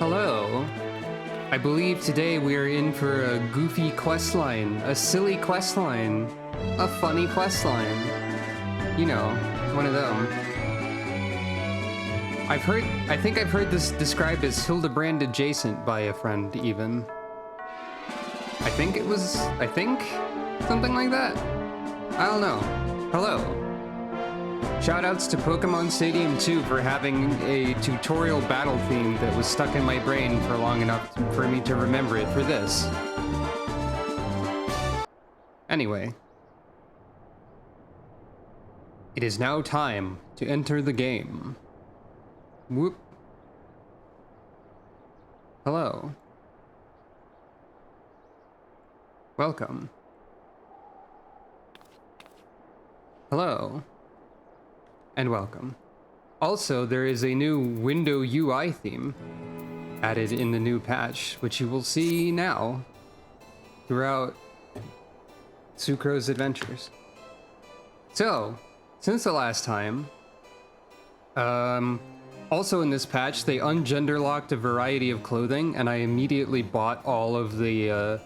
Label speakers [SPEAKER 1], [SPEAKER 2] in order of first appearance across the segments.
[SPEAKER 1] Hello. I believe today we are in for a goofy questline, a silly questline, a funny questline. You know, one of them. I think I've heard this described as Hildebrand adjacent by a friend even. I think, something like that. I don't know. Hello. Shoutouts to Pokemon Stadium 2 for having a tutorial battle theme that was stuck in my brain for long enough for me to remember it for this. Anyway. It is now time to enter the game. Whoop. Hello. Welcome. Hello. And welcome. Also, there is a new window UI theme added in the new patch, which you will see now throughout Sucro's adventures. So, since the last time, also in this patch, they ungender-locked a variety of clothing, and I immediately bought all of the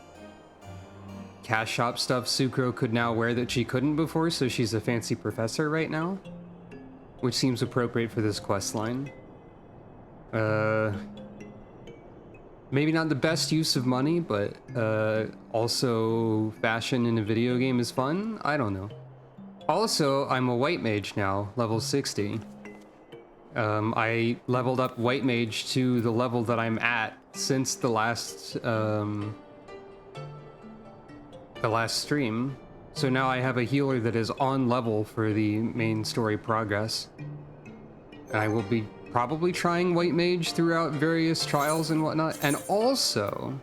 [SPEAKER 1] cash shop stuff Sucro could now wear that she couldn't before, so she's a fancy professor right now. Which seems appropriate for this questline. Maybe not the best use of money, but also fashion in a video game is fun? I don't know. Also, I'm a white mage now, level 60. I leveled up white mage to the level that I'm at since the last stream. So now I have a healer that is on level for the main story progress. And I will be probably trying white mage throughout various trials and whatnot. And also,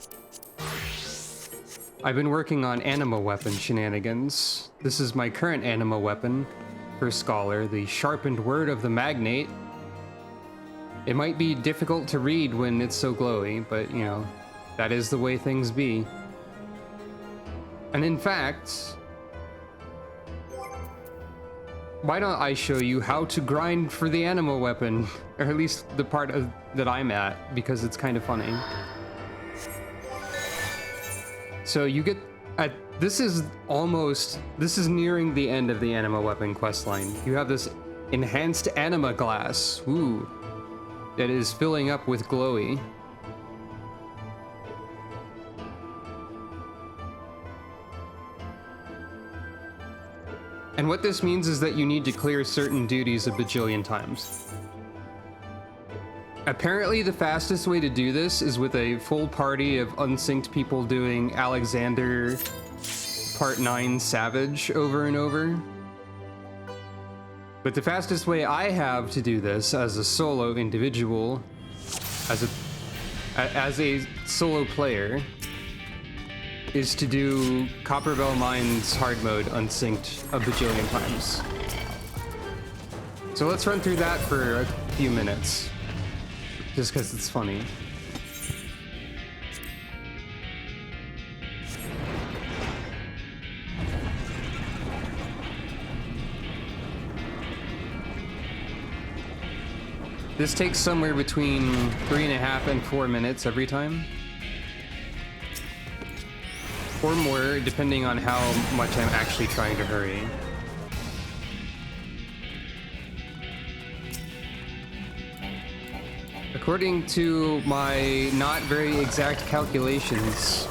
[SPEAKER 1] I've been working on anima weapon shenanigans. This is my current anima weapon for Scholar, the sharpened word of the magnate. It might be difficult to read when it's so glowy, but you know, that is the way things be. And in fact, why don't I show you how to grind for the anima weapon, or at least the part that I'm at, because it's kind of funny. So you get, this is nearing the end of the anima weapon questline. You have this enhanced anima glass, ooh, that is filling up with glowy. And what this means is that you need to clear certain duties a bajillion times. Apparently the fastest way to do this is with a full party of unsynced people doing Alexander Part 9 Savage over and over. But the fastest way I have to do this as a solo individual, as a solo player, is to do Copperbell Mines hard mode unsynced a bajillion times. So let's run through that for a few minutes, just because it's funny. This takes somewhere between 3.5 and 4 minutes every time. Or more, depending on how much I'm actually trying to hurry. According to my not very exact calculations,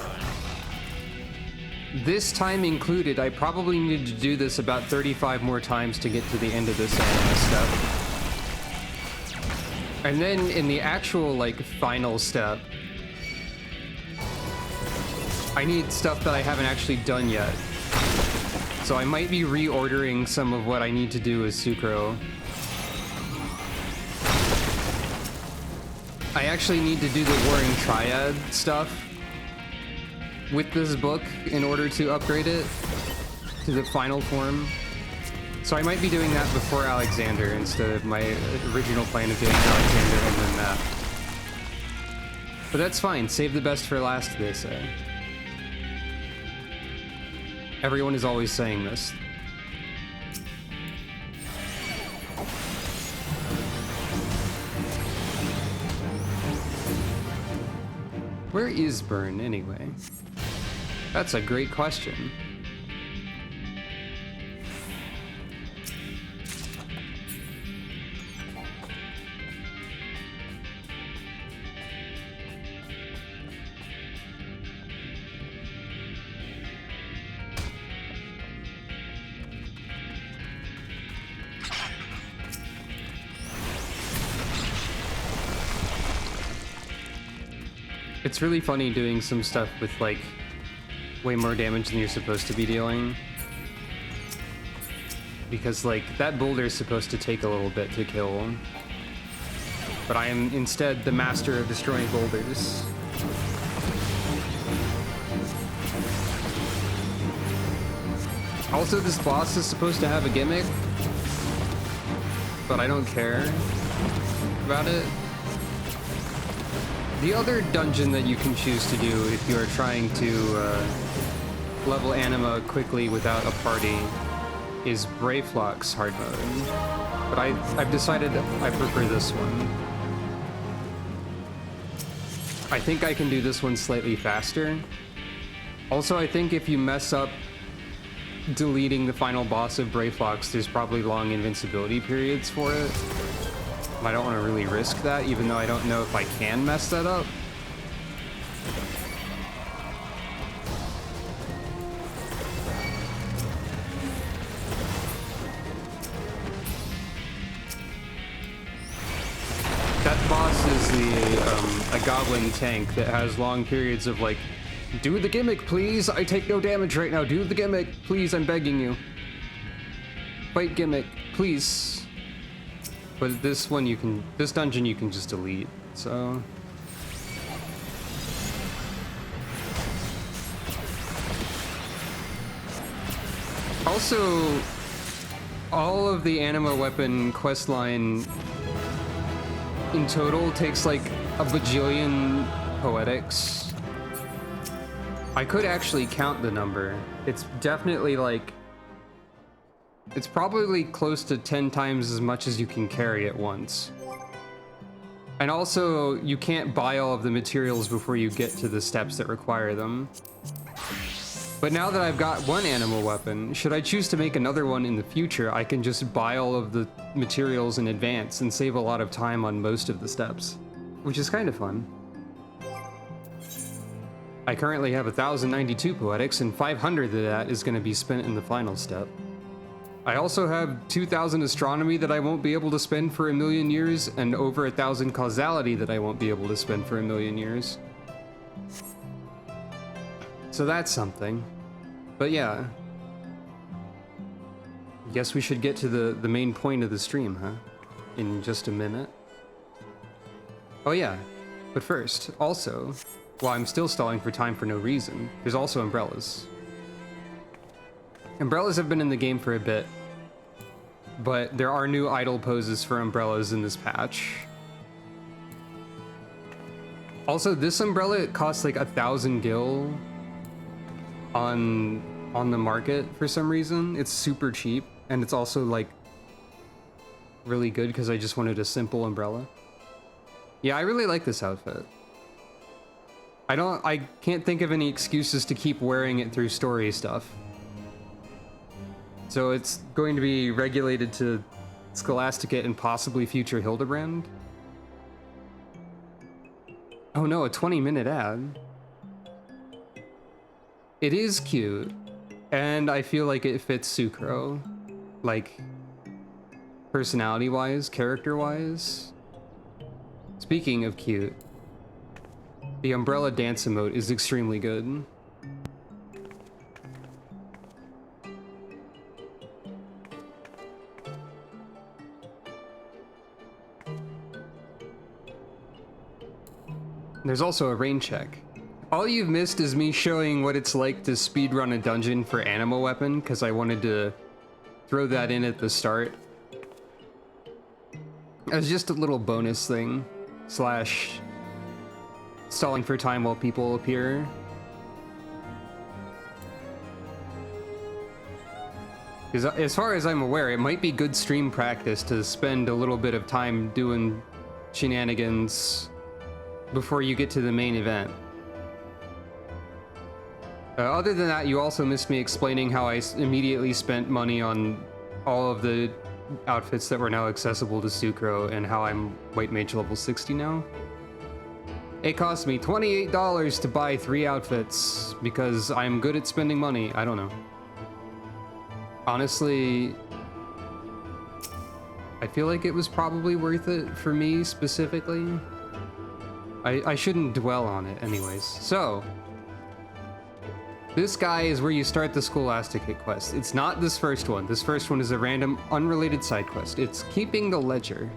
[SPEAKER 1] this time included, I probably needed to do this about 35 more times to get to the end of this anima stuff. And then in the actual, like, final step, I need stuff that I haven't actually done yet. So I might be reordering some of what I need to do as Sucro. I actually need to do the Warring Triad stuff with this book in order to upgrade it to the final form. So I might be doing that before Alexander instead of my original plan of doing Alexander and then that. But that's fine, save the best for last, they say. Everyone is always saying this. Where is Burn, anyway? That's a great question. It's really funny doing some stuff with, like, way more damage than you're supposed to be dealing. Because, like, that boulder is supposed to take a little bit to kill. But I am instead the master of destroying boulders. Also, this boss is supposed to have a gimmick, but I don't care about it. The other dungeon that you can choose to do if you are trying to level anima quickly without a party is Brayflock's hard mode. But I've decided I prefer this one. I think I can do this one slightly faster. Also, I think if you mess up deleting the final boss of Brayflock's, there's probably long invincibility periods for it. I don't want to really risk that, even though I don't know if I can mess that up. That boss is a goblin tank that has long periods of, like, do the gimmick, please! I take no damage right now. Do the gimmick, please, I'm begging you. Fight gimmick, please. But this one this dungeon you can just delete, so. Also, all of the anima weapon questline in total takes like a bajillion poetics. I could actually count the number. It's definitely like, it's probably close to 10 times as much as you can carry at once. And also, you can't buy all of the materials before you get to the steps that require them. But now that I've got one animal weapon, should I choose to make another one in the future, I can just buy all of the materials in advance and save a lot of time on most of the steps, which is kind of fun. I currently have 1,092 poetics, and 500 of that is going to be spent in the final step. I also have 2,000 astronomy that I won't be able to spend for a million years, and over 1,000 causality that I won't be able to spend for a million years. So that's something. But yeah. Guess we should get to the main point of the stream, huh? In just a minute. Oh yeah. But first, also, while I'm still stalling for time for no reason, there's also umbrellas. Umbrellas have been in the game for a bit, but there are new idle poses for umbrellas in this patch. Also, this umbrella costs like 1,000 gil on the market for some reason. It's super cheap, and it's also like really good because I just wanted a simple umbrella. Yeah, I really like this outfit. I can't think of any excuses to keep wearing it through story stuff. So it's going to be regulated to Scholasticate and possibly future Hildebrand. Oh no, a 20-minute ad. It is cute, and I feel like it fits Sucro, like personality-wise, character-wise. Speaking of cute, the umbrella dance emote is extremely good. There's also a rain check. All you've missed is me showing what it's like to speedrun a dungeon for anima weapon, because I wanted to throw that in at the start. As just a little bonus thing, slash stalling for time while people appear. Because as far as I'm aware, it might be good stream practice to spend a little bit of time doing shenanigans before you get to the main event. Other than that, you also missed me explaining how I immediately spent money on all of the outfits that were now accessible to Sucro and how I'm White Mage level 60 now. It cost me $28 to buy 3 outfits because I'm good at spending money. I don't know. Honestly, I feel like it was probably worth it for me specifically. I shouldn't dwell on it anyways. So, this guy is where you start the Scholasticate quest. It's not this first one. This first one is a random, unrelated side quest. It's Keeping the Ledger,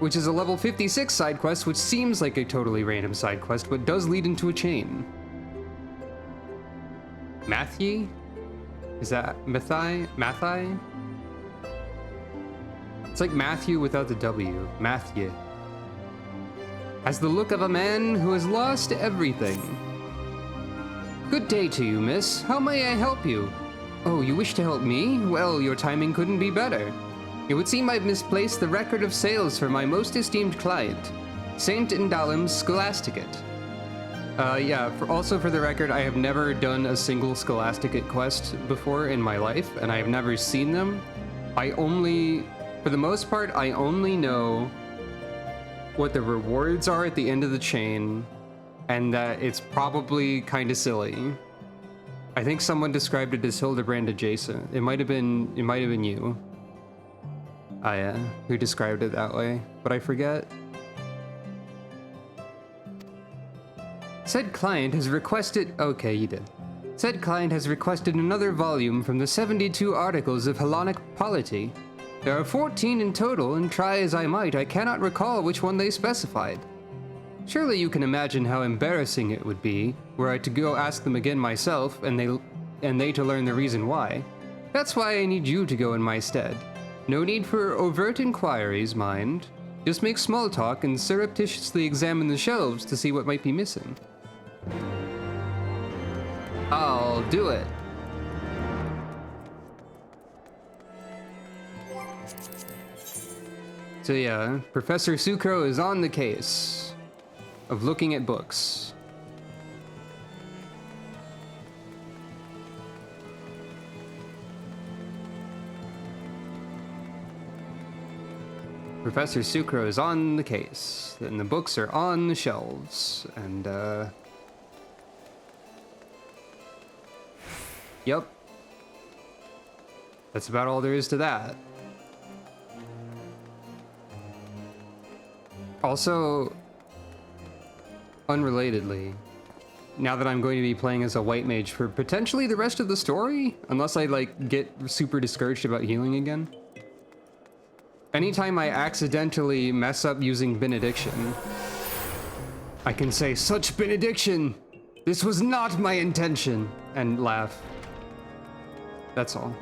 [SPEAKER 1] which is a level 56 side quest, which seems like a totally random side quest, but does lead into a chain. Matthew? Is that Mathai? Mathai? It's like Matthew without the W. Matthew. Has the look of a man who has lost everything. Good day to you, miss. How may I help you? Oh, you wish to help me? Well, your timing couldn't be better. It would seem I've misplaced the record of sales for my most esteemed client, Saint Indalim's Scholasticate. Yeah, also for the record, I have never done a single Scholasticate quest before in my life, and I have never seen them. For the most part, I only know what the rewards are at the end of the chain, and that it's probably kind of silly. I think someone described it as Hildebrand adjacent. It might have been you. Yeah, who described it that way, but I forget. Said client has requested... Okay, you did. Said client has requested another volume from the 72 articles of Hellenic polity. There are 14 in total, and try as I might, I cannot recall which one they specified. Surely you can imagine how embarrassing it would be were I to go ask them again myself, and they to learn the reason why. That's why I need you to go in my stead. No need for overt inquiries, mind. Just make small talk and surreptitiously examine the shelves to see what might be missing. I'll do it. So yeah, Professor Sucro is on the case of looking at books. Professor Sucro is on the case, and the books are on the shelves, and yep. That's about all there is to that. Also, unrelatedly, now that I'm going to be playing as a white mage for potentially the rest of the story, unless I like get super discouraged about healing again. Anytime I accidentally mess up using benediction, I can say, "Such benediction! This was not my intention!" and laugh. That's all.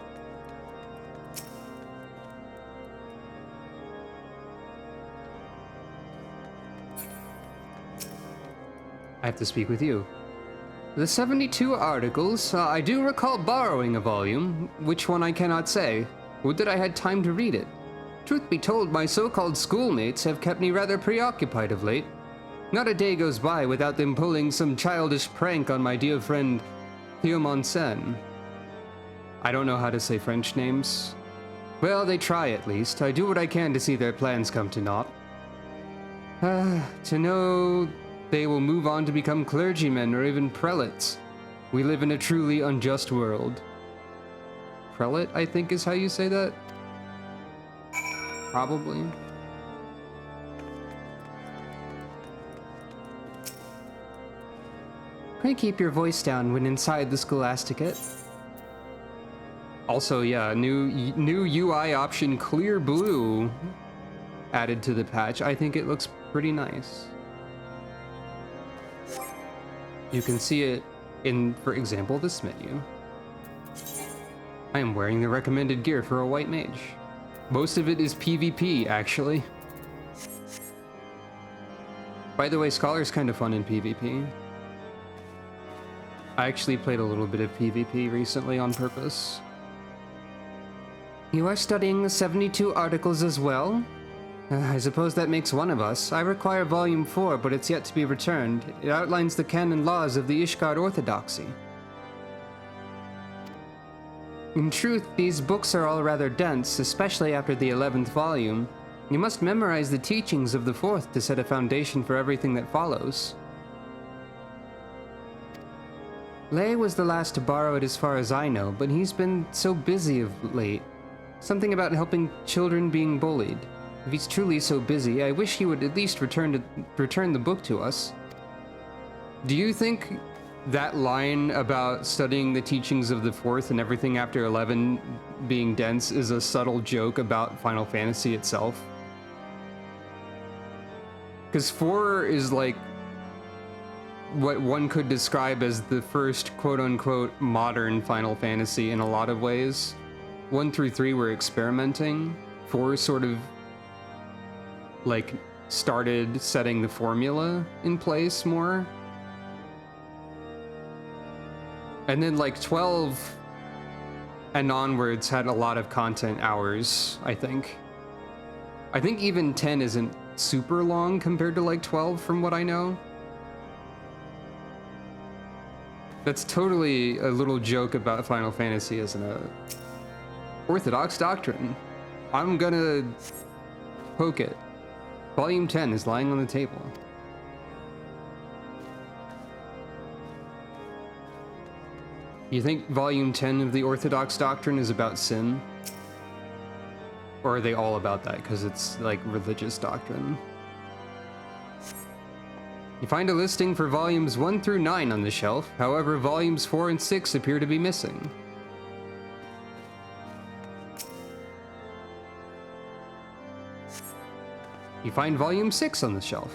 [SPEAKER 1] I have to speak with you. The 72 articles, I do recall borrowing a volume. Which one I cannot say. Would that I had time to read it. Truth be told, my so-called schoolmates have kept me rather preoccupied of late. Not a day goes by without them pulling some childish prank on my dear friend Theomonsen. I don't know how to say French names. Well, they try at least. I do what I can to see their plans come to naught. To know they will move on to become clergymen or even prelates. We live in a truly unjust world. Prelate, I think is how you say that? Probably. Pray keep your voice down when inside the Scholasticate. Also, yeah, new UI option Clear Blue added to the patch. I think it looks pretty nice. You can see it in, for example, this menu. I am wearing the recommended gear for a white mage. Most of it is PvP, actually. By the way, Scholar's kind of fun in PvP. I actually played a little bit of PvP recently on purpose. You are studying the 72 articles as well? I suppose that makes one of us. I require Volume 4, but it's yet to be returned. It outlines the canon laws of the Ishgard Orthodoxy. In truth, these books are all rather dense, especially after the 11th volume. You must memorize the teachings of the 4th to set a foundation for everything that follows. Lei was the last to borrow it as far as I know, but he's been so busy of late. Something about helping children being bullied. If he's truly so busy, I wish he would at least return the book to us. Do you think that line about studying the teachings of the 4th and everything after 11 being dense is a subtle joke about Final Fantasy itself? Because 4 is like what one could describe as the first quote-unquote modern Final Fantasy in a lot of ways. 1 through 3 were experimenting. 4 sort of like started setting the formula in place more. And then like 12 and onwards had a lot of content hours, I think. I think even 10 isn't super long compared to like 12 from what I know. That's totally a little joke about Final Fantasy, isn't it? Orthodox doctrine. I'm gonna poke it. Volume 10 is lying on the table. You think Volume 10 of the Orthodox Doctrine is about sin? Or are they all about that because it's like religious doctrine? You find a listing for volumes 1 through 9 on the shelf, however volumes 4 and 6 appear to be missing. You find volume 6 on the shelf.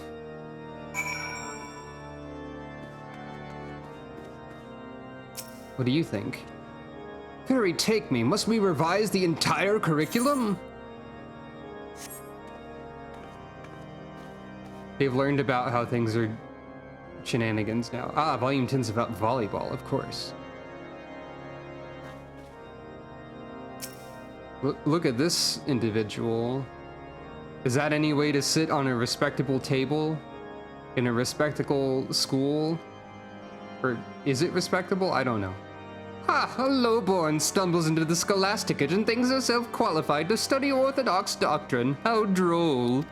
[SPEAKER 1] What do you think? Hurry, take me. Must we revise the entire curriculum? They've learned about how things are shenanigans now. Ah, volume 10's about volleyball, of course. Look at this individual. Is that any way to sit on a respectable table in a respectable school? Or is it respectable? I don't know. Ha! A lowborn stumbles into the Scholasticate and thinks herself qualified to study Orthodox doctrine. How droll.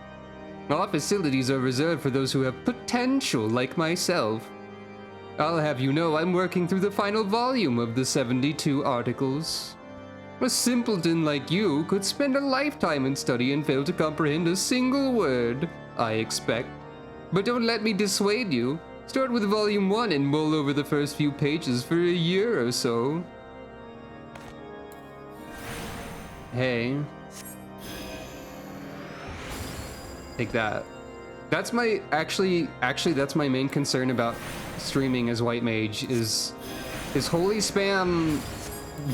[SPEAKER 1] Our facilities are reserved for those who have potential like myself. I'll have you know I'm working through the final volume of the 72 articles. A simpleton like you could spend a lifetime in study and fail to comprehend a single word, I expect. But don't let me dissuade you. Start with volume 1 and mull over the first few pages for a year or so. Hey. Take that. That's my, actually that's my main concern about streaming as White Mage is holy spam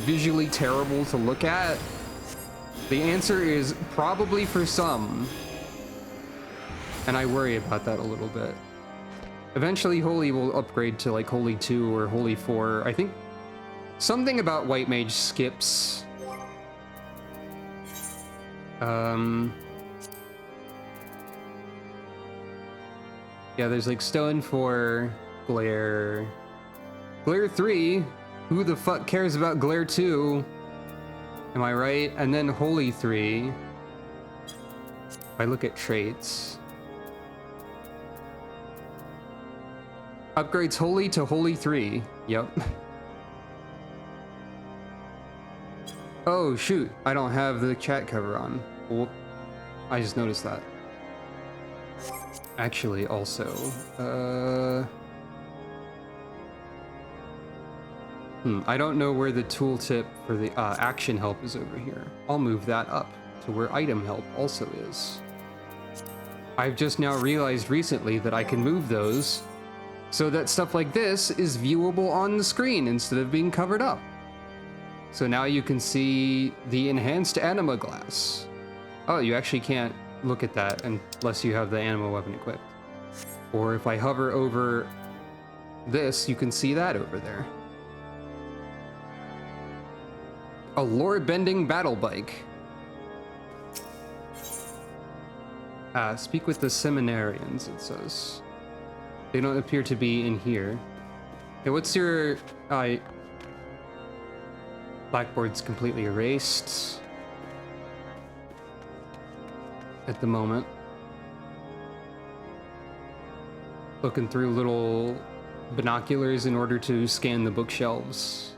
[SPEAKER 1] visually terrible to look at? The answer is probably for some. And I worry about that a little bit. Eventually Holy will upgrade to like Holy 2 or Holy 4. I think something about White Mage skips. Yeah, there's like Stone 4, Glare. Glare 3? Who the fuck cares about Glare 2? Am I right? And then Holy 3. If I look at traits. Upgrades Holy to Holy 3. Yep. Oh, shoot. I don't have the chat cover on. Whoop. I just noticed that. Actually, also, I don't know where the tooltip for the action help is over here. I'll move that up to where item help also is. I've just now realized recently that I can move those so that stuff like this is viewable on the screen instead of being covered up. So now you can see the enhanced anima glass. Oh, you actually can't look at that unless you have the anima weapon equipped. Or if I hover over this, you can see that over there. A lore-bending battle bike. Speak with the seminarians, it says. They don't appear to be in here. Hey, what's your... Blackboard's completely erased. At the moment. Looking through little binoculars in order to scan the bookshelves.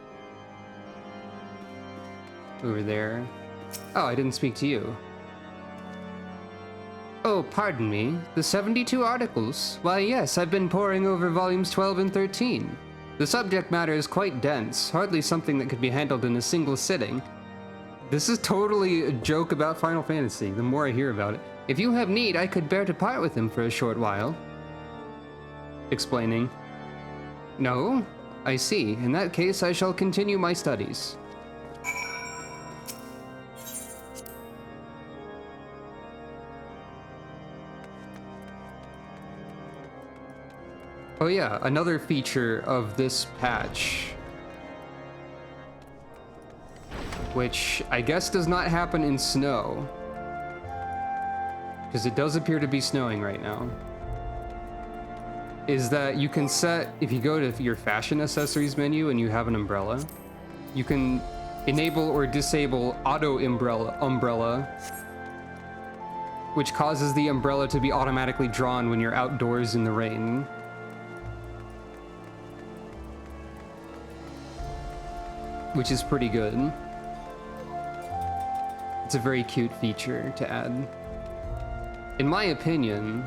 [SPEAKER 1] Over there. Oh, I didn't speak to you. Oh, pardon me. The 72 articles? Why, yes, I've been poring over volumes 12 and 13. The subject matter is quite dense, hardly something that could be handled in a single sitting. This is totally a joke about Final Fantasy, the more I hear about it. If you have need, I could bear to part with him for a short while. Explaining. No? I see. In that case, I shall continue my studies. Oh yeah, another feature of this patch, which I guess does not happen in snow, because it does appear to be snowing right now, is that you can set, if you go to your fashion accessories menu and you have an umbrella, you can enable or disable auto umbrella, which causes the umbrella to be automatically drawn when you're outdoors in the rain. Which is pretty good. It's a very cute feature to add. In my opinion,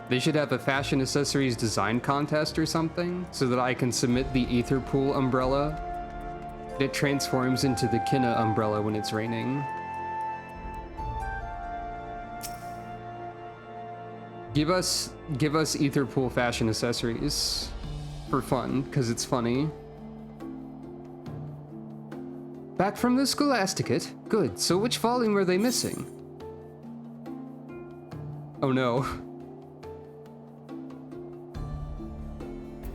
[SPEAKER 1] they should have a fashion accessories design contest or something so that I can submit the Ether Pool umbrella. It transforms into the Kinna umbrella when it's raining. Give us Ether Pool fashion accessories for fun, because it's funny. Back from the Scholasticate? Good, so which volume are they missing? Oh no.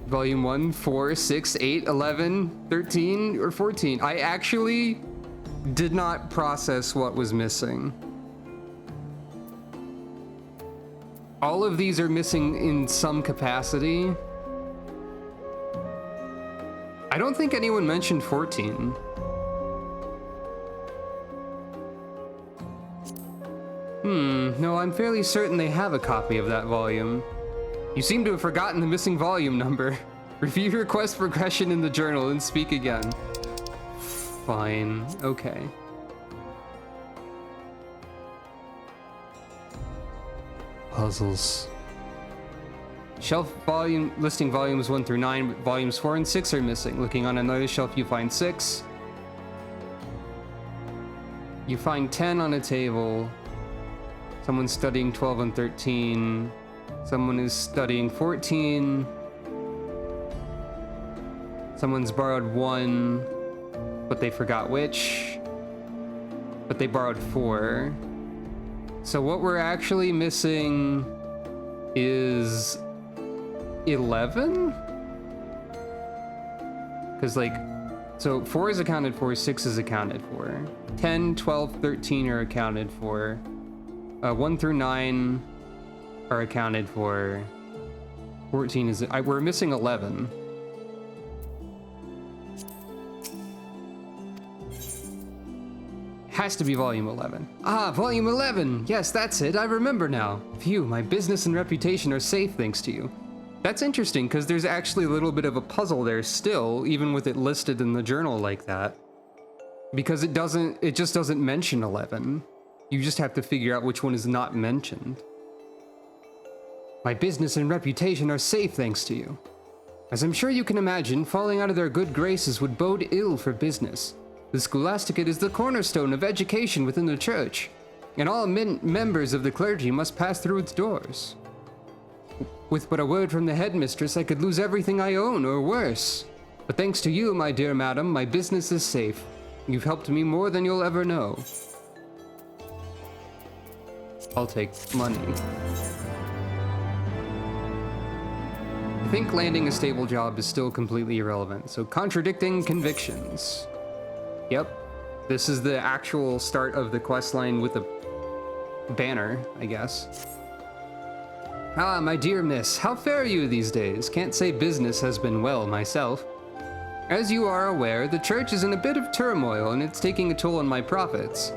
[SPEAKER 1] Volume 1, 4, 6, 8, 11, 13, or 14. I actually did not process what was missing. All of these are missing in some capacity. I don't think anyone mentioned 14. No, I'm fairly certain they have a copy of that volume. You seem to have forgotten the missing volume number. Review your quest progression in the journal and speak again. Fine, okay. Puzzles. Shelf volume, listing volumes 1 through 9, but volumes 4 and 6 are missing. Looking on another shelf, you find 6. You find 10 on a table. Someone's studying 12 and 13. Someone is studying 14. Someone's borrowed 1, but they forgot which. But they borrowed 4. So what we're actually missing is 11? Because like, so 4 is accounted for, 6 is accounted for. 10, 12, 13 are accounted for. 1 through 9 are accounted for. 14 is... we're missing 11. Has to be volume 11. Ah, volume 11! Yes, that's it, I remember now. Phew, my business and reputation are safe thanks to you. That's interesting, because there's actually a little bit of a puzzle there still, even with it listed in the journal like that. Because it just doesn't mention 11. You just have to figure out which one is not mentioned. My business and reputation are safe thanks to you. As I'm sure you can imagine, falling out of their good graces would bode ill for business. The Scholasticate is the cornerstone of education within the church, and all members of the clergy must pass through its doors. With but a word from the headmistress, I could lose everything I own, or worse. But thanks to you, my dear madam, my business is safe. You've helped me more than you'll ever know. I'll take money. I think landing a stable job is still completely irrelevant, so contradicting convictions. Yep, this is the actual start of the questline with a banner, I guess. Ah, my dear miss, how fare you these days? Can't say business has been well myself. As you are aware, the church is in a bit of turmoil and it's taking a toll on my profits.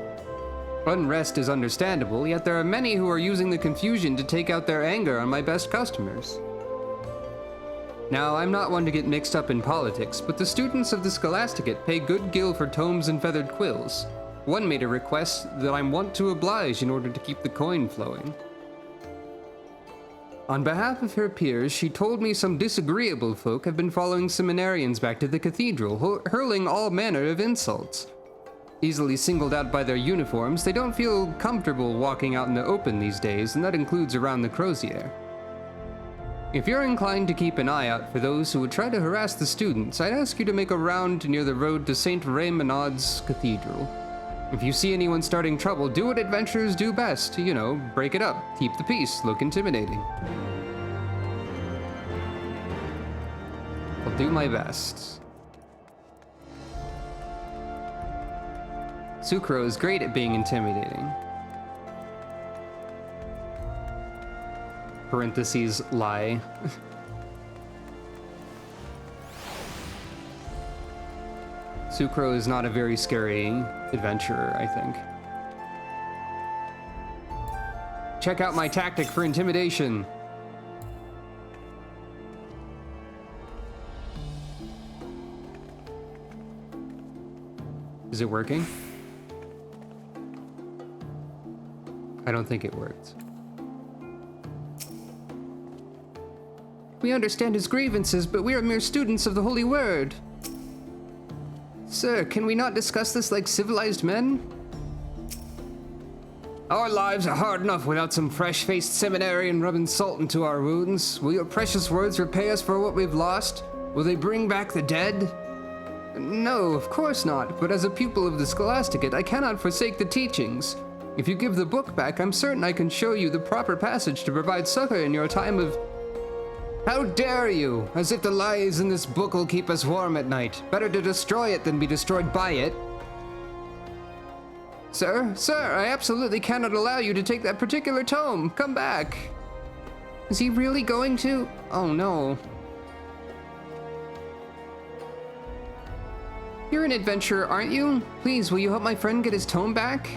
[SPEAKER 1] Unrest is understandable, yet there are many who are using the confusion to take out their anger on my best customers. Now, I'm not one to get mixed up in politics, but the students of the Scholasticate pay good gill for tomes and feathered quills. One made a request that I'm wont to oblige in order to keep the coin flowing. On behalf of her peers, she told me some disagreeable folk have been following seminarians back to the cathedral, hurling all manner of insults. Easily singled out by their uniforms, they don't feel comfortable walking out in the open these days, and that includes around the crozier. If you're inclined to keep an eye out for those who would try to harass the students, I'd ask you to make a round near the road to St. Raymonad's Cathedral. If you see anyone starting trouble, do what adventurers do best. You know, break it up, keep the peace, look intimidating. I'll do my best. Sucro is great at being intimidating. Parentheses, lie. Sucro is not a very scary adventurer, I think. Check out my tactic for intimidation. Is it working? I don't think it worked. We understand his grievances, but we are mere students of the Holy Word. Sir, can we not discuss this like civilized men? Our lives are hard enough without some fresh-faced seminarian rubbing salt into our wounds. Will your precious words repay us for what we've lost? Will they bring back the dead? No, of course not, but as a pupil of the Scholasticate, I cannot forsake the teachings. If you give the book back, I'm certain I can show you the proper passage to provide succor in your time of... How dare you! As if the lies in this book will keep us warm at night. Better to destroy it than be destroyed by it. Sir, I absolutely cannot allow you to take that particular tome. Come back. Is he really going to? Oh no. You're an adventurer, aren't you? Please, will you help my friend get his tome back?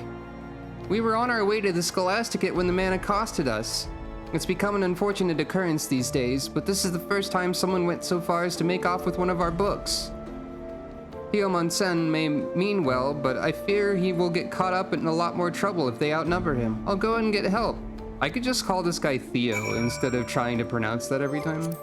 [SPEAKER 1] We were on our way to the Scholasticate when the man accosted us. It's become an unfortunate occurrence these days, but this is the first time someone went so far as to make off with one of our books. Theo Monsen may mean well, but I fear he will get caught up in a lot more trouble if they outnumber him. I'll go and get help. I could just call this guy Theo instead of trying to pronounce that every time.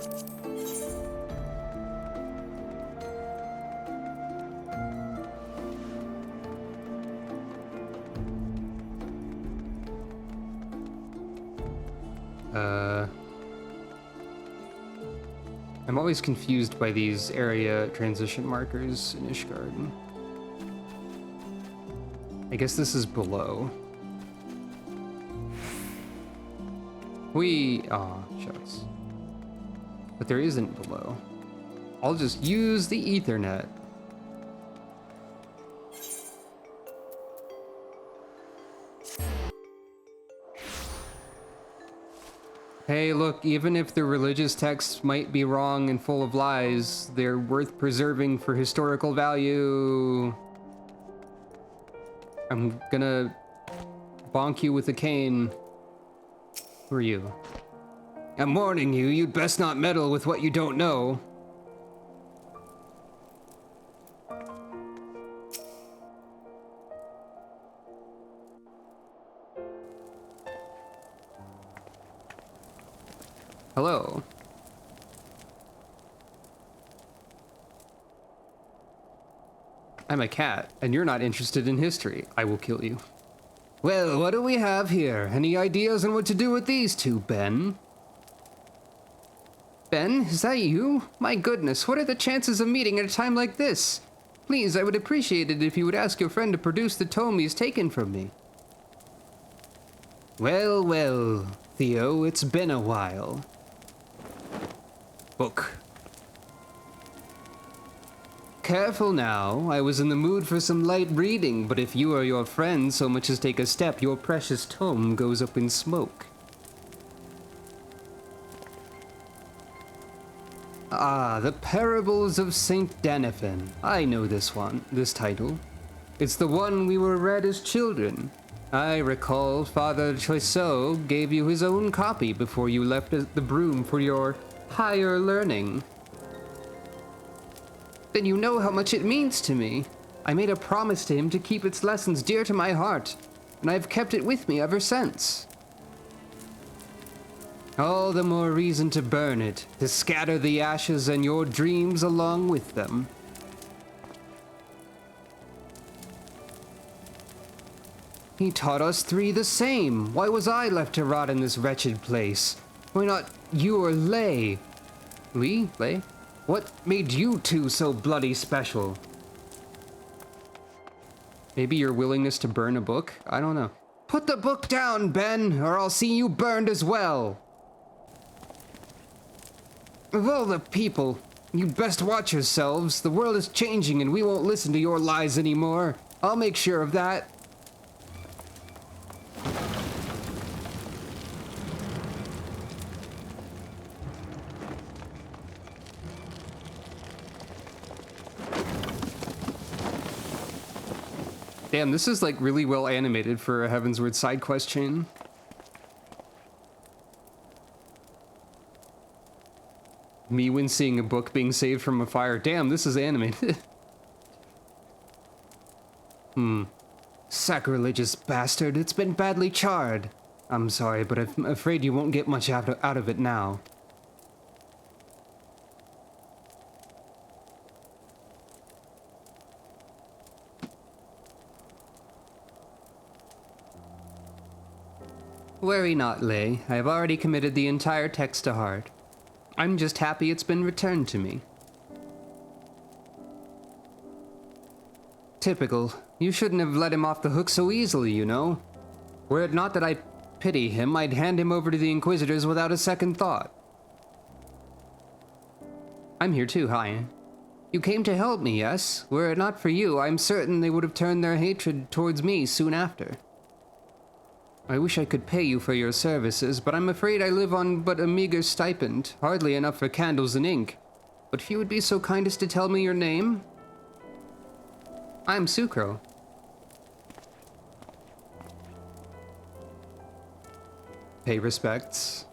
[SPEAKER 1] I'm always confused by these area transition markers in Ishgard. I guess this is below. Aw, shucks. But there isn't below. I'll just use the Ethernet. Hey, look, even if the religious texts might be wrong and full of lies, they're worth preserving for historical value. I'm gonna bonk you with a cane. Who are you? I'm warning you, you'd best not meddle with what you don't know. Hello. I'm a cat, and you're not interested in history. I will kill you. Well, what do we have here? Any ideas on what to do with these two, Ben? Ben, is that you? My goodness, what are the chances of meeting at a time like this? Please, I would appreciate it if you would ask your friend to produce the tome he's taken from me. Well, well, Theo, it's been a while. Book. careful now. I was in the mood for some light reading, but if you or your friend so much as take a step, your precious tome goes up in smoke. Ah, the Parables of Saint Daniphin. I know this title. It's the one we were read as children. I recall Father Choiseau gave you his own copy before you left the broom for your higher learning. Then you know how much it means to me. I made a promise to him to keep its lessons dear to my heart, and I've kept it with me ever since. All the more reason to burn it, to scatter the ashes and your dreams along with them. He taught us three the same. Why was I left to rot in this wretched place? Why not you or Lay? Lay? What made you two so bloody special? Maybe your willingness to burn a book? I don't know. Put the book down, Ben, or I'll see you burned as well. Of all the people, you'd best watch yourselves. The world is changing and we won't listen to your lies anymore. I'll make sure of that. Damn, this is like really well animated for a Heavensward side quest chain. Me when seeing a book being saved from a fire. Damn, this is animated. Sacrilegious bastard, it's been badly charred. I'm sorry, but I'm afraid you won't get much out of it now. Worry not, Lay. I have already committed the entire text to heart. I'm just happy it's been returned to me. Typical. You shouldn't have let him off the hook so easily, you know. Were it not that I pity him, I'd hand him over to the Inquisitors without a second thought. I'm here too, hi. You came to help me, yes? Were it not for you, I'm certain they would have turned their hatred towards me soon after. I wish I could pay you for your services, but I'm afraid I live on but a meager stipend, hardly enough for candles and ink. But if you would be so kind as to tell me your name? I'm Sucro. Pay respects.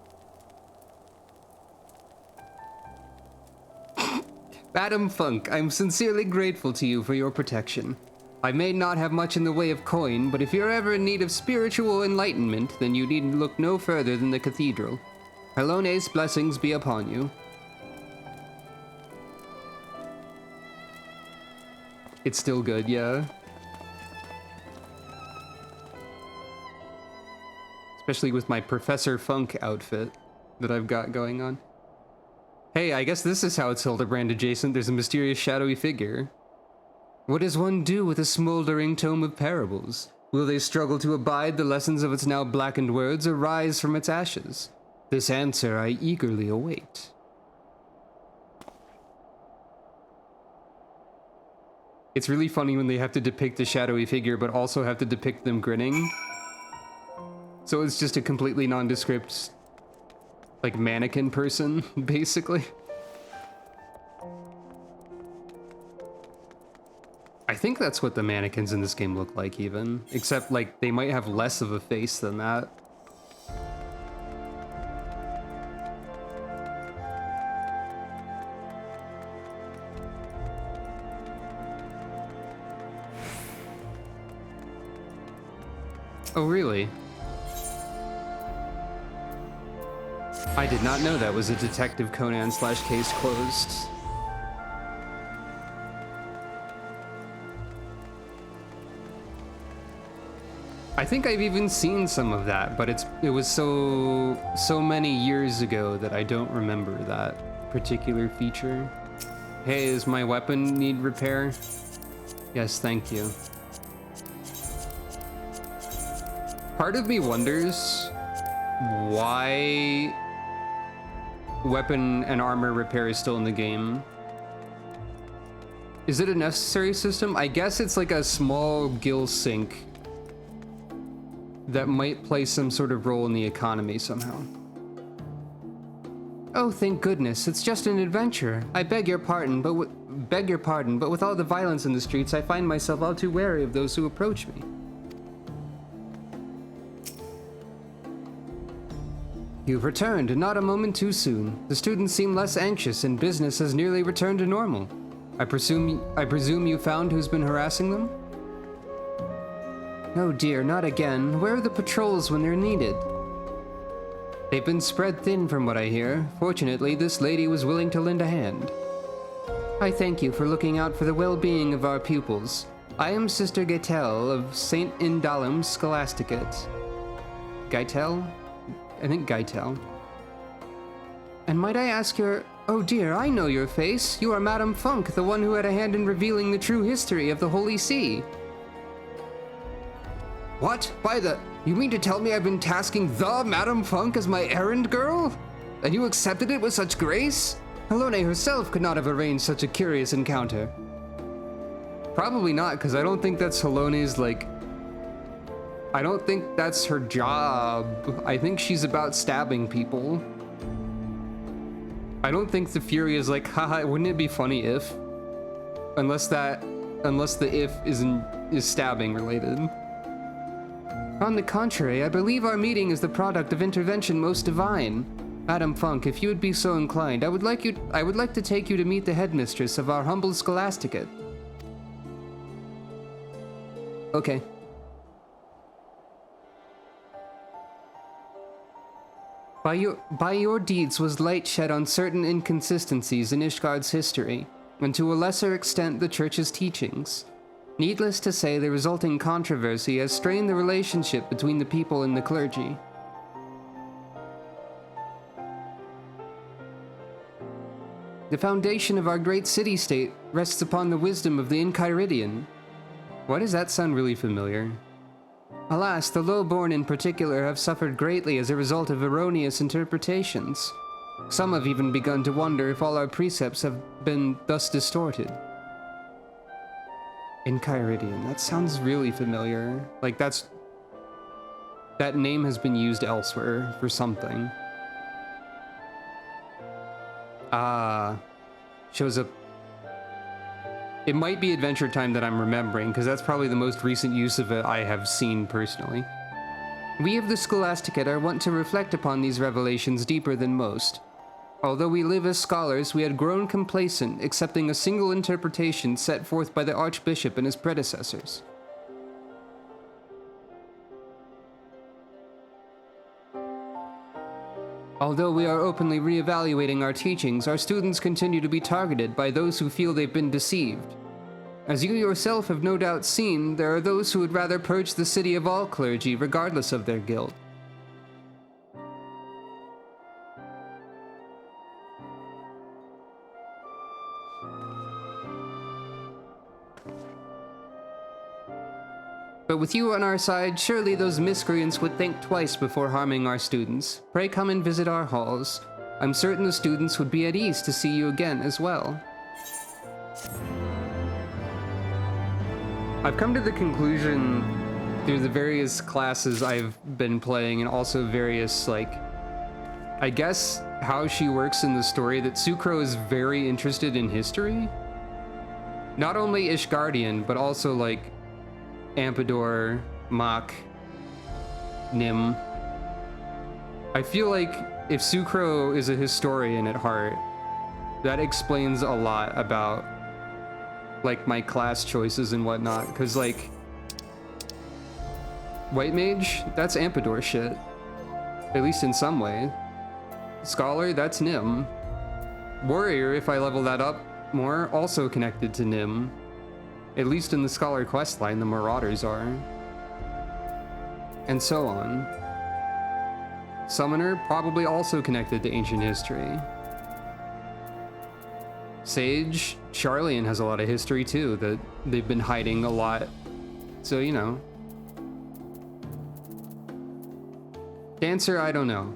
[SPEAKER 1] Madam Funk, I'm sincerely grateful to you for your protection. I may not have much in the way of coin, but if you're ever in need of spiritual enlightenment, then you need look no further than the cathedral. Helone's blessings be upon you. It's still good, yeah. Especially with my Professor Funk outfit that I've got going on. Hey, I guess this is how it's Hildebrand adjacent. There's a mysterious shadowy figure. What does one do with a smoldering tome of parables? Will they struggle to abide the lessons of its now blackened words or rise from its ashes? This answer I eagerly await. It's really funny when they have to depict the shadowy figure, but also have to depict them grinning. So it's just a completely nondescript, like, mannequin person, basically. I think that's what the mannequins in this game look like, even. Except, like, they might have less of a face than that. Oh, really? I did not know that was a Detective Conan / Case Closed. I think I've even seen some of that, but it was so many years ago that I don't remember that particular feature. Hey, does my weapon need repair? Yes, thank you. Part of me wonders why weapon and armor repair is still in the game. Is it a necessary system? I guess it's like a small gill sink that might play some sort of role in the economy somehow. Oh, thank goodness, it's just an adventure. I beg your pardon, but with all the violence in the streets, I find myself all too wary of those who approach me. You've returned, and not a moment too soon. The students seem less anxious, and business has nearly returned to normal. I presume you found who's been harassing them? Oh dear, not again. Where are the patrols when they're needed? They've been spread thin from what I hear. Fortunately, this lady was willing to lend a hand. I thank you for looking out for the well-being of our pupils. I am Sister Gaitel of St. Indalum Scholasticate. Gaitel? I think Gaitel. And might I ask your... Oh dear, I know your face. You are Madame Funk, the one who had a hand in revealing the true history of the Holy See. What? By the... You mean to tell me I've been tasking the Madame Funk as my errand girl? And you accepted it with such grace? Halone herself could not have arranged such a curious encounter. Probably not, because I don't think that's Halone's, like... I don't think that's her job. I think she's about stabbing people. I don't think the Fury is like, haha, wouldn't it be funny if? Unless the if is stabbing related. On the contrary, I believe our meeting is the product of intervention most divine. Madame Funk, if you would be so inclined, I would like to take you to meet the headmistress of our humble Scholasticate. Okay. By your deeds was light shed on certain inconsistencies in Ishgard's history, and to a lesser extent the Church's teachings. Needless to say, the resulting controversy has strained the relationship between the people and the clergy. The foundation of our great city-state rests upon the wisdom of the Enchiridion. Why does that sound really familiar? Alas, the low-born in particular have suffered greatly as a result of erroneous interpretations. Some have even begun to wonder if all our precepts have been thus distorted. Enchiridion, that sounds really familiar. Like that name has been used elsewhere for something. Shows up. It might be Adventure Time that I'm remembering, because that's probably the most recent use of it I have seen personally. We of the Scholasticate are wont to reflect upon these revelations deeper than most. Although we live as scholars, we had grown complacent, accepting a single interpretation set forth by the Archbishop and his predecessors. Although we are openly re-evaluating our teachings, our students continue to be targeted by those who feel they've been deceived. As you yourself have no doubt seen, there are those who would rather purge the city of all clergy, regardless of their guilt. But with you on our side, surely those miscreants would think twice before harming our students. Pray come and visit our halls. I'm certain the students would be at ease to see you again as well. I've come to the conclusion through the various classes I've been playing and also various, like, I guess how she works in the story, that Sucro is very interested in history. Not only Ishgardian, but also, like, Ampidor, Mach, Nim. I feel like if Sucro is a historian at heart, that explains a lot about, like, my class choices and whatnot, because, like, White Mage, that's Ampidor shit. At least in some way. Scholar, that's Nim. Warrior, if I level that up more, also connected to Nim. At least in the Scholar questline, the Marauders are. And so on. Summoner, probably also connected to ancient history. Sage, Charlian has a lot of history too, that they've been hiding a lot. So, you know. Dancer, I don't know.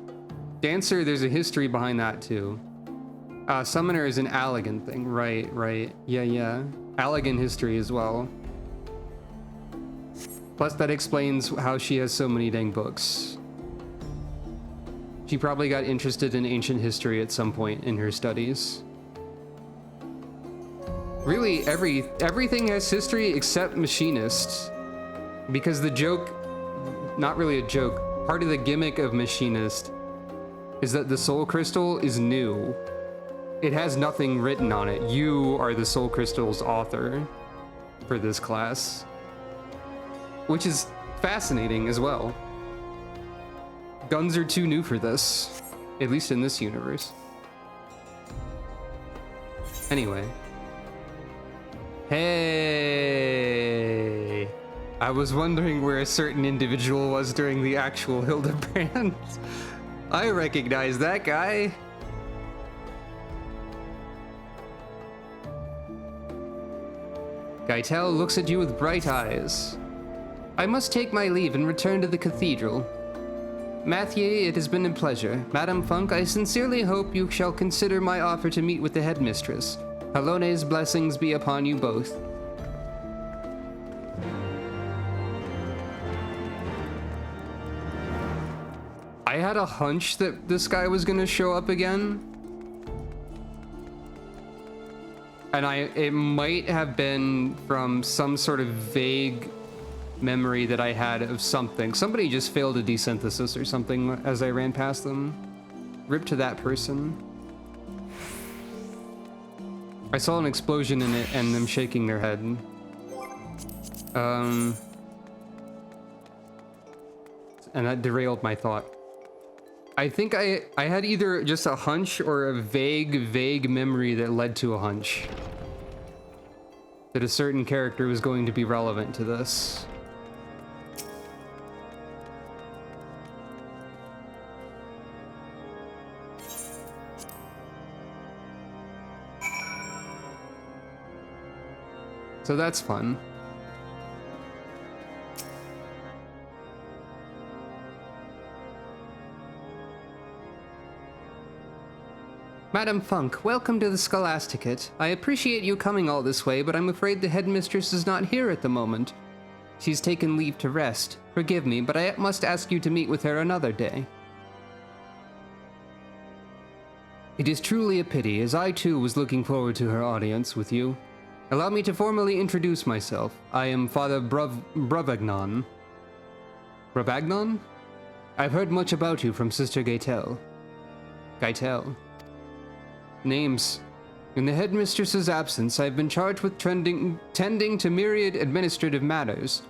[SPEAKER 1] Dancer, there's a history behind that too. Summoner is an Allegan thing, right. Yeah. Allegan history as well. Plus, that explains how she has so many dang books. She probably got interested in ancient history at some point in her studies. Really, everything has history except Machinist. Because the joke, not really a joke, part of the gimmick of Machinist is that the Soul Crystal is new. It has nothing written on it. You are the Soul Crystal's author for this class. Which is fascinating as well. Guns are too new for this, at least in this universe. Anyway. Hey! I was wondering where a certain individual was during the actual Hildebrand. I recognize that guy. Gaitel looks at you with bright eyes. I must take my leave and return to the cathedral. Mathieu, it has been a pleasure. Madame Funk, I sincerely hope you shall consider my offer to meet with the headmistress. Halone's blessings be upon you both. I had a hunch that this guy was gonna show up again. And it might have been from some sort of vague memory that I had of something. Somebody just failed a desynthesis or something as I ran past them. Rip to that person. I saw an explosion in it and them shaking their head. And that derailed my thought. I think I had either just a hunch or a vague memory that led to a hunch. That a certain character was going to be relevant to this. So that's fun. Madame Funk, welcome to the Scholasticate. I appreciate you coming all this way, but I'm afraid the headmistress is not here at the moment. She's taken leave to rest. Forgive me, but I must ask you to meet with her another day. It is truly a pity, as I too was looking forward to her audience with you. Allow me to formally introduce myself. I am Father Bravagnon. Bravagnon? I've heard much about you from Sister Gaitel. Gaitel. Names. In the headmistress's absence, I've been charged with tending to myriad administrative matters.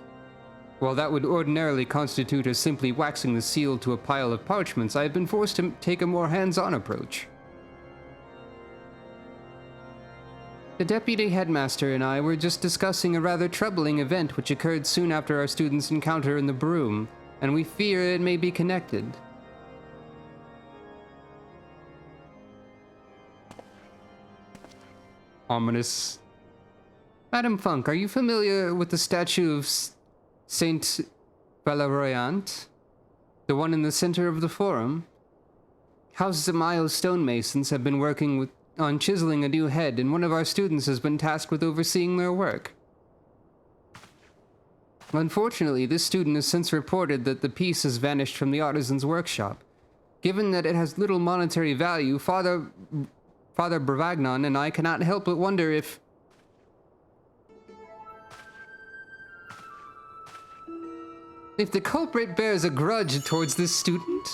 [SPEAKER 1] While that would ordinarily constitute as simply waxing the seal to a pile of parchments, I have been forced to take a more hands-on approach. The deputy headmaster and I were just discussing a rather troubling event which occurred soon after our students' encounter in the broom, and we fear it may be connected. Ominous. Madame Funk, are you familiar with the statue of Saint Valeriant? The one in the center of the forum? House Zamayo's stonemasons have been working on chiseling a new head, and one of our students has been tasked with overseeing their work. Unfortunately, this student has since reported that the piece has vanished from the artisan's workshop. Given that it has little monetary value, Father Bravagnon and I cannot help but wonder if... if the culprit bears a grudge towards this student?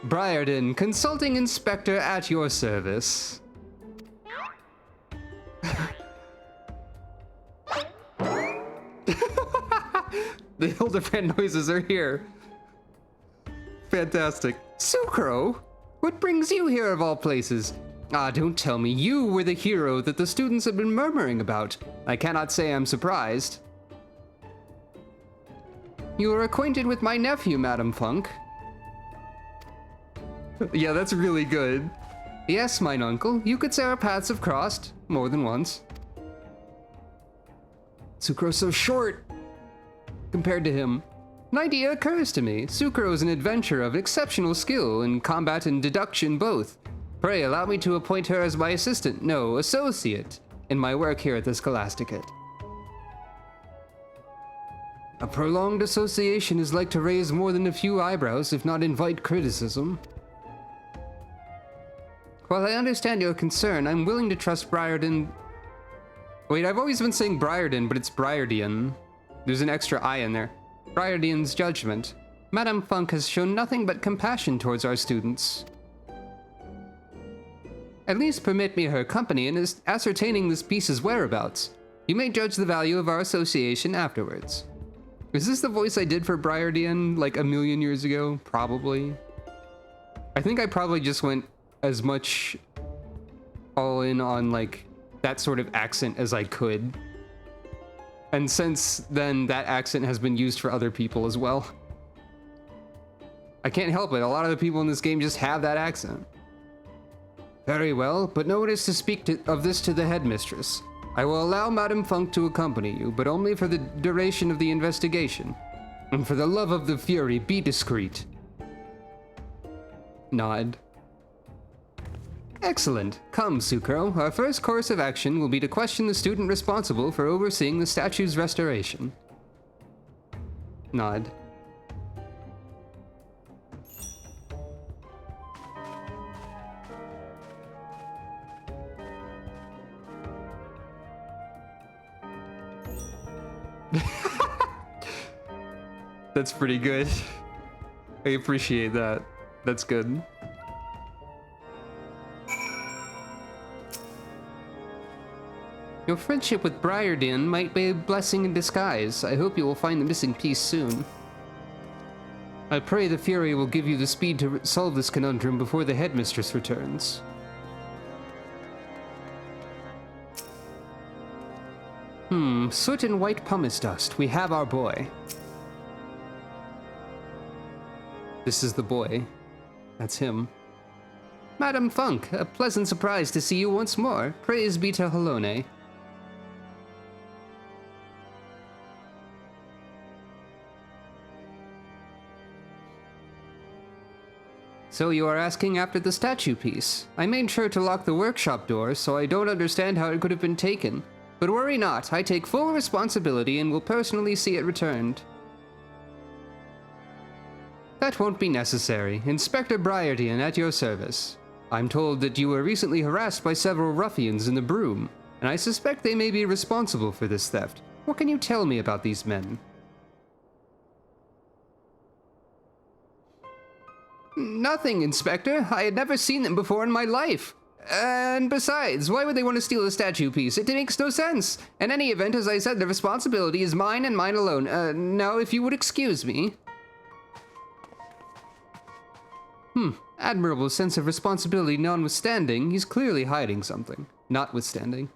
[SPEAKER 1] Briarden, consulting inspector at your service. The Hildebrand noises are here. Fantastic. Sucro? What brings you here of all places? Ah, don't tell me you were the hero that the students have been murmuring about. I cannot say I'm surprised. You are acquainted with my nephew, Madame Funk. Yeah, that's really good. Yes, mine uncle. You could say our paths have crossed more than once. Sucro's so short compared to him. An idea occurs to me. Sucro is an adventurer of exceptional skill in combat and deduction both. Pray allow me to appoint her as my assistant, no, associate. in my work here at the Scholasticate. A prolonged association is like to raise more than a few eyebrows, if not invite criticism. While I understand your concern, I'm willing to trust Briarden. Wait, I've always been saying Briarden, but it's Briardian. There's an extra I in there. Briardian's judgment. Madame Funk has shown nothing but compassion towards our students. At least permit me her company in ascertaining this piece's whereabouts. You may judge the value of our association afterwards. Is this the voice I did for Briardian like a million years ago? Probably. I think I probably just went as much all in on like that sort of accent as I could. And since then, that accent has been used for other people as well. I can't help it, a lot of the people in this game just have that accent. Very well, but notice to speak of this to the headmistress. I will allow Madame Funk to accompany you, but only for the duration of the investigation. And for the love of the Fury, be discreet. Nod. Excellent. Come, Sucro. Our first course of action will be to question the student responsible for overseeing the statue's restoration. Nod. That's pretty good. I appreciate that. That's good. Your friendship with Briarden might be a blessing in disguise. I hope you will find the missing piece soon. I pray the Fury will give you the speed to solve this conundrum before the headmistress returns. Soot and white pumice dust. We have our boy. This is the boy. That's him. Madame Funk, a pleasant surprise to see you once more. Praise be to Halone. So you are asking after the statue piece. I made sure to lock the workshop door, so I don't understand how it could have been taken. But worry not, I take full responsibility and will personally see it returned. That won't be necessary. Inspector Briardian at your service. I'm told that you were recently harassed by several ruffians in the Broom, and I suspect they may be responsible for this theft. What can you tell me about these men? Nothing, Inspector. I had never seen them before in my life. And besides, why would they want to steal a statue piece? It makes no sense. In any event, as I said, the responsibility is mine and mine alone. Now, if you would excuse me. Admirable sense of responsibility notwithstanding, he's clearly hiding something. Notwithstanding.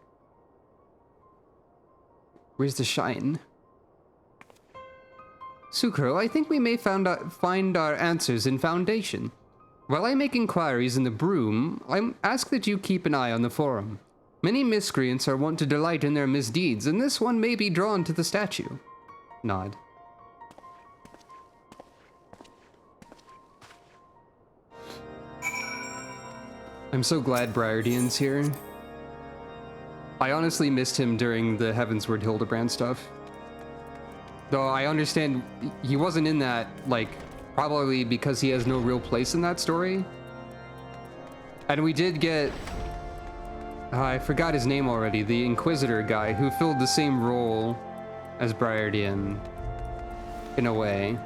[SPEAKER 1] Where's the shine? Sucro, I think we may find our answers in Foundation. While I make inquiries in the Broom, I ask that you keep an eye on the Forum. Many miscreants are wont to delight in their misdeeds, and this one may be drawn to the statue. Nod. I'm so glad Briardian's here. I honestly missed him during the Heavensward Hildebrand stuff. Though I understand he wasn't in that, like, probably because he has no real place in that story. And we did get... I forgot his name already, the Inquisitor guy who filled the same role as Briardian, in a way.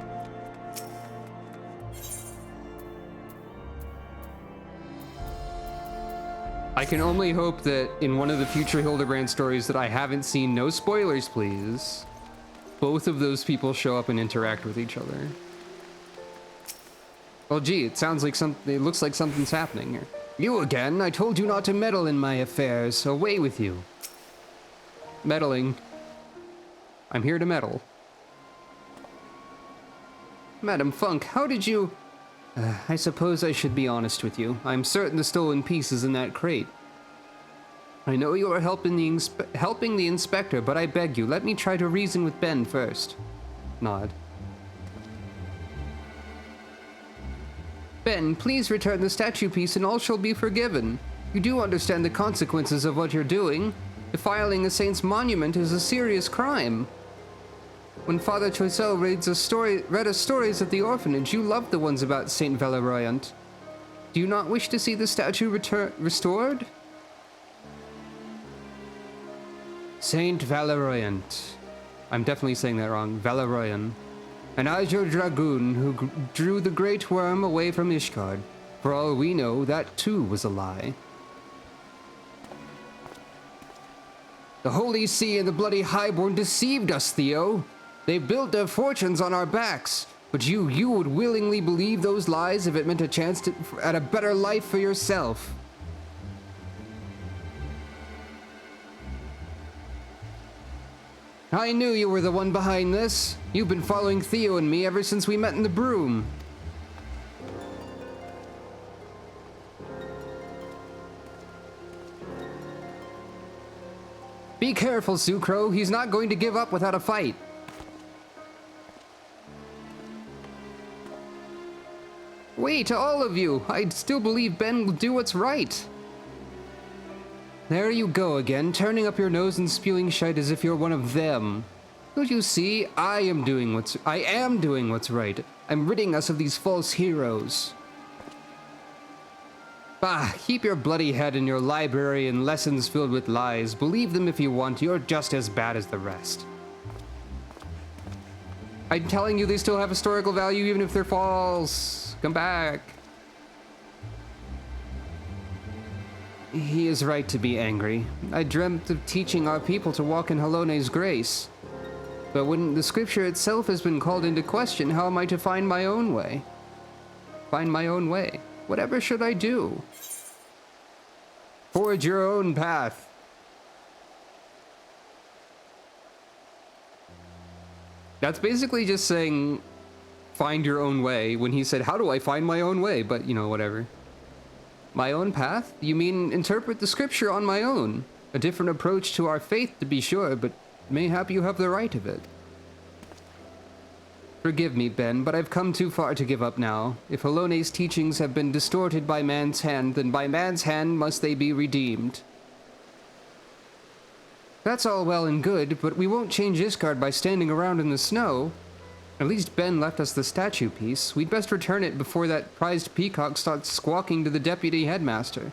[SPEAKER 1] I can only hope that in one of the future Hildebrand stories that I haven't seen, no spoilers please, both of those people show up and interact with each other. Well, gee, it looks like something's happening here. You again? I told you not to meddle in my affairs. Away with you. Meddling. I'm here to meddle. Madame Funk, how did you... I suppose I should be honest with you. I'm certain the stolen piece is in that crate. I know you are helping the inspector, but I beg you, let me try to reason with Ben first. Nod. Ben, please return the statue piece and all shall be forgiven. You do understand the consequences of what you're doing. Defiling a saint's monument is a serious crime. When Father Choiseul read us stories at the orphanage, you loved the ones about Saint Valeriant. Do you not wish to see the statue restored? Saint Valeriant. I'm definitely saying that wrong. Valerian. An azure dragoon who drew the great worm away from Ishgard. For all we know, that too was a lie. The Holy See and the bloody Highborn deceived us, Theo. They built their fortunes on our backs. But you would willingly believe those lies if it meant a chance at a better life for yourself. I knew you were the one behind this. You've been following Theo and me ever since we met in the broom. Be careful, Sucro. He's not going to give up without a fight. Wait, all of you! I still believe Ben will do what's right! There you go again, turning up your nose and spewing shite as if you're one of them. Don't you see? I am doing what's right. I'm ridding us of these false heroes. Bah, keep your bloody head in your library and lessons filled with lies. Believe them if you want, you're just as bad as the rest. I'm telling you, they still have historical value even if they're false. Come back. He is right to be angry. I dreamt of teaching our people to walk in Halone's grace. But when the scripture itself has been called into question, how am I to find my own way? Find my own way. Whatever should I do? Forge your own path. That's basically just saying, find your own way, when he said, how do I find my own way? But, you know, whatever. My own path? You mean interpret the scripture on my own? A different approach to our faith, to be sure, but mayhap you have the right of it. Forgive me, Ben, but I've come too far to give up now. If Halone's teachings have been distorted by man's hand, then by man's hand must they be redeemed. That's all well and good, but we won't change Ishgard by standing around in the snow. At least Ben left us the statue piece. We'd best return it before that prized peacock starts squawking to the deputy headmaster.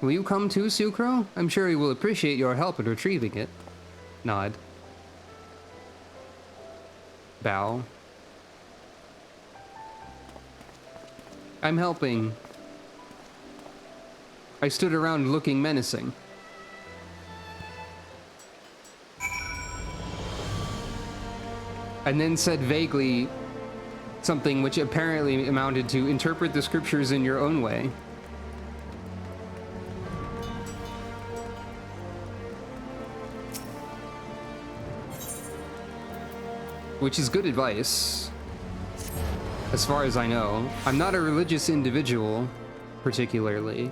[SPEAKER 1] Will you come too, Sucro? I'm sure he will appreciate your help in retrieving it. Nod. Bow. I'm helping. I stood around looking menacing. And then said vaguely something which apparently amounted to interpret the scriptures in your own way. Which is good advice, as far as I know. I'm not a religious individual, particularly,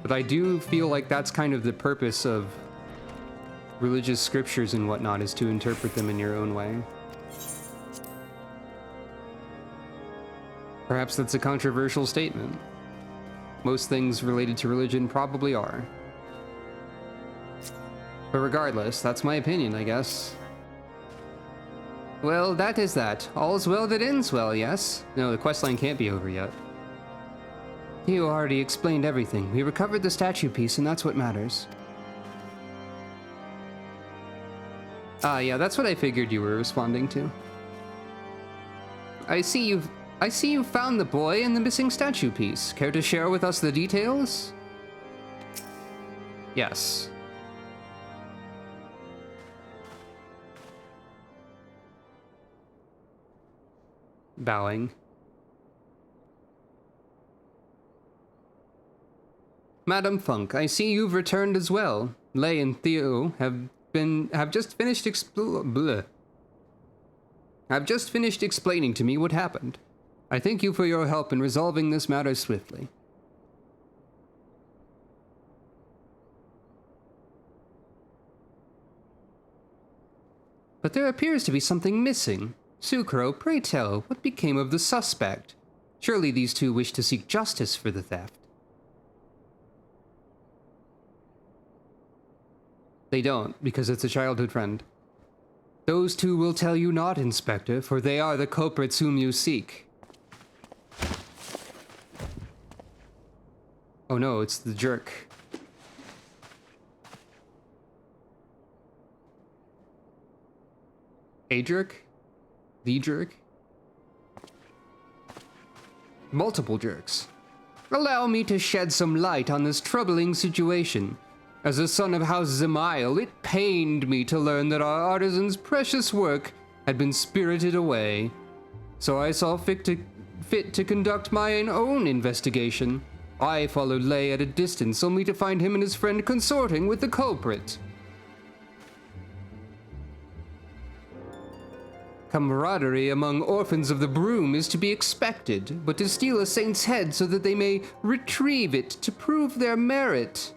[SPEAKER 1] but I do feel like that's kind of the purpose of religious scriptures and whatnot, is to interpret them in your own way. Perhaps that's a controversial statement. Most things related to religion probably are. But regardless, that's my opinion, I guess. Well, that is that. All's well that ends well, yes? No, the questline can't be over yet. You already explained everything. We recovered the statue piece, and that's what matters. Ah, yeah, that's what I figured you were responding to. I see you've found the boy and the missing statue piece. Care to share with us the details? Yes. Bowing. Madam Funk, I see you've returned as well. Lay and Theo have just finished explaining to me what happened. I thank you for your help in resolving this matter swiftly. But there appears to be something missing. Sucro, pray tell, what became of the suspect? Surely these two wish to seek justice for the theft. They don't, because it's a childhood friend. Those two will tell you not, Inspector, for they are the culprits whom you seek. Oh no, it's the jerk. A jerk? The jerk? Multiple jerks. Allow me to shed some light on this troubling situation. As a son of House Zemail, it pained me to learn that our artisan's precious work had been spirited away. So I saw fit to conduct my own investigation. I followed Lay at a distance, only to find him and his friend consorting with the culprit. Camaraderie among orphans of the broom is to be expected, but to steal a saint's head so that they may retrieve it to prove their merit.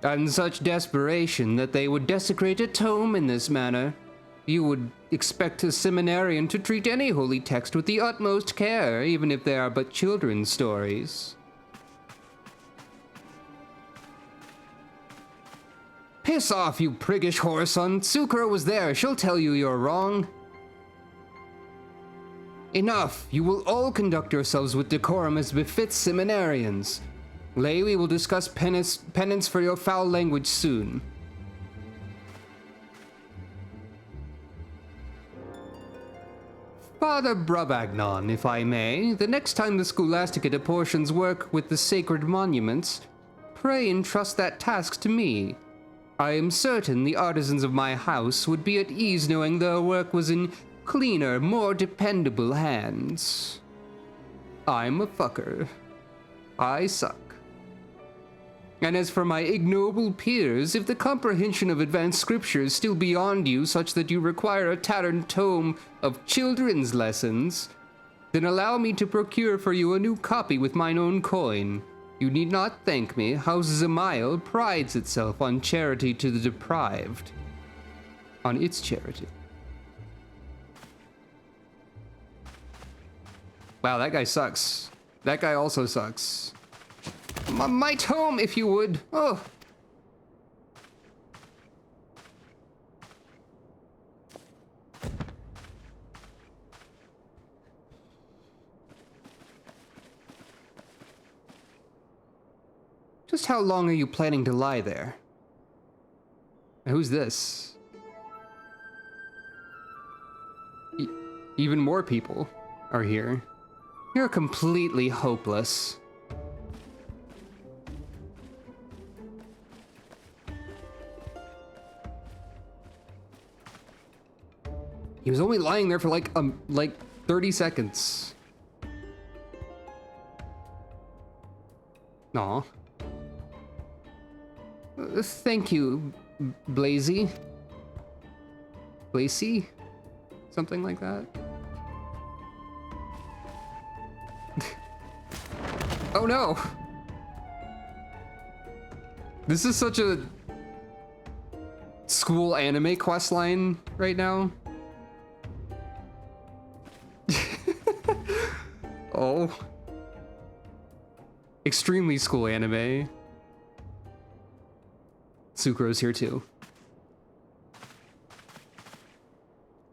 [SPEAKER 1] And such desperation that they would desecrate a tome in this manner. You would expect a seminarian to treat any holy text with the utmost care, even if they are but children's stories. Piss off, you priggish whoreson. Tsukura was there. She'll tell you you're wrong. Enough. You will all conduct yourselves with decorum as befits seminarians. Lay, we will discuss penance for your foul language soon. Father Brabagnon, if I may, the next time the Scholasticate apportions work with the sacred monuments, pray entrust that task to me. I am certain the artisans of my house would be at ease knowing their work was in cleaner, more dependable hands. I'm a fucker. I suck. And as for my ignoble peers, if the comprehension of advanced scripture is still beyond you such that you require a tattered tome of children's lessons, then allow me to procure for you a new copy with mine own coin. You need not thank me. House Zemail prides itself on charity to the deprived. On its charity. Wow, that guy sucks. That guy also sucks. My tome, if you would. Oh. Just how long are you planning to lie there? Who's this? Even more people are here. You're completely hopeless. He was only lying there for like 30 seconds. Aw. Thank you, Blazy. Blazy? Something like that. Oh no! This is such a school anime questline right now. Oh. Extremely school anime. Tsukura's here too.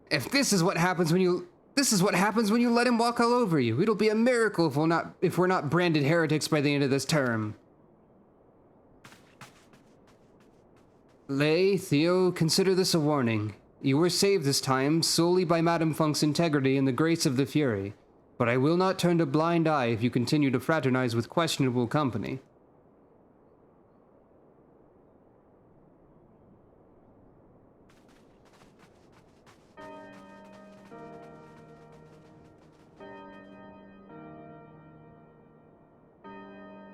[SPEAKER 1] If this is what happens when you let him walk all over you. It'll be a miracle if we're not branded heretics by the end of this term. Lay, Theo, consider this a warning. You were saved this time solely by Madame Funk's integrity and the grace of the Fury. But I will not turn a blind eye if you continue to fraternize with questionable company.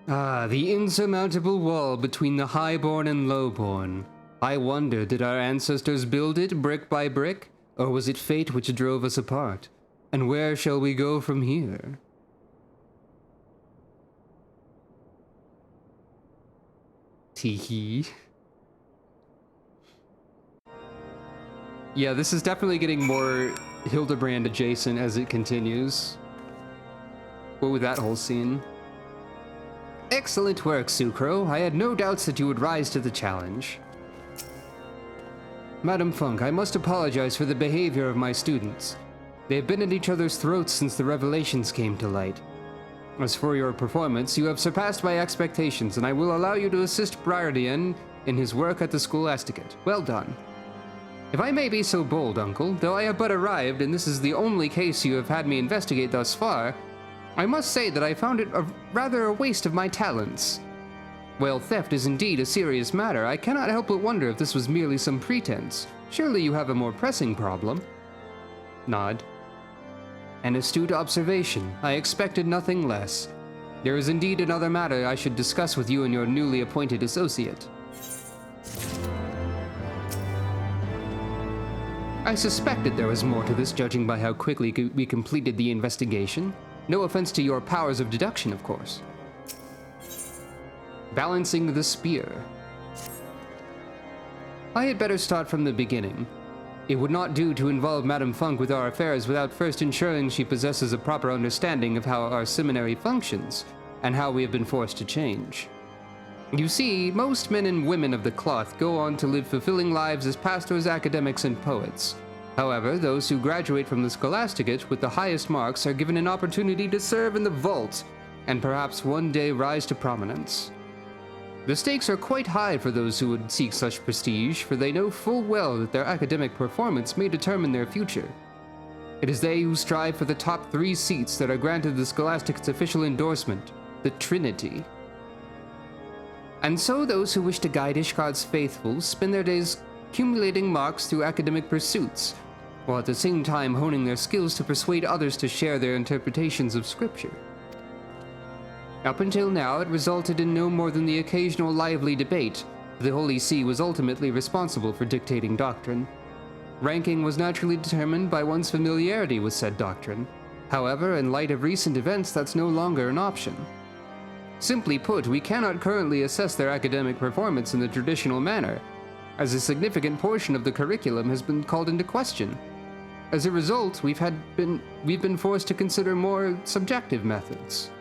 [SPEAKER 1] Ah, the insurmountable wall between the highborn and lowborn. I wonder, did our ancestors build it brick by brick, or was it fate which drove us apart? And where shall we go from here? Teehee. Yeah, this is definitely getting more Hildebrand adjacent as it continues. What with that whole scene? Excellent work, Sucro. I had no doubts that you would rise to the challenge. Madam Funk, I must apologize for the behavior of my students. They have been at each other's throats since the revelations came to light. As for your performance, you have surpassed my expectations, and I will allow you to assist Briardian in his work at the Scholasticate. Well done. If I may be so bold, Uncle, though I have but arrived, and this is the only case you have had me investigate thus far, I must say that I found it rather a waste of my talents. While theft is indeed a serious matter, I cannot help but wonder if this was merely some pretense. Surely you have a more pressing problem. Nod. An astute observation. I expected nothing less. There is indeed another matter I should discuss with you and your newly appointed associate. I suspected there was more to this, judging by how quickly we completed the investigation. No offense to your powers of deduction, of course. Balancing the spear. I had better start from the beginning. It would not do to involve Madame Funk with our affairs without first ensuring she possesses a proper understanding of how our seminary functions, and how we have been forced to change. You see, most men and women of the cloth go on to live fulfilling lives as pastors, academics, and poets. However, those who graduate from the Scholasticate with the highest marks are given an opportunity to serve in the vault, and perhaps one day rise to prominence. The stakes are quite high for those who would seek such prestige, for they know full well that their academic performance may determine their future. It is they who strive for the top 3 seats that are granted the Scholasticate's official endorsement, the Trinity. And so those who wish to guide Ishgard's faithful spend their days accumulating marks through academic pursuits, while at the same time honing their skills to persuade others to share their interpretations of Scripture. Up until now, it resulted in no more than the occasional lively debate. The Holy See was ultimately responsible for dictating doctrine. Ranking was naturally determined by one's familiarity with said doctrine. However, in light of recent events, that's no longer an option. Simply put, we cannot currently assess their academic performance in the traditional manner, as a significant portion of the curriculum has been called into question. As a result, we've been forced to consider more subjective methods.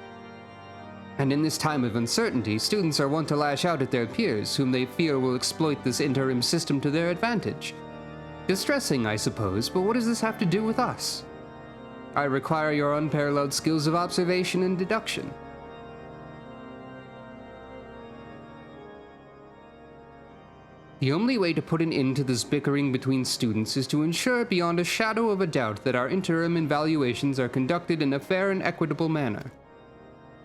[SPEAKER 1] And in this time of uncertainty, students are wont to lash out at their peers, whom they fear will exploit this interim system to their advantage. Distressing, I suppose, but what does this have to do with us? I require your unparalleled skills of observation and deduction. The only way to put an end to this bickering between students is to ensure beyond a shadow of a doubt that our interim evaluations are conducted in a fair and equitable manner.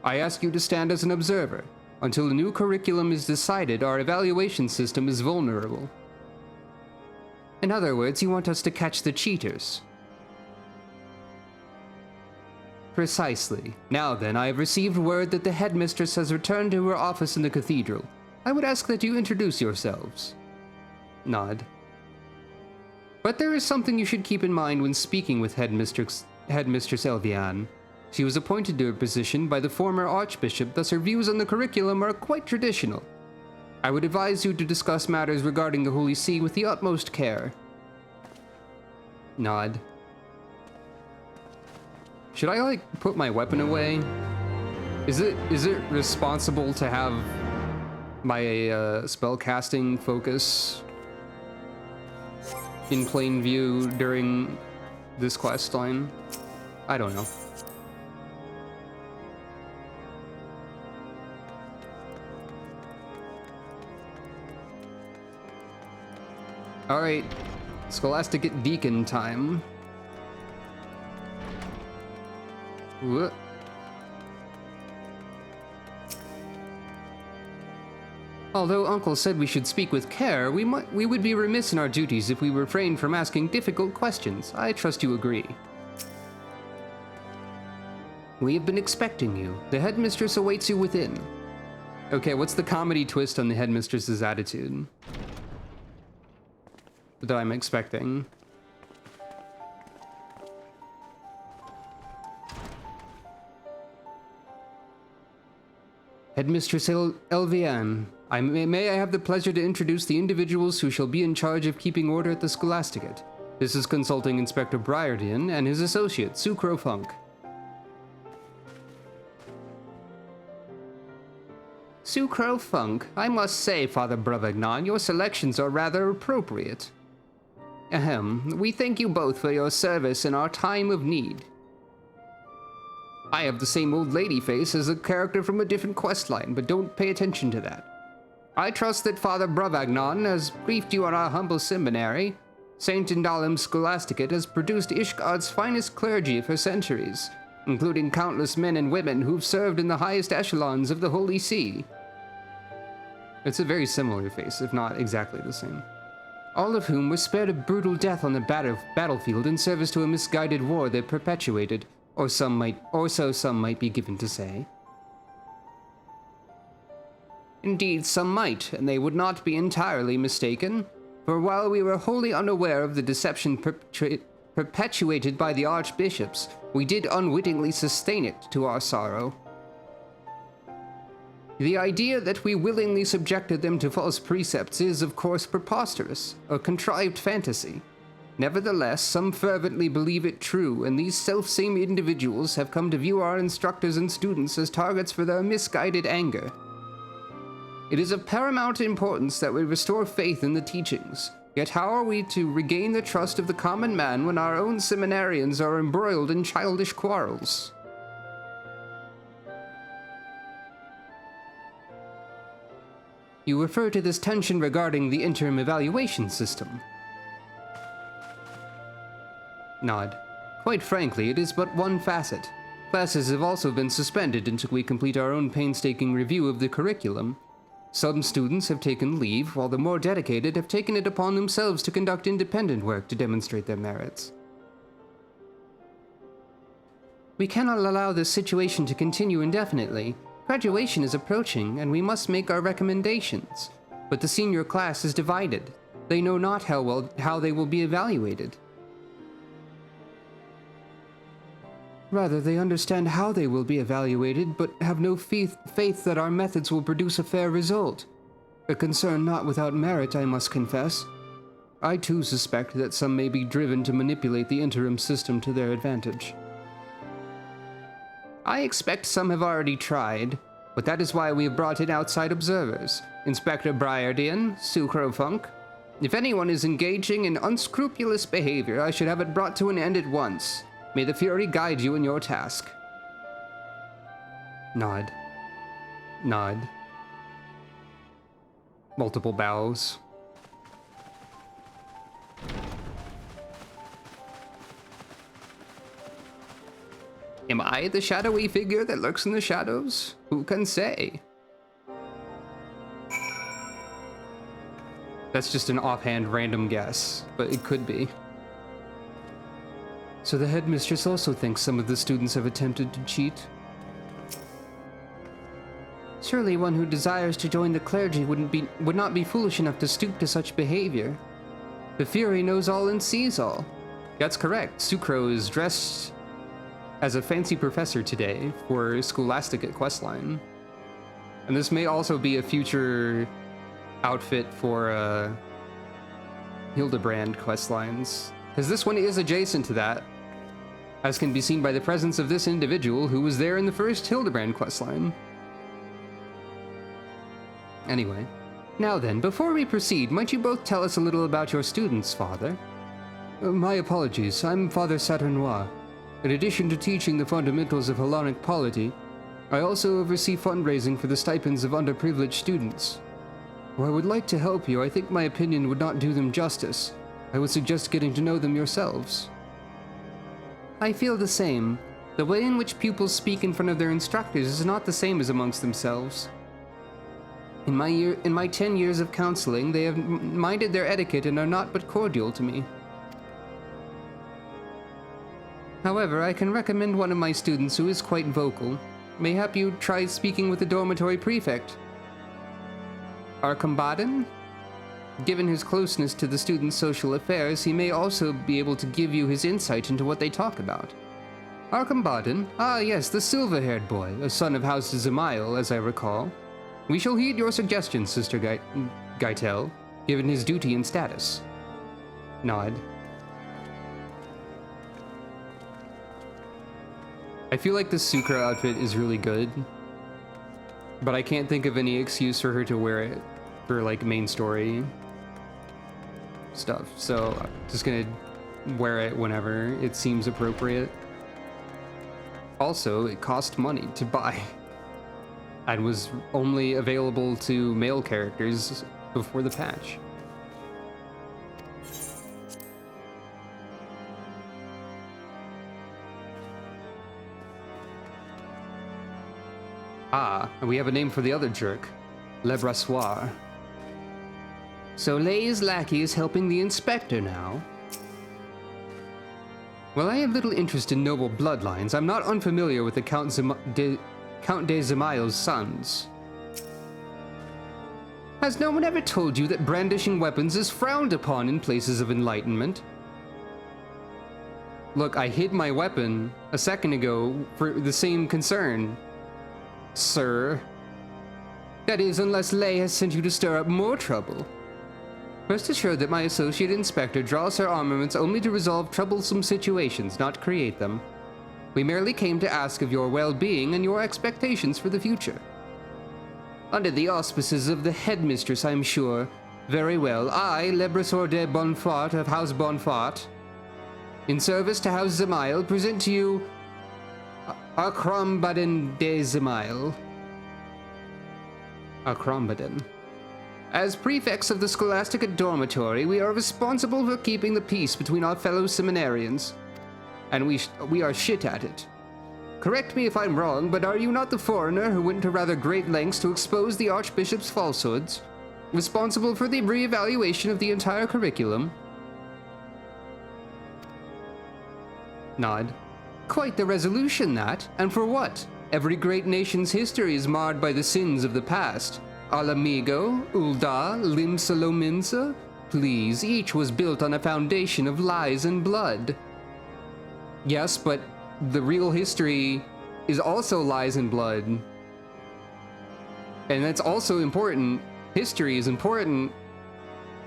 [SPEAKER 1] I ask you to stand as an observer. Until a new curriculum is decided, our evaluation system is vulnerable. In other words, you want us to catch the cheaters. Precisely. Now then, I have received word that the headmistress has returned to her office in the cathedral. I would ask that you introduce yourselves. Nod. But there is something you should keep in mind when speaking with Headmistress Elviane. She was appointed to her position by the former Archbishop, thus her views on the curriculum are quite traditional. I would advise you to discuss matters regarding the Holy See with the utmost care. Nod. Should I, put my weapon away? Is it responsible to have my spellcasting focus in plain view during this questline? I don't know. Alright, Scholasticate Deacon time. Whoop. Although Uncle said we should speak with care, we would be remiss in our duties if we refrained from asking difficult questions. I trust you agree. We have been expecting you. The headmistress awaits you within. Okay, what's the comedy twist on the headmistress's attitude that I'm expecting? Headmistress Elviane, may I have the pleasure to introduce the individuals who shall be in charge of keeping order at the Scholasticate. This is Consulting Inspector Briardian and his associate, Sucro Funk. Sucro Funk, I must say, Father Bravagnon, your selections are rather appropriate. Ahem, we thank you both for your service in our time of need. I have the same old lady face as a character from a different questline, but don't pay attention to that. I trust that Father Bravagnon has briefed you on our humble seminary. Saint Indalim Scholasticate has produced Ishgard's finest clergy for centuries, including countless men and women who've served in the highest echelons of the Holy See. It's a very similar face, if not exactly the same. All of whom were spared a brutal death on the battlefield in service to a misguided war they perpetuated, or so some might be given to say. Indeed, some might, and they would not be entirely mistaken, for while we were wholly unaware of the deception perpetuated by the archbishops, we did unwittingly sustain it to our sorrow. The idea that we willingly subjected them to false precepts is, of course, preposterous, a contrived fantasy. Nevertheless, some fervently believe it true, and these self-same individuals have come to view our instructors and students as targets for their misguided anger. It is of paramount importance that we restore faith in the teachings, yet how are we to regain the trust of the common man when our own seminarians are embroiled in childish quarrels? You refer to this tension regarding the interim evaluation system. Nod. Quite frankly, it is but one facet. Classes have also been suspended until we complete our own painstaking review of the curriculum. Some students have taken leave, while the more dedicated have taken it upon themselves to conduct independent work to demonstrate their merits. We cannot allow this situation to continue indefinitely. Graduation is approaching, and we must make our recommendations. But the senior class is divided. They know not how they will be evaluated. Rather, they understand how they will be evaluated, but have no faith that our methods will produce a fair result. A concern not without merit, I must confess. I too suspect that some may be driven to manipulate the interim system to their advantage. I expect some have already tried, but that is why we have brought in outside observers. Inspector Briardian, Sucrofunk. If anyone is engaging in unscrupulous behavior, I should have it brought to an end at once. May the Fury guide you in your task. Nod. Nod. Multiple bows. Am I the shadowy figure that lurks in the shadows? Who can say? That's just an offhand random guess, but it could be. So the headmistress also thinks some of the students have attempted to cheat. Surely one who desires to join the clergy would not be foolish enough to stoop to such behavior. The Fury knows all and sees all. That's correct. Sucro is dressed as a fancy professor today for Scholasticate questline. And this may also be a future outfit for Hildebrand questlines, because this one is adjacent to that, as can be seen by the presence of this individual who was there in the first Hildebrand questline. Anyway, now then, before we proceed, might you both tell us a little about your students, Father? My apologies, I'm Father Saturnois. In addition to teaching the fundamentals of Hellenic polity, I also oversee fundraising for the stipends of underprivileged students. While I would like to help you, I think my opinion would not do them justice. I would suggest getting to know them yourselves. I feel the same. The way in which pupils speak in front of their instructors is not the same as amongst themselves. In my 10 years of counseling, they have minded their etiquette and are not but cordial to me. However, I can recommend one of my students who is quite vocal. Mayhap you try speaking with the dormitory prefect. Archambaddon? Given his closeness to the students' social affairs, he may also be able to give you his insight into what they talk about. Archambaddon? Ah yes, the silver-haired boy, a son of House Zamael, as I recall. We shall heed your suggestions, Sister Gaitel, given his duty and status. Nod. I feel like the Sucre outfit is really good. But I can't think of any excuse for her to wear it for, like, main story stuff. So I'm just gonna wear it whenever it seems appropriate. Also, it cost money to buy and was only available to male characters before the patch. Ah, and we have a name for the other jerk. Le Brassoir. So Lay's lackey is helping the inspector now? While I have little interest in noble bloodlines, I'm not unfamiliar with the Count de Zemail's sons. Has no one ever told you that brandishing weapons is frowned upon in places of enlightenment? Look, I hid my weapon a second ago for the same concern, sir. That is, unless Lay has sent you to stir up more trouble. Rest assured that my associate inspector draws her armaments only to resolve troublesome situations, not create them. We merely came to ask of your well-being and your expectations for the future. Under the auspices of the headmistress, I'm sure. Very well. I, Le Brassoir de Bonfort of House Bonfort, in service to House Zemail, present to you Arcrambaden de Zemail. Arcrambaden. As prefects of the Scholasticate dormitory, we are responsible for keeping the peace between our fellow seminarians. And we are shit at it. Correct me if I'm wrong, but are you not the foreigner who went to rather great lengths to expose the Archbishop's falsehoods? Responsible for the re-evaluation of the entire curriculum? Nod. Quite the resolution, that. And for what? Every great nation's history is marred by the sins of the past. Alamigo, Ulda, Limsalominsa? Please, each was built on a foundation of lies and blood. Yes, but the real history is also lies and blood. And that's also important. History is important.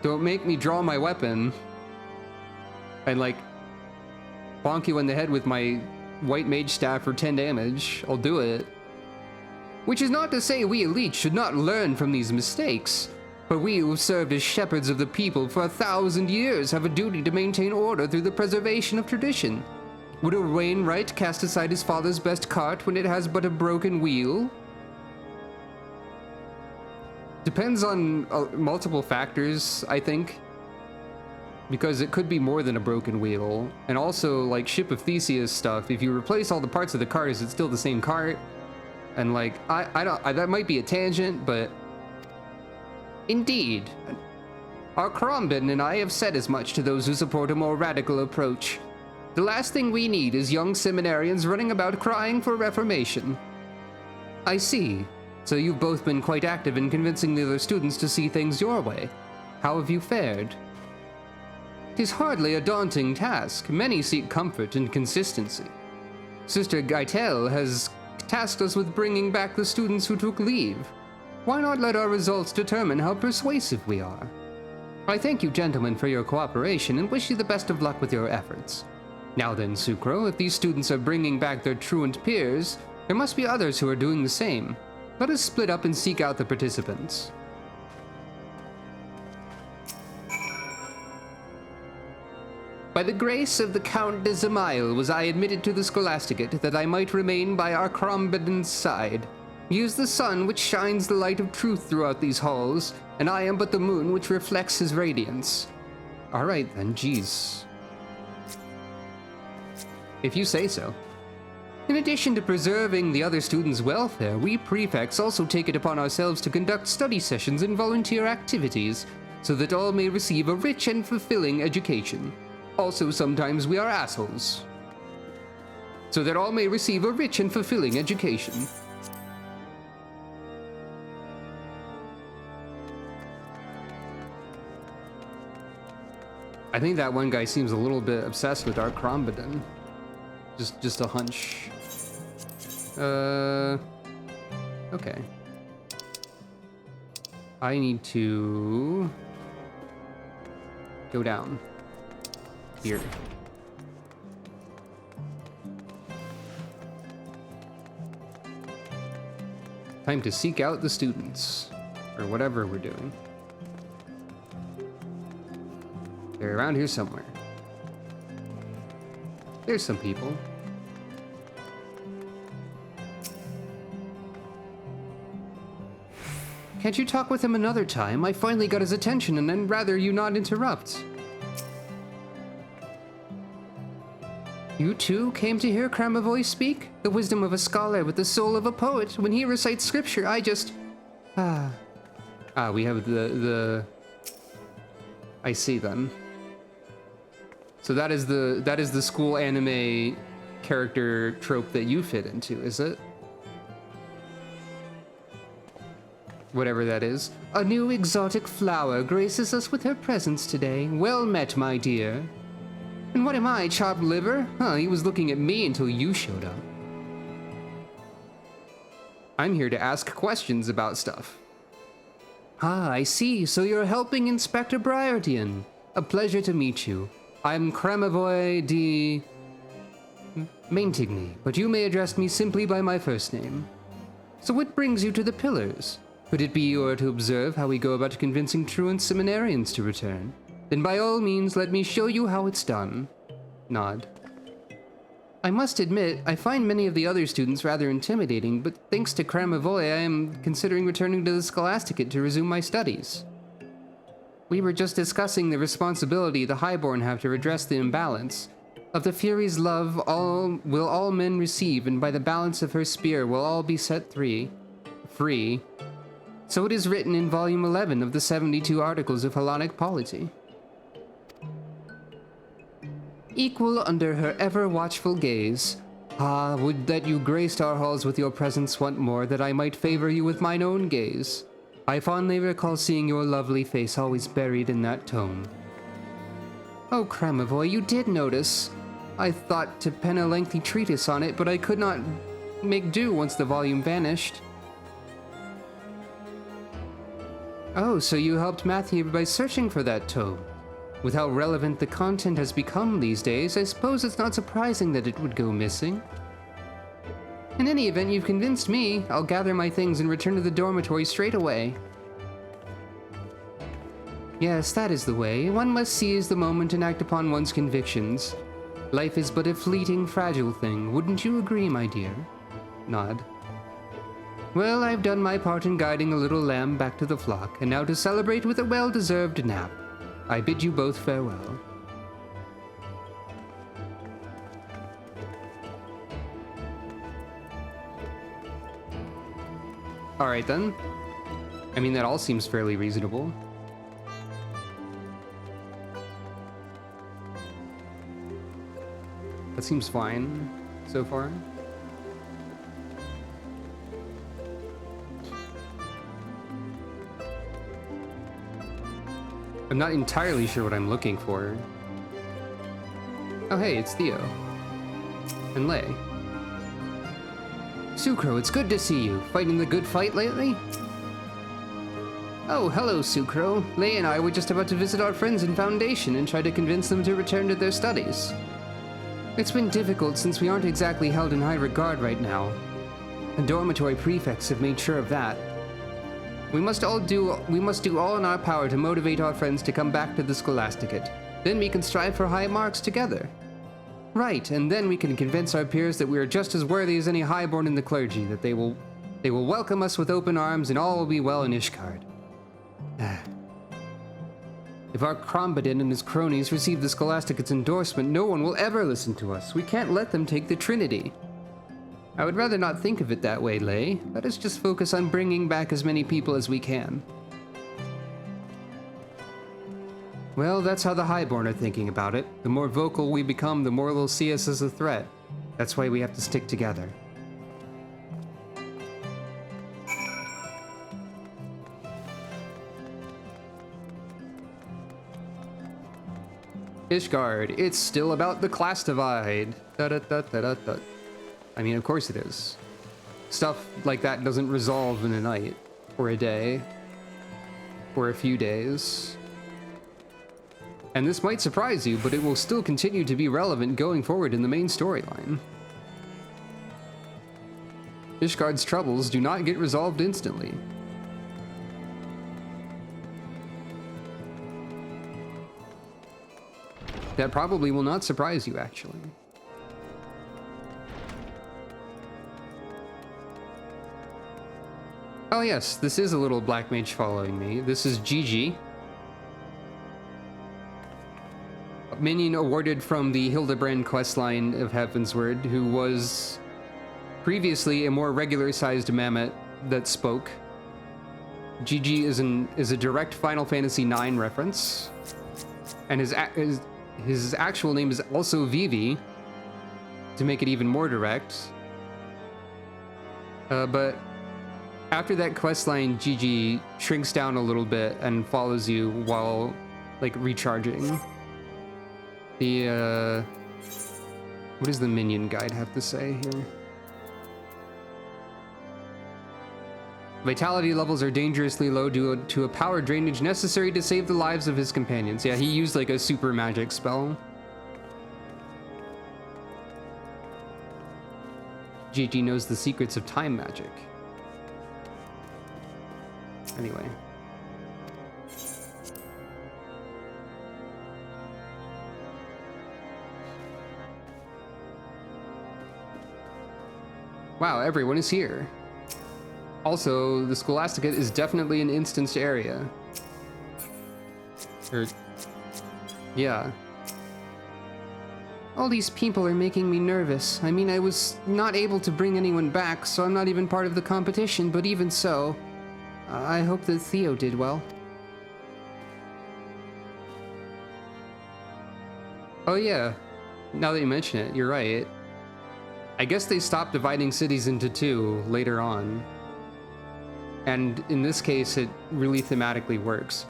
[SPEAKER 1] Don't make me draw my weapon and, like, bonk you in the head with my white mage staff for 10 damage. I'll do it. Which is not to say we elites should not learn from these mistakes, but we who have served as shepherds of the people for 1,000 years have a duty to maintain order through the preservation of tradition. Would a Wainwright cast aside his father's best cart when it has but a broken wheel? Depends on multiple factors, I think. Because it could be more than a broken wheel. And also, like, Ship of Theseus stuff, if you replace all the parts of the cart, is it still the same cart? And, like, that might be a tangent, but... Indeed. Our Crombin and I have said as much to those who support a more radical approach. The last thing we need is young seminarians running about crying for reformation. I see. So you've both been quite active in convincing the other students to see things your way. How have you fared? 'Tis hardly a daunting task. Many seek comfort and consistency. Sister Gaitel has tasked us with bringing back the students who took leave. Why not let our results determine how persuasive we are? I thank you, gentlemen, for your cooperation and wish you the best of luck with your efforts. Now then, Sucro, if these students are bringing back their truant peers, there must be others who are doing the same. Let us split up and seek out the participants. By the grace of the Count de Zemail was I admitted to the Scholasticate, that I might remain by Arcrambaden's side. He is the sun which shines the light of truth throughout these halls, and I am but the moon which reflects his radiance. Alright then, jeez. If you say so. In addition to preserving the other students' welfare, we prefects also take it upon ourselves to conduct study sessions and volunteer activities, so that all may receive a rich and fulfilling education. Also, sometimes we are assholes. So that all may receive a rich and fulfilling education. I think that one guy seems a little bit obsessed with Arcrambaden. Just a hunch. Okay. I need to go down here. Time to seek out the students. Or whatever we're doing. They're around here somewhere. There's some people. Can't you talk with him another time? I finally got his attention and I'd rather you not interrupt. You too came to hear Kramavoy speak? The wisdom of a scholar with the soul of a poet. When he recites scripture, I just... we have the... I see then. So that is the school anime character trope that you fit into, is it? Whatever that is. A new exotic flower graces us with her presence today. Well met, my dear. And what am I, chopped liver? Huh, he was looking at me until you showed up. I'm here to ask questions about stuff. Ah, I see. So you're helping Inspector Briardian. A pleasure to meet you. I'm Kramavoy de... Maintigny, but you may address me simply by my first name. So what brings you to the Pillars? Could it be you are to observe how we go about convincing truant seminarians to return? Then by all means, let me show you how it's done. Nod. I must admit, I find many of the other students rather intimidating, but thanks to Kramavoy, I am considering returning to the Scholasticate to resume my studies. We were just discussing the responsibility the Highborn have to redress the imbalance. Of the Fury's love will all men receive, and by the balance of her spear will all be set free. So it is written in volume 11 of the 72 Articles of Hellenic Polity. Equal under her ever-watchful gaze. Ah, would that you graced our halls with your presence once more, that I might favor you with mine own gaze. I fondly recall seeing your lovely face always buried in that tome. Oh, Kramavoy, you did notice. I thought to pen a lengthy treatise on it, but I could not make do once the volume vanished. Oh, so you helped Matthew by searching for that tome. With how relevant the content has become these days, I suppose it's not surprising that it would go missing. In any event, you've convinced me. I'll gather my things and return to the dormitory straight away. Yes, that is the way. One must seize the moment and act upon one's convictions. Life is but a fleeting, fragile thing. Wouldn't you agree, my dear? Nod. Well, I've done my part in guiding a little lamb back to the flock, and now to celebrate with a well-deserved nap. I bid you both farewell. Alright then. I mean, that all seems fairly reasonable. That seems fine so far. I'm not entirely sure what I'm looking for. Oh hey, it's Theo. And Lay. Sucro, it's good to see you. Fighting the good fight lately? Oh, hello, Sucro. Lay and I were just about to visit our friends in Foundation and try to convince them to return to their studies. It's been difficult since we aren't exactly held in high regard right now. The dormitory prefects have made sure of that. We must do all in our power to motivate our friends to come back to the Scholasticate. Then we can strive for high marks together. Right, and then we can convince our peers that we are just as worthy as any highborn in the clergy, that they will welcome us with open arms and all will be well in Ishgard. If our Krombadin and his cronies receive the Scholasticate's endorsement, no one will ever listen to us. We can't let them take the Trinity. I would rather not think of it that way, Lay. Let us just focus on bringing back as many people as we can. Well, that's how the Highborn are thinking about it. The more vocal we become, the more they'll see us as a threat. That's why we have to stick together. Ishgard, it's still about the class divide. Da-da-da-da-da-da. I mean, of course it is. Stuff like that doesn't resolve in a night, or a day, or a few days. And this might surprise you, but it will still continue to be relevant going forward in the main storyline. Ishgard's troubles do not get resolved instantly. That probably will not surprise you, actually. Oh yes, this is a little black mage following me. This is Gigi. Minion awarded from the Hildebrand questline of Heavensward, who was previously a more regular-sized mammoth that spoke. Gigi is a direct Final Fantasy IX reference, and his actual name is also Vivi, to make it even more direct. But after that questline, Gigi shrinks down a little bit and follows you while, like, recharging. What does the minion guide have to say here? Vitality levels are dangerously low due to a power drainage necessary to save the lives of his companions. Yeah, he used like a super magic spell. Gigi knows the secrets of time magic. Anyway. Wow, everyone is here. Also, the Scholasticate is definitely an instanced area. Yeah. All these people are making me nervous. I mean, I was not able to bring anyone back, so I'm not even part of the competition, but even so, I hope that Theo did well. Oh yeah, now that you mention it, you're right. I guess they stopped dividing cities into two later on. And in this case, it really thematically works.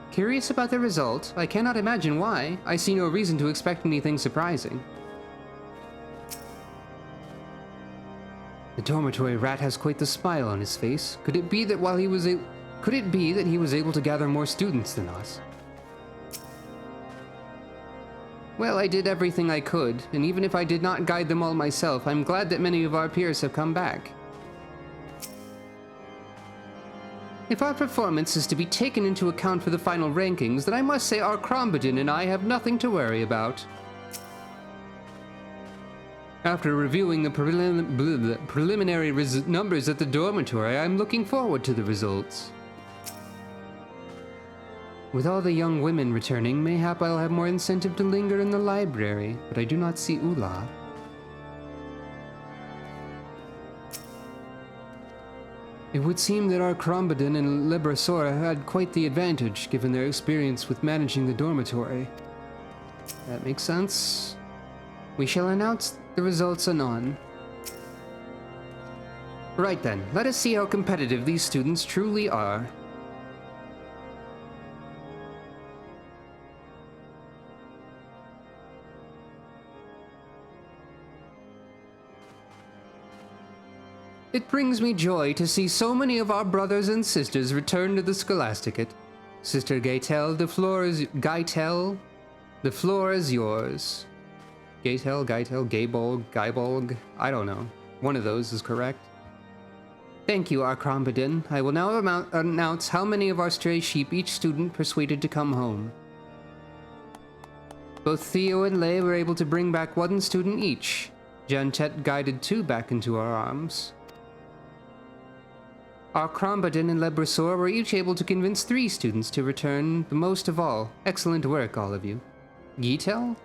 [SPEAKER 1] Curious about the result? I cannot imagine why. I see no reason to expect anything surprising. The dormitory rat has quite the smile on his face. Could it be that he was able to gather more students than us? Well, I did everything I could, and even if I did not guide them all myself, I'm glad that many of our peers have come back. If our performance is to be taken into account for the final rankings, then I must say our Krombadin and I have nothing to worry about. After reviewing the preliminary numbers at the dormitory, I'm looking forward to the results. With all the young women returning, mayhap I'll have more incentive to linger in the library, but I do not see Ula. It would seem that our Krombadin and Lebrasora had quite the advantage, given their experience with managing the dormitory. That makes sense. We shall announce the results anon. Right then, let us see how competitive these students truly are. It brings me joy to see so many of our brothers and sisters return to the Scholasticate. Sister Gaitel, the floor is yours. Gaitel, Gaibolg, I don't know. One of those is correct. Thank you, our Krombadin. I will now announce how many of our stray sheep each student persuaded to come home. Both Theo and Lei were able to bring back one student each. Jantet guided 2 back into our arms. Our Krombadin and Lebrasor were each able to convince 3 students to return, the most of all. Excellent work, all of you. Gaitel?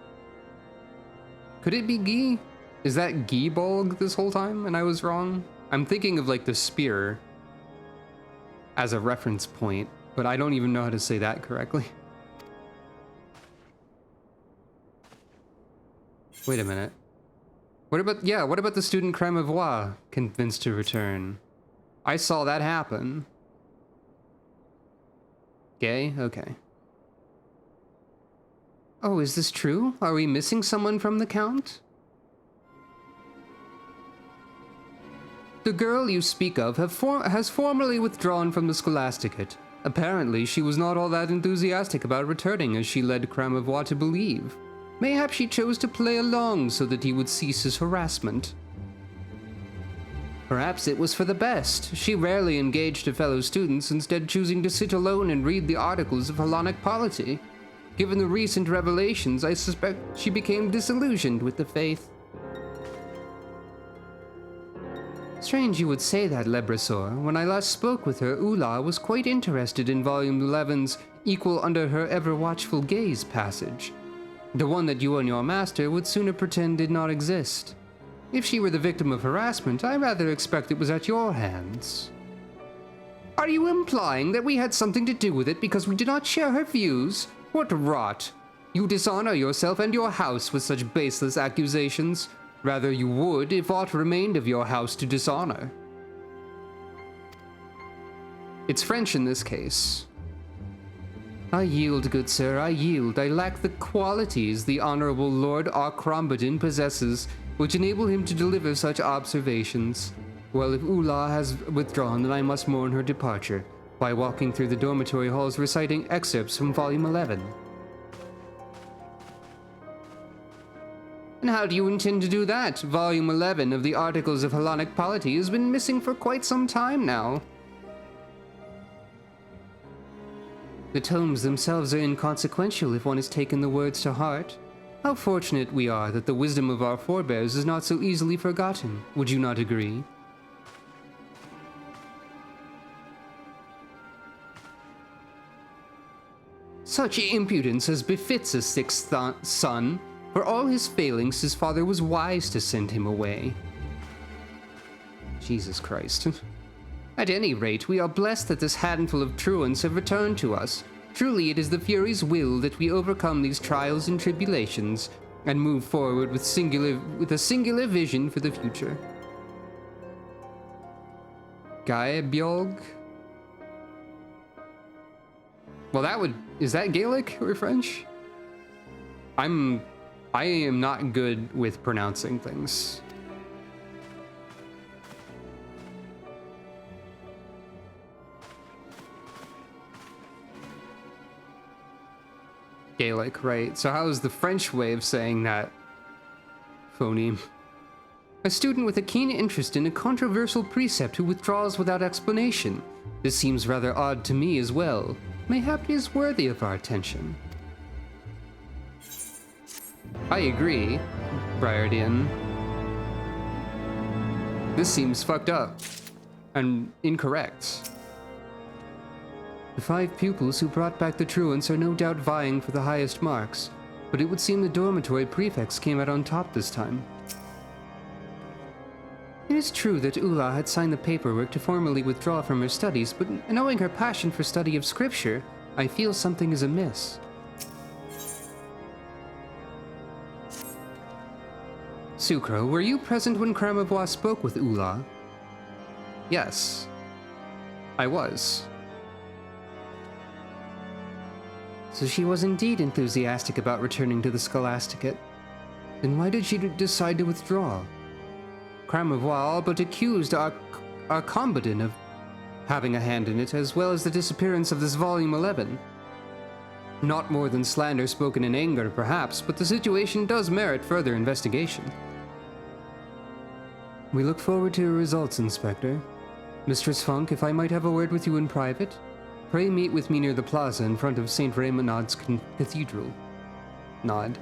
[SPEAKER 1] Could it be Guy? Is that Gaibolg this whole time and I was wrong? I'm thinking of like the spear as a reference point, but I don't even know how to say that correctly. Wait a minute. What about the student Cremevois convinced to return? I saw that happen. Gay? Okay. Oh, is this true? Are we missing someone from the count? The girl you speak of has formally withdrawn from the Scholasticate. Apparently, she was not all that enthusiastic about returning as she led Cremevois to believe. Mayhap she chose to play along so that he would cease his harassment. Perhaps it was for the best. She rarely engaged her fellow students, instead choosing to sit alone and read the articles of Hellenic polity. Given the recent revelations, I suspect she became disillusioned with the faith. Strange you would say that, Lebrosor. When I last spoke with her, Ula was quite interested in Volume 11's Equal Under Her Ever-Watchful Gaze passage. The one that you and your master would sooner pretend did not exist. If she were the victim of harassment, I rather expect it was at your hands. Are you implying that we had something to do with it because we did not share her views? What rot! You dishonor yourself and your house with such baseless accusations. Rather you would if aught remained of your house to dishonor. It's French in this case. I yield, good sir, I yield. I lack the qualities the Honorable Lord Arcrombodin possesses, which enable him to deliver such observations. Well, if Ula has withdrawn, then I must mourn her departure by walking through the dormitory halls reciting excerpts from Volume 11. And how do you intend to do that? Volume 11 of the Articles of Hellenic Polity has been missing for quite some time now. The tomes themselves are inconsequential if one has taken the words to heart. How fortunate we are that the wisdom of our forebears is not so easily forgotten. Would you not agree? Such impudence as befits a sixth son. For all his failings, his father was wise to send him away. Jesus Christ. At any rate, we are blessed that this handful of truants have returned to us. Truly, it is the Fury's will that we overcome these trials and tribulations, and move forward with a singular vision for the future. Gaebjorg? Well, is that Gaelic or French? I am not good with pronouncing things. Gaelic, right. So how is the French way of saying that phoneme? A student with a keen interest in a controversial precept who withdraws without explanation. This seems rather odd to me as well. Mayhap he is worthy of our attention. I agree, Briardian. This seems fucked up and incorrect. The 5 pupils who brought back the truants are no doubt vying for the highest marks, but it would seem the dormitory prefects came out on top this time. It is true that Ula had signed the paperwork to formally withdraw from her studies, but knowing her passion for study of scripture, I feel something is amiss. Sucro, were you present when Cramavois spoke with Ula? Yes, I was. So she was indeed enthusiastic about returning to the Scholasticate. Then why did she decide to withdraw? Cramavois all but accused Arcrombodin of having a hand in it, as well as the disappearance of this Volume 11. Not more than slander spoken in anger, perhaps, but the situation does merit further investigation. We look forward to your results, Inspector. Mistress Funk, if I might have a word with you in private, pray meet with me near the plaza in front of St. Raymonad's Cathedral. Nod.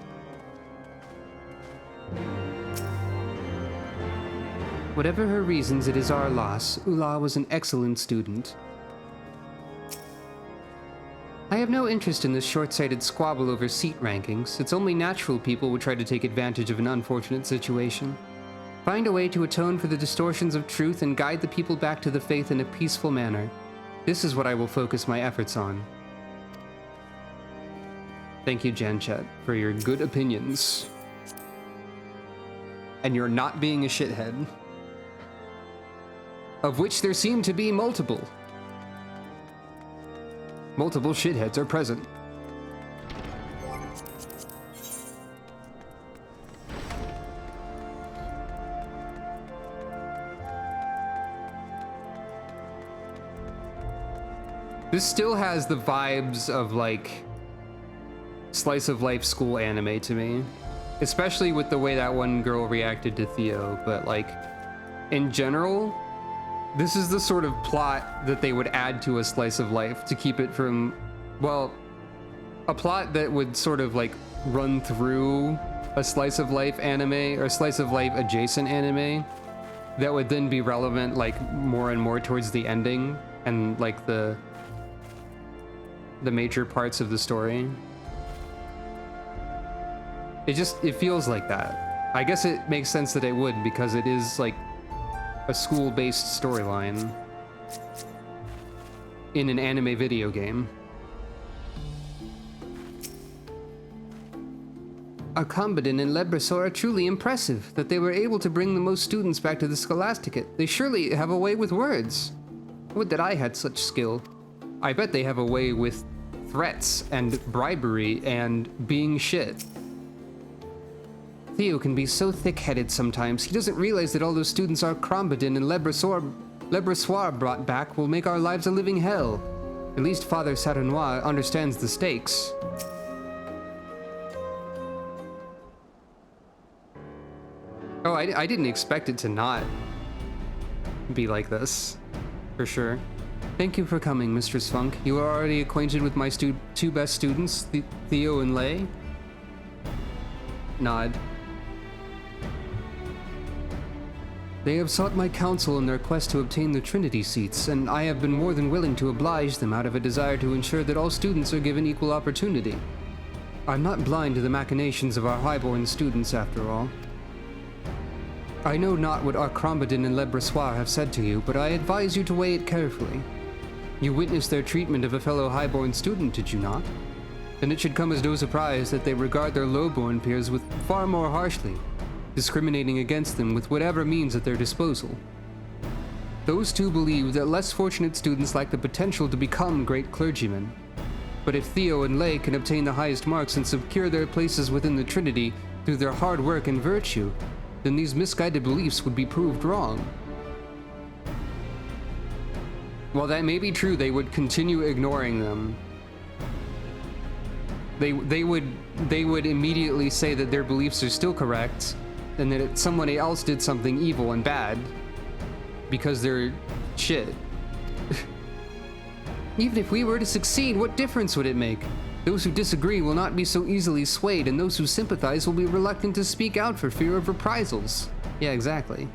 [SPEAKER 1] Whatever her reasons, it is our loss. Ula was an excellent student. I have no interest in this short-sighted squabble over seat rankings. It's only natural people would try to take advantage of an unfortunate situation. Find a way to atone for the distortions of truth and guide the people back to the faith in a peaceful manner. This is what I will focus my efforts on. Thank you, Janchet, for your good opinions. And your not being a shithead. Of which there seem to be multiple. Multiple shitheads are present. This still has the vibes of, like, slice of life school anime to me. Especially with the way that one girl reacted to Theo, but, like, in general, this is the sort of plot that they would add to a slice of life to keep it from, well, a plot that would sort of like run through a slice of life anime or slice of life adjacent anime that would then be relevant like more and more towards the ending and like the major parts of the story. It feels like that. I guess it makes sense that it would, because it is like a school-based storyline in an anime video game. Arcombodin and Lebrosor are truly impressive, that they were able to bring the most students back to the Scholasticate. They surely have a way with words. Would that I had such skill. I bet they have a way with threats and bribery and being shit. Theo can be so thick-headed sometimes. He doesn't realize that all those students Arcombodin and Lebrosor brought back will make our lives a living hell. At least Father Saturnois understands the stakes. Oh, I didn't expect it to not be like this, for sure. Thank you for coming, Mistress Funk. You are already acquainted with my two best students, Theo and Lay? Nod. They have sought my counsel in their quest to obtain the Trinity seats, and I have been more than willing to oblige them out of a desire to ensure that all students are given equal opportunity. I'm not blind to the machinations of our highborn students, after all. I know not what Arcombodin and Lebrosor have said to you, but I advise you to weigh it carefully. You witnessed their treatment of a fellow highborn student, did you not? Then it should come as no surprise that they regard their lowborn peers with far more harshly, discriminating against them with whatever means at their disposal. Those two believe that less fortunate students lack the potential to become great clergymen. But if Theo and Lay can obtain the highest marks and secure their places within the Trinity through their hard work and virtue, then these misguided beliefs would be proved wrong. While that may be true, they would continue ignoring them. They would immediately say that their beliefs are still correct, and that somebody else did something evil and bad because they're shit. Even if we were to succeed, what difference would it make? Those who disagree will not be so easily swayed, and those who sympathize will be reluctant to speak out for fear of reprisals. Yeah, exactly.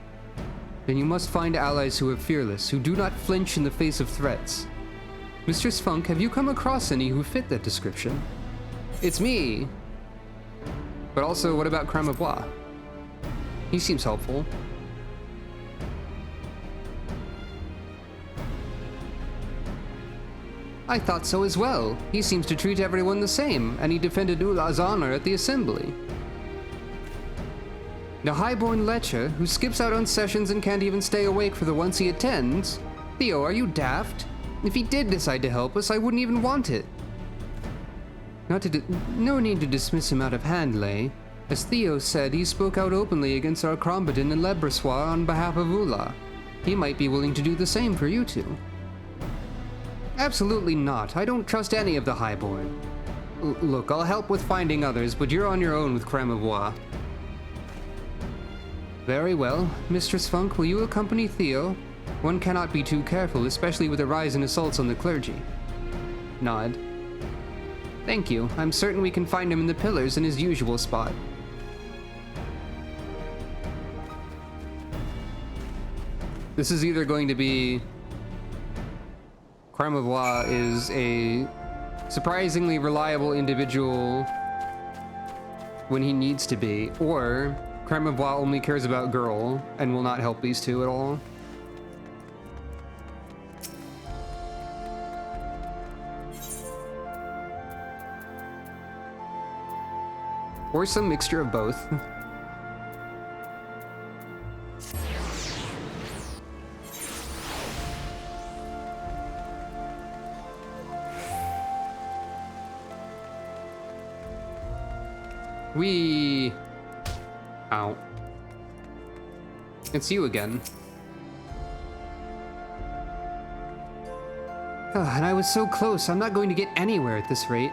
[SPEAKER 1] Then you must find allies who are fearless, who do not flinch in the face of threats. Mistress Funk, have you come across any who fit that description? It's me! But also, what about Crème of Bois? He seems helpful. I thought so as well. He seems to treat everyone the same, and he defended Ula's honor at the assembly. The highborn lecher, who skips out on sessions and can't even stay awake for the ones he attends? Theo, are you daft? If he did decide to help us, I wouldn't even want it. No need to dismiss him out of hand, Lay. As Theo said, he spoke out openly against Arcombodin and Lebrosor on behalf of Ula. He might be willing to do the same for you two. Absolutely not. I don't trust any of the highborn. Look, I'll help with finding others, but you're on your own with Crème of Bois. Very well. Mistress Funk, will you accompany Theo? One cannot be too careful, especially with a rise in assaults on the clergy. Nod. Thank you. I'm certain we can find him in the pillars in his usual spot. This is either going to be... Crème of Bois is a surprisingly reliable individual when he needs to be, or Crème of Bois only cares about girl and will not help these two at all. Or some mixture of both. Ow. It's you again. And I was so close. I'm not going to get anywhere at this rate.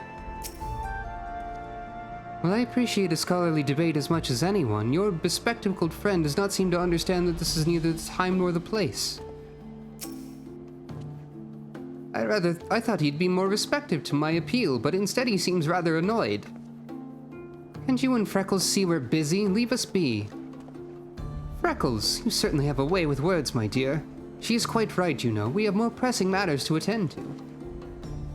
[SPEAKER 1] Well, I appreciate a scholarly debate as much as anyone. Your bespectacled friend does not seem to understand that this is neither the time nor the place. I thought he'd be more receptive to my appeal, but instead he seems rather annoyed. Can't you and Freckles see we're busy? Leave us be. Freckles, you certainly have a way with words, my dear. She is quite right, you know. We have more pressing matters to attend to.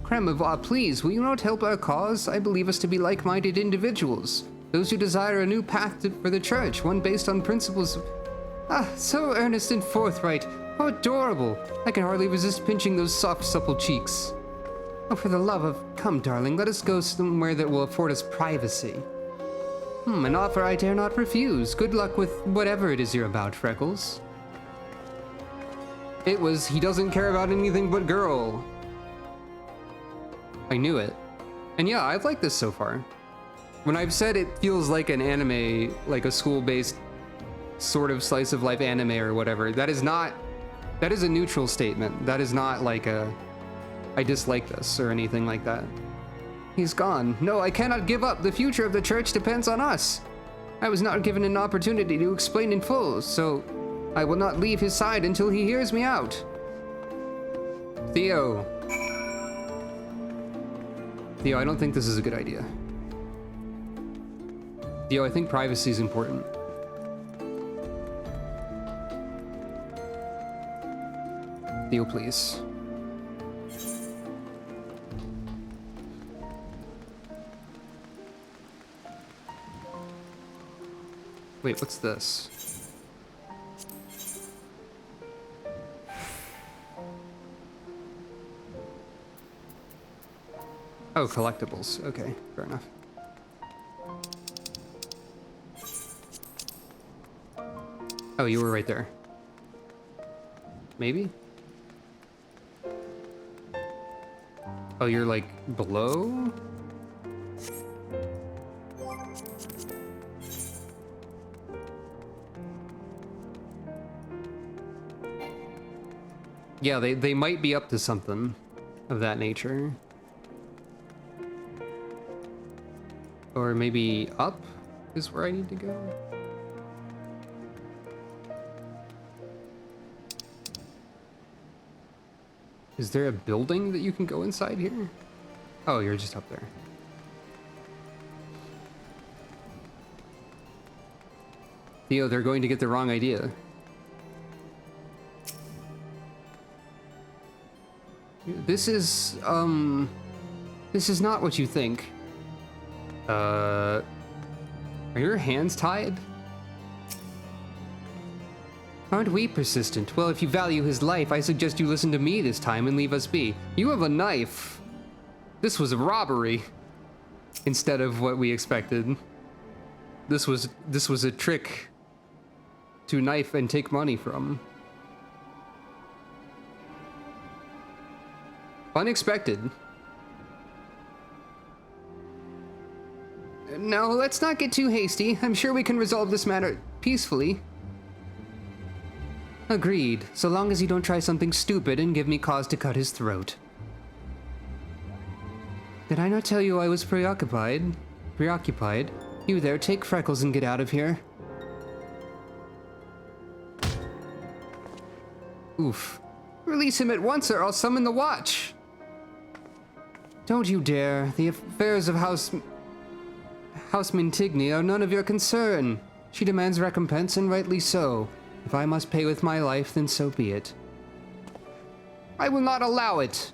[SPEAKER 1] Cremavois, please, will you not help our cause? I believe us to be like-minded individuals. Those who desire a new path for the church, one based on principles of... Ah, so earnest and forthright. How adorable. I can hardly resist pinching those soft, supple cheeks. Oh, for the love of... Come, darling, let us go somewhere that will afford us privacy. An offer I dare not refuse. Good luck with whatever it is you're about, Freckles. It was, he doesn't care about anything but girl. I knew it. And yeah, I've liked this so far. When I've said it feels like an anime, like a school-based sort of slice of life anime or whatever, that is a neutral statement. That is not like a, I dislike this or anything like that. He's gone. No, I cannot give up. The future of the church depends on us. I was not given an opportunity to explain in full, so I will not leave his side until he hears me out. Theo, I don't think this is a good idea. Theo, I think privacy is important. Theo, please. Wait, what's this? Oh, collectibles. Okay, fair enough. Oh, you were right there. Maybe? Oh, you're like below? Yeah, they might be up to something of that nature. Or maybe up is where I need to go. Is there a building that you can go inside here? Oh, you're just up there. Theo, they're going to get the wrong idea. This is not what you think. Are your hands tied? Aren't we persistent? Well, if you value his life, I suggest you listen to me this time and leave us be. You have a knife. This was a robbery instead of what we expected. This was a trick to knife and take money from. Unexpected. Now, let's not get too hasty. I'm sure we can resolve this matter peacefully. Agreed, so long as you don't try something stupid and give me cause to cut his throat. Did I not tell you I was preoccupied? You there, take Freckles and get out of here. Oof. Release him at once or I'll summon the watch. Don't you dare. The affairs of House Mintigny are none of your concern. She demands recompense, and rightly so. If I must pay with my life, then so be it. I will not allow it.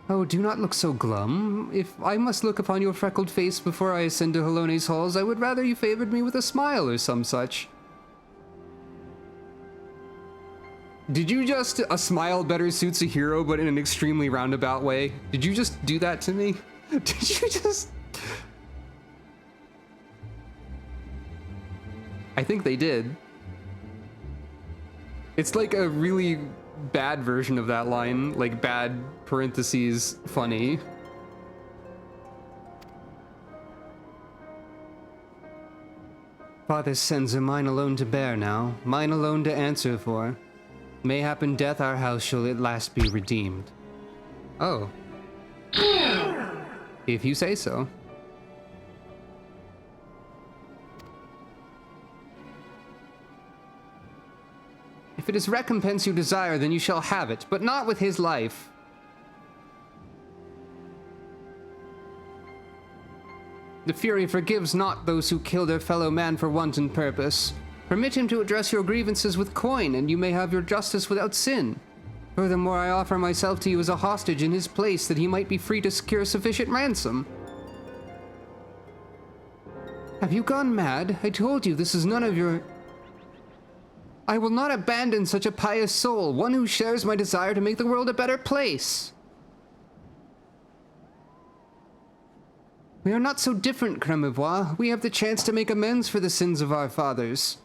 [SPEAKER 1] Oh, do not look so glum. If I must look upon your freckled face before I ascend to Halone's halls, I would rather you favored me with a smile or some such. Did you just... A smile better suits a hero, but in an extremely roundabout way? Did you just do that to me? Did you just... I think they did. It's like a really bad version of that line, like bad parentheses funny. Father's sins are mine alone to bear now, mine alone to answer for. Mayhap in death our house shall at last be redeemed. Oh. If you say so. If it is recompense you desire, then you shall have it, but not with his life. The Fury forgives not those who kill their fellow man for wanton purpose. Permit him to address your grievances with coin, and you may have your justice without sin. Furthermore, I offer myself to you as a hostage in his place, that he might be free to secure sufficient ransom. Have you gone mad? I told you this is none of your... I will not abandon such a pious soul, one who shares my desire to make the world a better place. We are not so different, Cremevois. We have the chance to make amends for the sins of our fathers.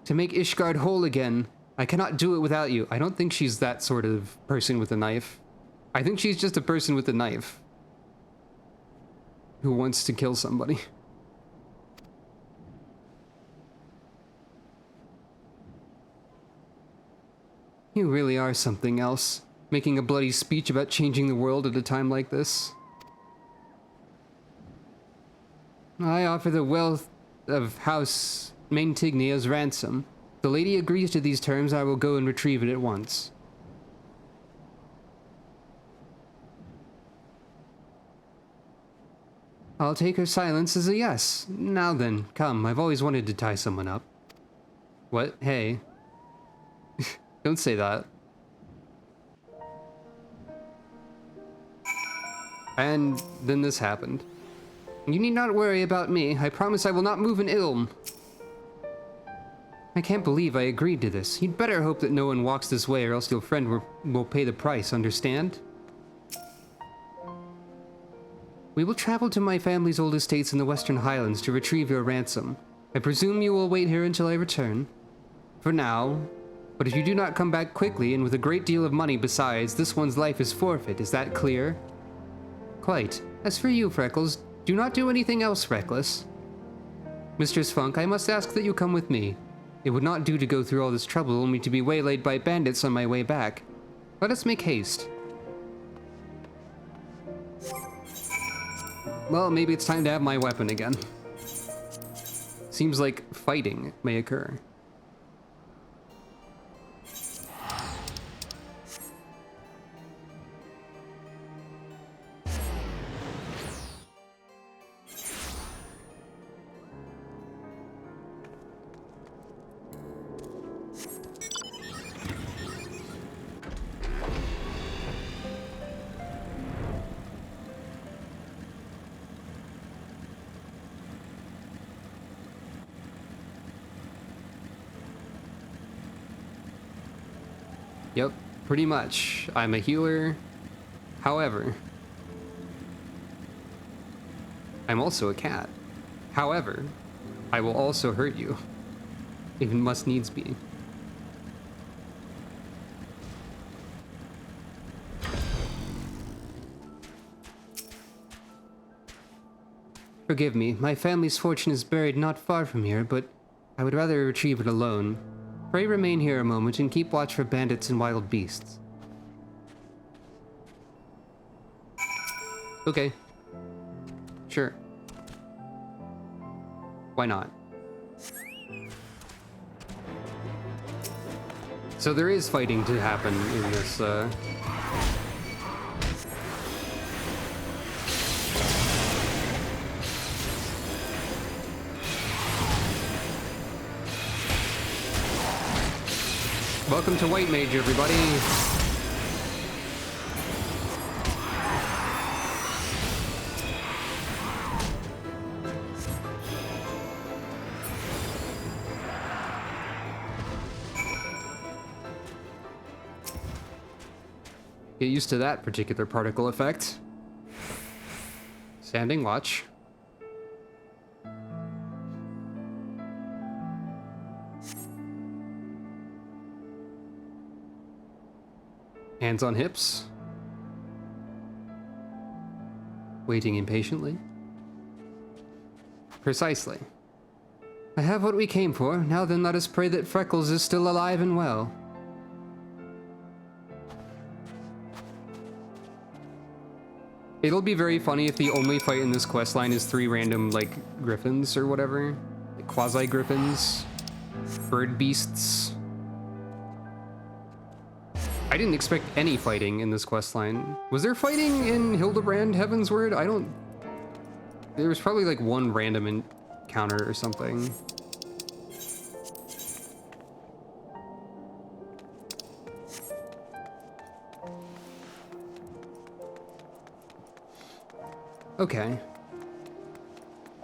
[SPEAKER 1] To make Ishgard whole again. I cannot do it without you. I don't think she's that sort of person with a knife. I think she's just a person with a knife who wants to kill somebody. You really are something else, making a bloody speech about changing the world at a time like this. I offer the wealth of House Maintigny as ransom. If the lady agrees to these terms, I will go and retrieve it at once. I'll take her silence as a yes. Now then, come, I've always wanted to tie someone up. What? Hey. Don't say that. And then this happened. You need not worry about me. I promise I will not move an Ilm. I can't believe I agreed to this. You'd better hope that no one walks this way, or else your friend will pay the price, understand? We will travel to my family's old estates in the Western Highlands to retrieve your ransom. I presume you will wait here until I return. For now. But if you do not come back quickly, and with a great deal of money besides, this one's life is forfeit. Is that clear? Quite. As for you, Freckles, do not do anything else reckless. Mistress Funk, I must ask that you come with me. It would not do to go through all this trouble only to be waylaid by bandits on my way back. Let us make haste. Well, maybe it's time to have my weapon again. Seems like fighting may occur. Yep, pretty much. I'm a healer. However, I'm also a cat. However, I will also hurt you, if it must needs be. Forgive me, my family's fortune is buried not far from here, but I would rather retrieve it alone. Pray remain here a moment and keep watch for bandits and wild beasts. Okay. Sure. Why not? So there is fighting to happen in this, Welcome to White Mage, everybody. Get used to that particular particle effect. Standing watch. Hands on hips. Waiting impatiently. Precisely. I have what we came for. Now then, let us pray that Freckles is still alive and well. It'll be very funny if the only fight in this questline is 3 random, like, griffins or whatever. Like, quasi-griffins. Bird beasts. I didn't expect any fighting in this questline. Was there fighting in Hildebrand Heavensward? I don't... There was probably like one random encounter or something. Okay.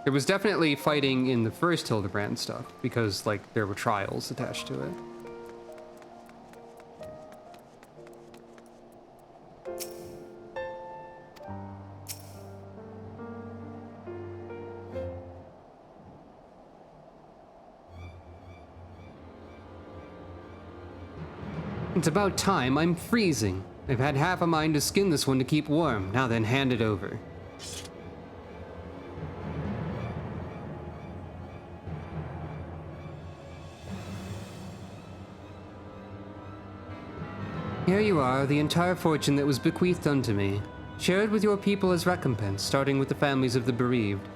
[SPEAKER 1] There was definitely fighting in the first Hildebrand stuff, because, like, there were trials attached to it. It's about time. I'm freezing. I've had half a mind to skin this one to keep warm. Now then, hand it over. Here you are, the entire fortune that was bequeathed unto me. Share it with your people as recompense, starting with the families of the bereaved.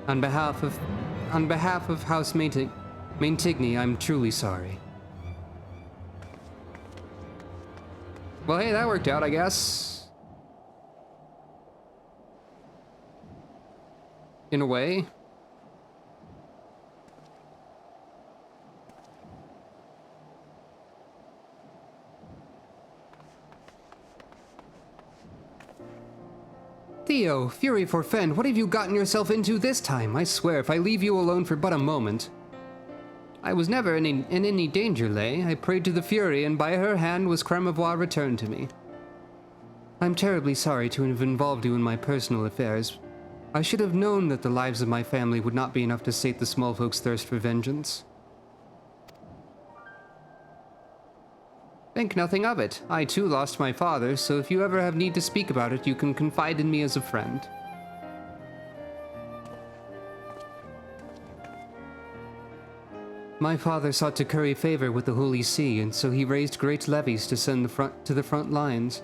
[SPEAKER 1] On behalf of House Maintigny, I'm truly sorry. Well, hey, that worked out, I guess. In a way. Theo, Fury forfend, what have you gotten yourself into this time? I swear, if I leave you alone for but a moment... I was never in any danger, Lay. I prayed to the Fury, and by her hand was Cremevois returned to me. I'm terribly sorry to have involved you in my personal affairs. I should have known that the lives of my family would not be enough to sate the small folk's thirst for vengeance. Think nothing of it. I too lost my father, so if you ever have need to speak about it, you can confide in me as a friend. My father sought to curry favor with the Holy See, and so he raised great levies to send to the front lines.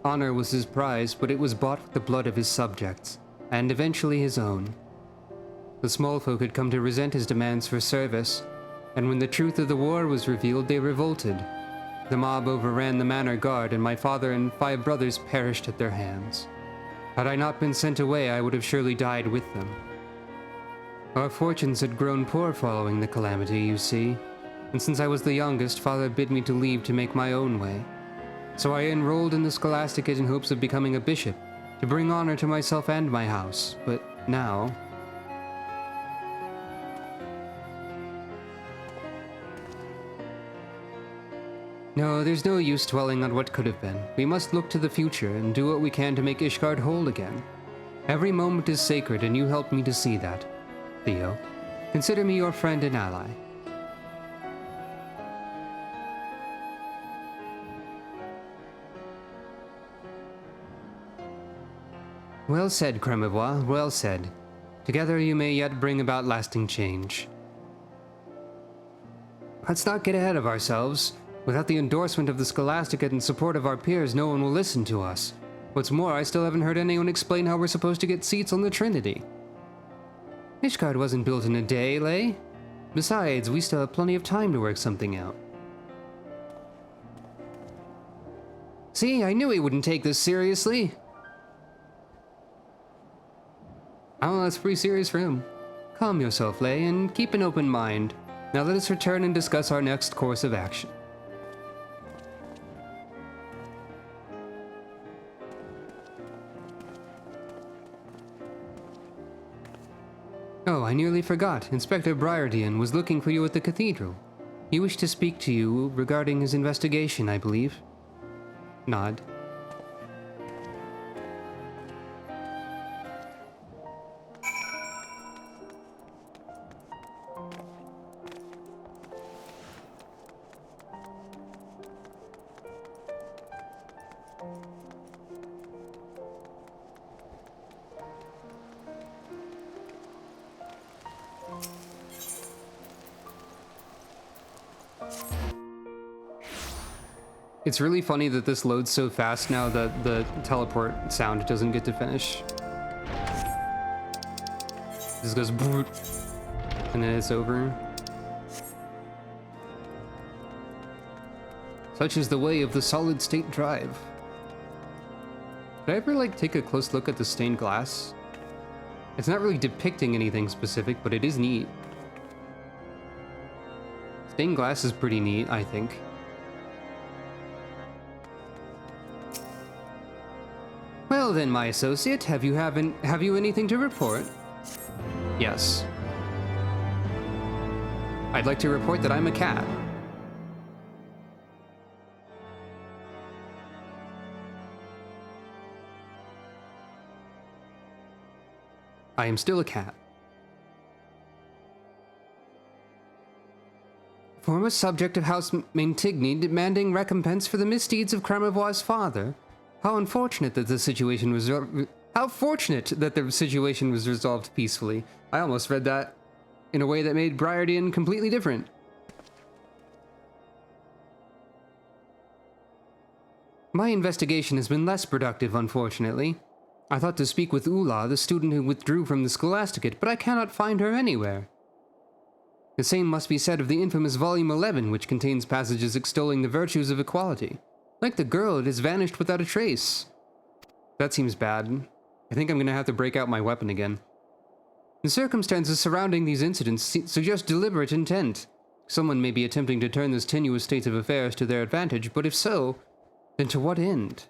[SPEAKER 1] Honor was his prize, but it was bought with the blood of his subjects, and eventually his own. The small folk had come to resent his demands for service, and when the truth of the war was revealed, they revolted. The mob overran the manor guard, and my father and 5 brothers perished at their hands. Had I not been sent away, I would have surely died with them. Our fortunes had grown poor following the calamity, you see, and since I was the youngest, Father bid me to leave to make my own way. So I enrolled in the Scholasticate in hopes of becoming a bishop, to bring honor to myself and my house, but now... No, there's no use dwelling on what could have been. We must look to the future and do what we can to make Ishgard whole again. Every moment is sacred, and you helped me to see that. Theo, consider me your friend and ally. Well said, Cremevois, well said. Together you may yet bring about lasting change. Let's not get ahead of ourselves. Without the endorsement of the Scholasticate and support of our peers, no one will listen to us. What's more, I still haven't heard anyone explain how we're supposed to get seats on the Trinity. Ishgard wasn't built in a day, Lay. Besides, we still have plenty of time to work something out. See, I knew he wouldn't take this seriously. Oh, that's pretty serious for him. Calm yourself, Lay, and keep an open mind. Now let us return and discuss our next course of action. Oh, I nearly forgot. Inspector Briardian was looking for you at the cathedral. He wished to speak to you regarding his investigation, I believe. Nod. It's really funny that this loads so fast now that the teleport sound doesn't get to finish. This goes boot, and then it's over. Such is the way of the solid-state drive. Did I ever, like, take a close look at the stained glass? It's not really depicting anything specific, but it is neat. Stained glass is pretty neat, I think. Well then, my associate, have you anything to report? Yes. I'd like to report that I'm a cat. I am still a cat. Former subject of House Maintigny demanding recompense for the misdeeds of Cremevoir's father. How unfortunate that the situation was resolved peacefully. I almost read that in a way that made Briardian completely different. My investigation has been less productive, unfortunately. I thought to speak with Ula, the student who withdrew from the Scholasticate, but I cannot find her anywhere. The same must be said of the infamous Volume 11, which contains passages extolling the virtues of equality. Like the girl, it has vanished without a trace. That seems bad. I think I'm gonna have to break out my weapon again. The circumstances surrounding these incidents suggest deliberate intent. Someone may be attempting to turn this tenuous state of affairs to their advantage, but if so, then to what end?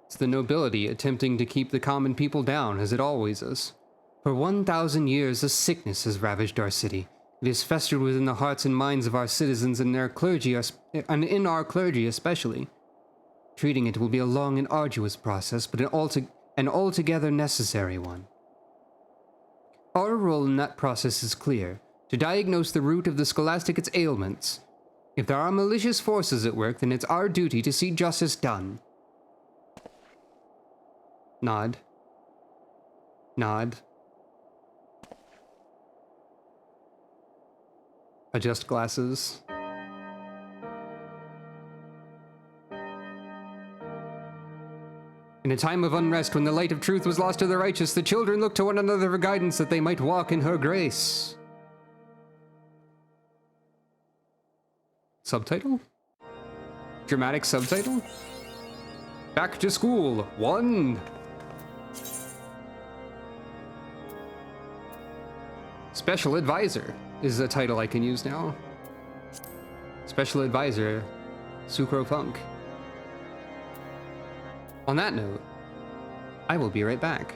[SPEAKER 1] It's the nobility attempting to keep the common people down, as it always is. For 1,000 years, a sickness has ravaged our city. It has festered within the hearts and minds of our citizens and their clergy, in our clergy especially. Treating it will be a long and arduous process, but an altogether necessary one. Our role in that process is clear: to diagnose the root of the Scholasticate's ailments. If there are malicious forces at work, then it's our duty to see justice done. Nod. Nod. Adjust glasses. In a time of unrest, when the light of truth was lost to the righteous, the children looked to one another for guidance that they might walk in her grace. Subtitle? Dramatic subtitle? Back to school, 1. Special Advisor is a title I can use now. Special Advisor, Sucro Funk. On that note, I will be right back.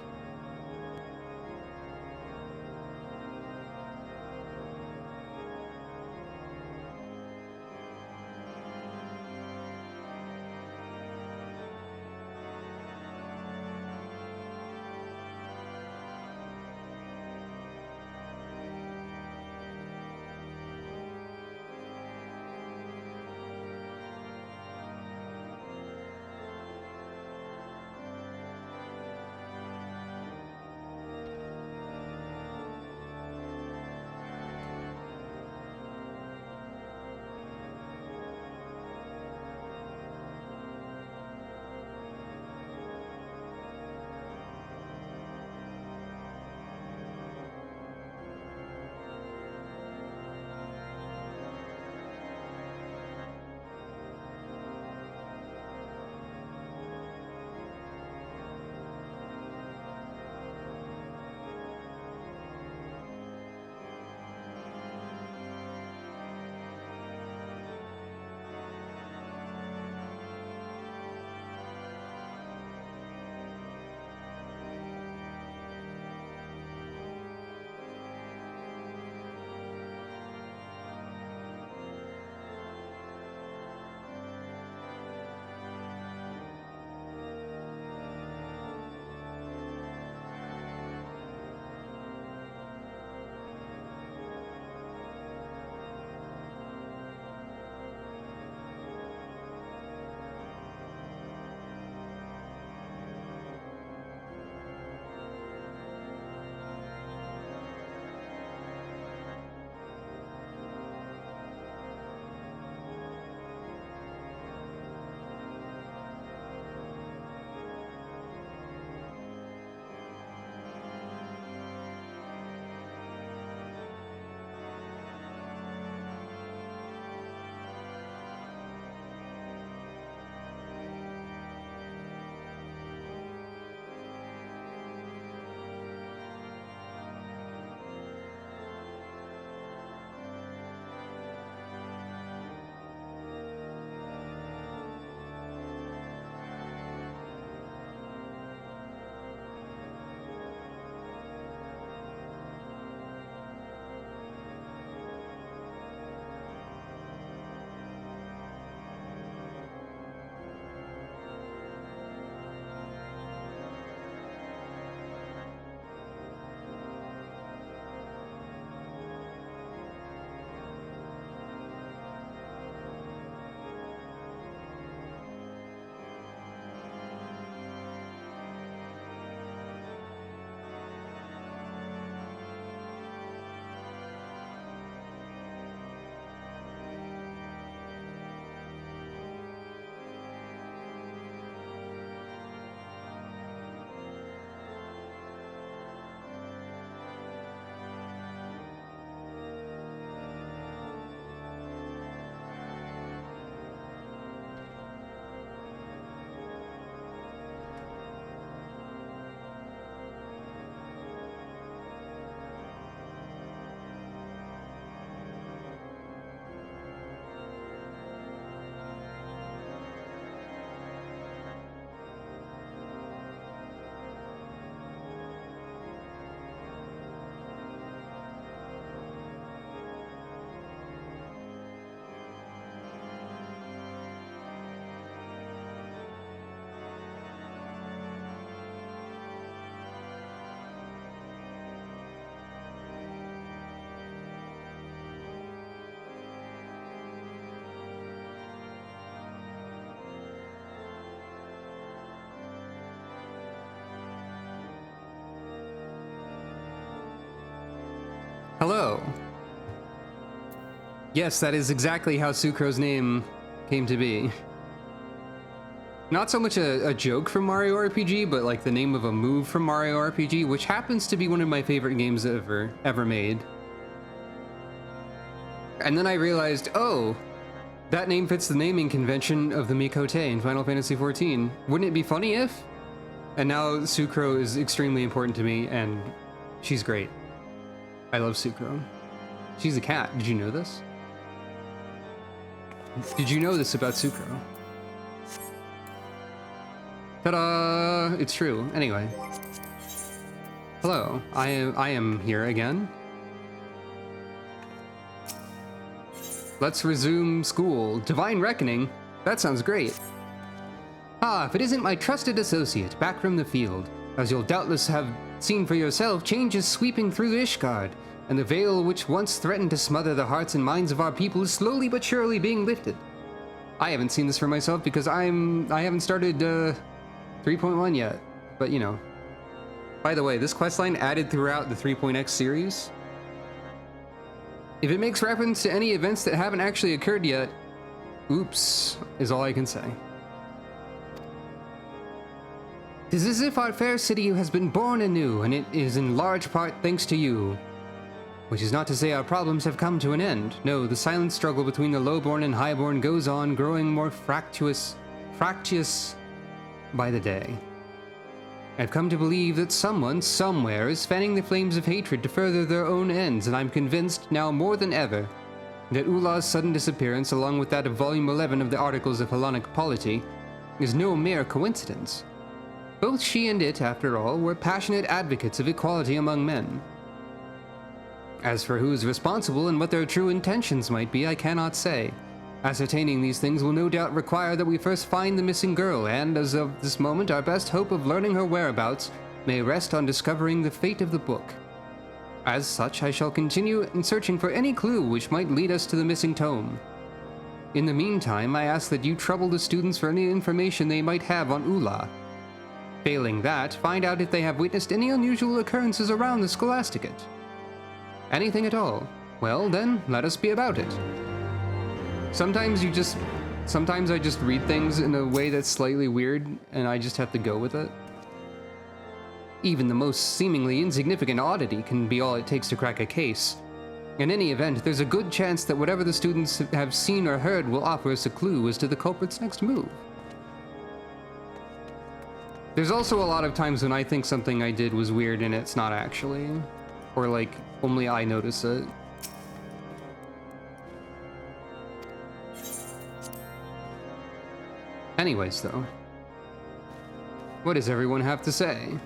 [SPEAKER 1] Hello. Yes, that is exactly how Sucro's name came to be. Not so much a joke from Mario RPG, but like the name of a move from Mario RPG, which happens to be one of my favorite games ever made. And then I realized, oh, that name fits the naming convention of the Mikote in Final Fantasy XIV. Wouldn't it be funny if? And now Sucro is extremely important to me, and she's great. I love Sucro. She's a cat. Did you know this? Did you know this about Sucro? Ta-da! It's true. Anyway. Hello. I am here again. Let's resume school. Divine Reckoning? That sounds great. Ah, if it isn't my trusted associate, back from the field. As you'll doubtless have seen for yourself, change is sweeping through Ishgard, and the veil which once threatened to smother the hearts and minds of our people is slowly but surely being lifted. I haven't seen this for myself because I haven't started 3.1 yet, but you know. By the way, this questline added throughout the 3.x series. If it makes reference to any events that haven't actually occurred yet, oops, is all I can say. 'Tis as if our fair city has been born anew, and it is in large part thanks to you. Which is not to say our problems have come to an end. No, the silent struggle between the lowborn and highborn goes on, growing more fractious by the day. I've come to believe that someone, somewhere, is fanning the flames of hatred to further their own ends, and I'm convinced, now more than ever, that Ula's sudden disappearance, along with that of Volume 11 of the Articles of Hellenic Polity, is no mere coincidence. Both she and it, after all, were passionate advocates of equality among men. As for who is responsible and what their true intentions might be, I cannot say. Ascertaining these things will no doubt require that we first find the missing girl, and as of this moment, our best hope of learning her whereabouts may rest on discovering the fate of the book. As such, I shall continue in searching for any clue which might lead us to the missing tome. In the meantime, I ask that you trouble the students for any information they might have on Ula. Failing that, find out if they have witnessed any unusual occurrences around the Scholasticate. Anything at all? Well, then, let us be about it. Sometimes I just read things in a way that's slightly weird, and I just have to go with it. Even the most seemingly insignificant oddity can be all it takes to crack a case. In any event, there's a good chance that whatever the students have seen or heard will offer us a clue as to the culprit's next move. There's also a lot of times when I think something I did was weird and it's not actually. Or like, only I notice it. Anyways, though. What does everyone have to say?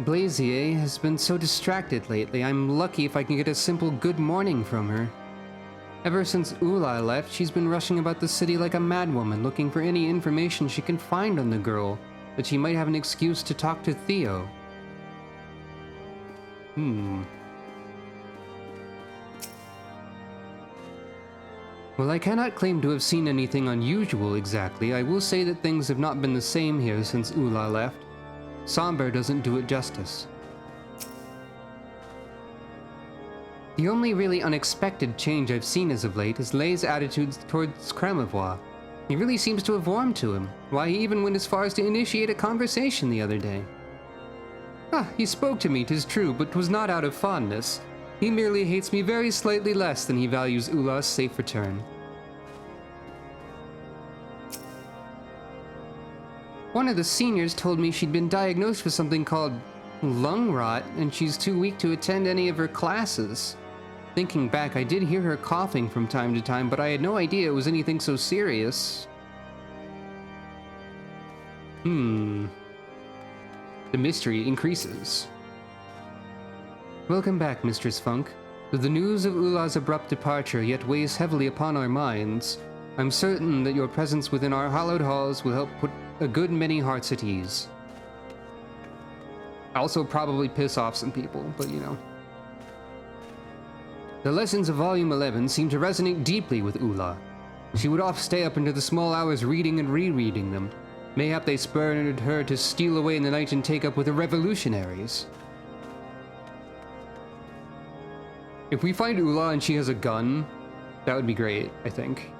[SPEAKER 1] Blazier has been so distracted lately, I'm lucky if I can get a simple good morning from her. Ever since Ula left, she's been rushing about the city like a madwoman, looking for any information she can find on the girl, that she might have an excuse to talk to Theo. Well, I cannot claim to have seen anything unusual exactly. I will say that things have not been the same here since Ula left. Somber doesn't do it justice. The only really unexpected change I've seen as of late is Lei's attitude towards Cremevoix. He really seems to have warmed to him. Why, he even went as far as to initiate a conversation the other day. He spoke to me, 'tis true, but 'twas not out of fondness. He merely hates me very slightly less than he values Ula's safe return. One of the seniors told me she'd been diagnosed with something called lung rot, and she's too weak to attend any of her classes. Thinking back, I did hear her coughing from time to time, but I had no idea it was anything so serious. The mystery increases. Welcome back, Mistress Funk. Though the news of Ula's abrupt departure yet weighs heavily upon our minds, I'm certain that your presence within our hallowed halls will help put a good many hearts at ease. Also probably piss off some people, but you know. The lessons of Volume 11 seem to resonate deeply with Ula. She would oft stay up into the small hours reading and rereading them. Mayhap they spurred her to steal away in the night and take up with the revolutionaries. If we find Ula and she has a gun, that would be great, I think.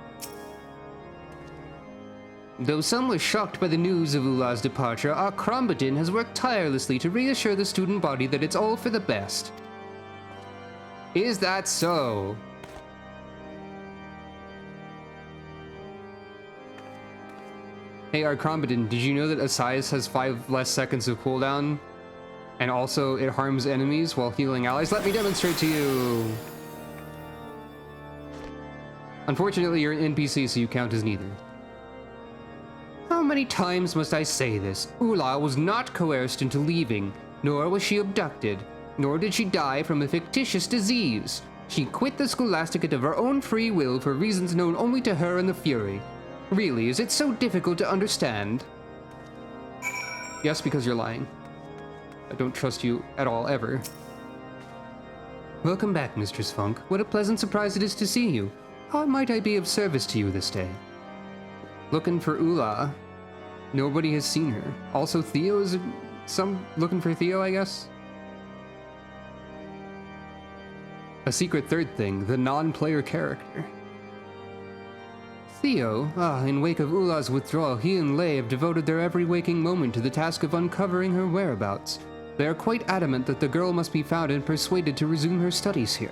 [SPEAKER 1] Though some were shocked by the news of Ula's departure, our Krombadin has worked tirelessly to reassure the student body that it's all for the best. Is that so? Hey, our Krombadin, did you know that Asias has 5 less seconds of cooldown? And also, it harms enemies while healing allies? Let me demonstrate to you! Unfortunately, you're an NPC, so you count as neither. How many times must I say this? Ula was not coerced into leaving, nor was she abducted, nor did she die from a fictitious disease. She quit the Scholasticate of her own free will for reasons known only to her and the Fury. Really, is it so difficult to understand? Yes, because you're lying. I don't trust you at all, ever. Welcome back, Mistress Funk. What a pleasant surprise it is to see you. How might I be of service to you this day? Looking for Ula. Nobody has seen her. Also, Theo is looking for Theo, I guess? A secret third thing, the non-player character. Theo, in wake of Ula's withdrawal, he and Lei have devoted their every waking moment to the task of uncovering her whereabouts. They are quite adamant that the girl must be found and persuaded to resume her studies here.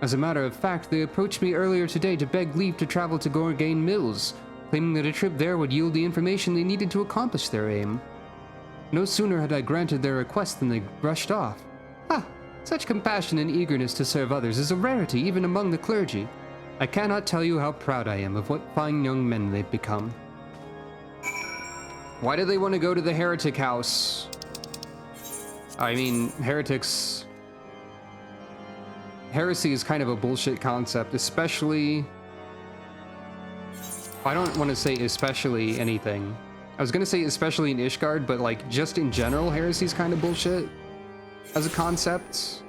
[SPEAKER 1] As a matter of fact, they approached me earlier today to beg leave to travel to Gorgain Mills, claiming that a trip there would yield the information they needed to accomplish their aim. No sooner had I granted their request than they rushed off. Such compassion and eagerness to serve others is a rarity even among the clergy. I cannot tell you how proud I am of what fine young men they've become. Why do they want to go to the heretic house? I mean, heretics... Heresy is kind of a bullshit concept, especially... I don't want to say especially anything. I was going to say especially in Ishgard, but like just in general, heresy is kind of bullshit as a concept.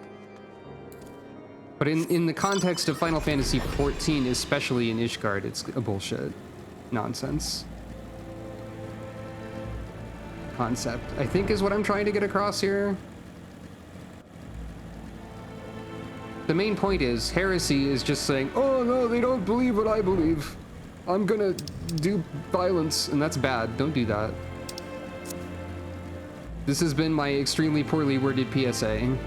[SPEAKER 1] But in the context of Final Fantasy XIV, especially in Ishgard, it's a bullshit nonsense concept, I think is what I'm trying to get across here. The main point is, heresy is just saying, oh no, they don't believe what I believe. I'm gonna do violence, and that's bad. Don't do that. This has been my extremely poorly worded PSA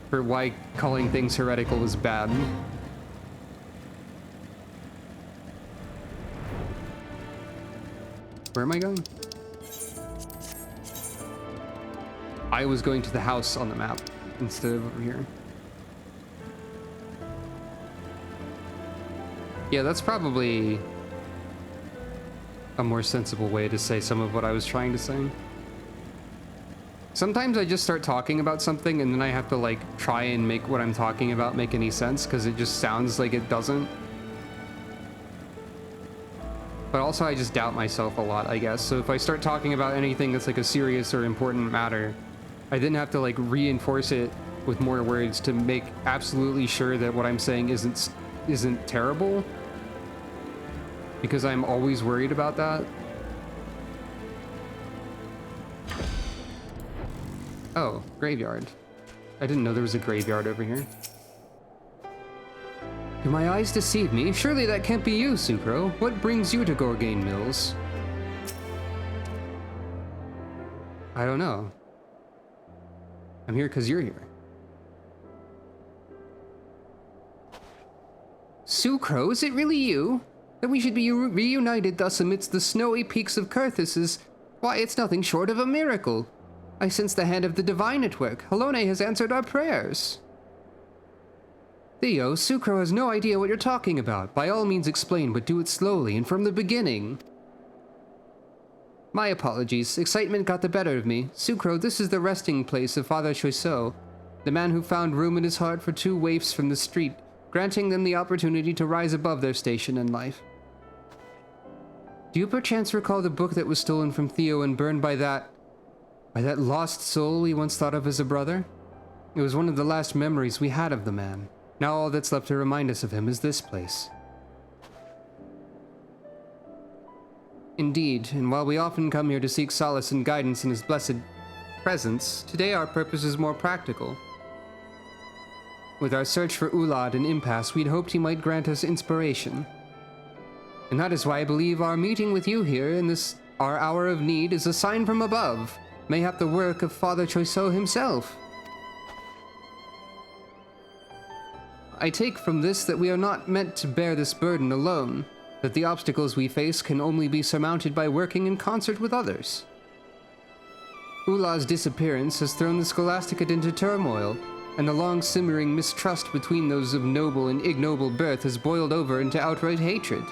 [SPEAKER 1] for why calling things heretical is bad. Where am I going? I was going to the house on the map instead of over here. Yeah, that's probably a more sensible way to say some of what I was trying to say. Sometimes I just start talking about something and then I have to like try and make what I'm talking about make any sense because it just sounds like it doesn't. But also I just doubt myself a lot, I guess. So if I start talking about anything that's like a serious or important matter, I then have to like reinforce it with more words to make absolutely sure that what I'm saying isn't terrible. Because I'm always worried about that. Oh, graveyard. I didn't know there was a graveyard over here. Do my eyes deceive me? Surely that can't be you, Sucro. What brings you to Gorgain Mills? I don't know. I'm here because you're here. Sucro, is it really you? That we should be reunited thus amidst the snowy peaks of Kurthus is... Why, it's nothing short of a miracle. I sense the hand of the divine at work. Halone has answered our prayers. Theo, Sucro has no idea what you're talking about. By all means explain, but do it slowly and from the beginning. My apologies. Excitement got the better of me. Sucro, this is the resting place of Father Choiseau, the man who found room in his heart for 2 waifs from the street, granting them the opportunity to rise above their station in life. Do you perchance recall the book that was stolen from Theo and burned by that lost soul we once thought of as a brother? It was one of the last memories we had of the man. Now all that's left to remind us of him is this place. Indeed, and while we often come here to seek solace and guidance in his blessed presence, today our purpose is more practical. With our search for Ulad and impasse, we'd hoped he might grant us inspiration. And that is why I believe our meeting with you here in this, our hour of need, is a sign from above, mayhap the work of Father Choiseau himself. I take from this that we are not meant to bear this burden alone, that the obstacles we face can only be surmounted by working in concert with others. Ulad's disappearance has thrown the Scholasticate into turmoil, and the long-simmering mistrust between those of noble and ignoble birth has boiled over into outright hatred.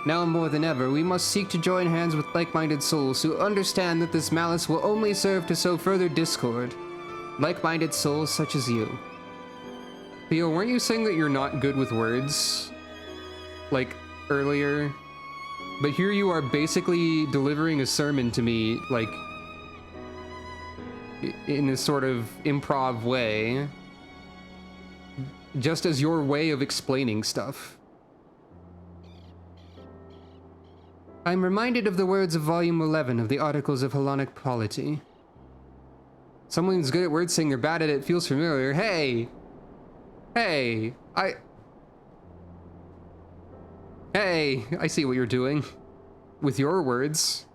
[SPEAKER 1] Now more than ever, we must seek to join hands with like-minded souls who understand that this malice will only serve to sow further discord. Like-minded souls such as you. Theo, weren't you saying that you're not good with words? Like, earlier? But here you are basically delivering a sermon to me, like, in a sort of improv way. Just as your way of explaining stuff. I'm reminded of the words of Volume 11 of the Articles of Hellenic Polity. Someone who's good at words saying they're bad at it feels familiar. Hey, I see what you're doing. With your words.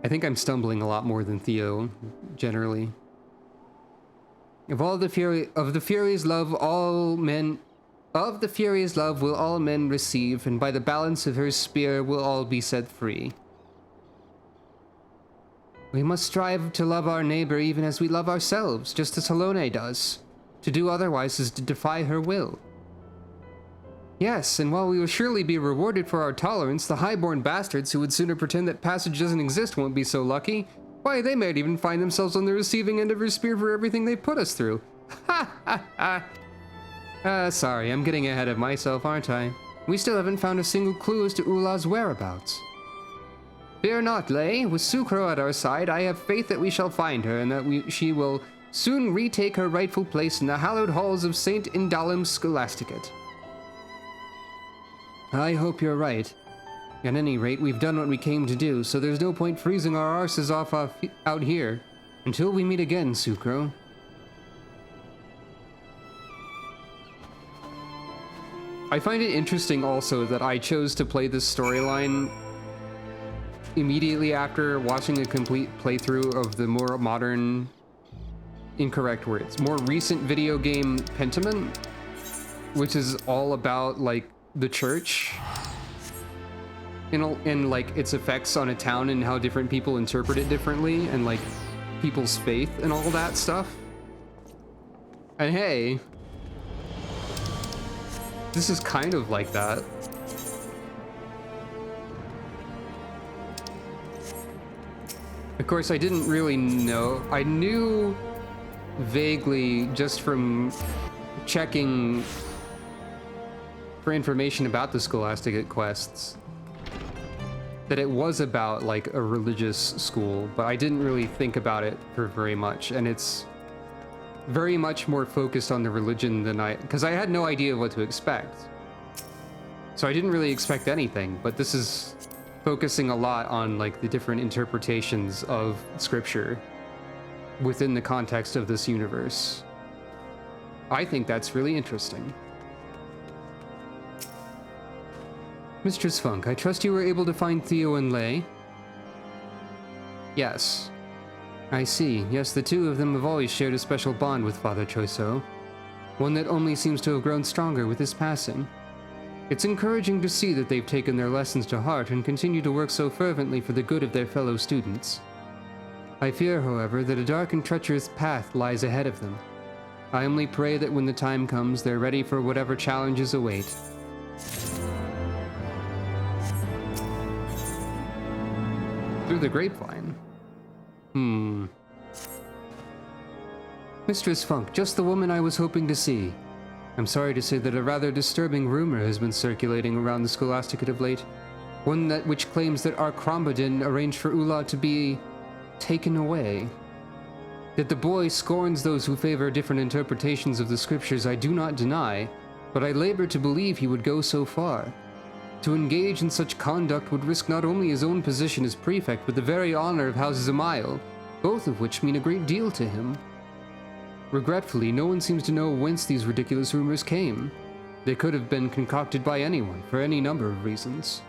[SPEAKER 1] I think I'm stumbling a lot more than Theo, generally. Of the Furies' love will all men receive, and by the balance of her spear will all be set free. We must strive to love our neighbor even as we love ourselves, just as Helone does. To do otherwise is to defy her will. Yes, and while we will surely be rewarded for our tolerance, the highborn bastards who would sooner pretend that passage doesn't exist won't be so lucky. Why, they might even find themselves on the receiving end of her spear for everything they put us through. Ha ha ha! Sorry, I'm getting ahead of myself, aren't I? We still haven't found a single clue as to Ulad's whereabouts. Fear not, Lay. With Sucro at our side, I have faith that we shall find her, and that she will soon retake her rightful place in the hallowed halls of Saint Indalim's Scholasticate. I hope you're right. At any rate, we've done what we came to do, so there's no point freezing our arses off out here. Until we meet again, Sucro. I find it interesting also that I chose to play this storyline immediately after watching a complete playthrough of the more modern, incorrect words, more recent video game Pentiment, which is all about, like, the church and like its effects on a town and how different people interpret it differently, and like people's faith and all that stuff. And hey, this is kind of like that. Of course, I didn't really know. I knew vaguely just from checking for information about the Scholasticate quests that it was about like a religious school, but I didn't really think about it for very much, and it's very much more focused on the religion than because I had no idea what to expect. So I didn't really expect anything, but this is focusing a lot on like the different interpretations of scripture within the context of this universe. I think that's really interesting. Mistress Funk, I trust you were able to find Theo and Lay? Yes. I see. Yes, the two of them have always shared a special bond with Father Choiseau, one that only seems to have grown stronger with his passing. It's encouraging to see that they've taken their lessons to heart and continue to work so fervently for the good of their fellow students. I fear, however, that a dark and treacherous path lies ahead of them. I only pray that when the time comes, they're ready for whatever challenges await. Through the grapevine. Mistress Funk, just the woman I was hoping to see. I'm sorry to say that a rather disturbing rumor has been circulating around the Scholasticate of late. One which claims that our Krombadin arranged for Ulad to be taken away. That the boy scorns those who favor different interpretations of the scriptures I do not deny, but I labor to believe he would go so far. To engage in such conduct would risk not only his own position as prefect, but the very honor of House Zamail, both of which mean a great deal to him. Regretfully, no one seems to know whence these ridiculous rumors came. They could have been concocted by anyone, for any number of reasons.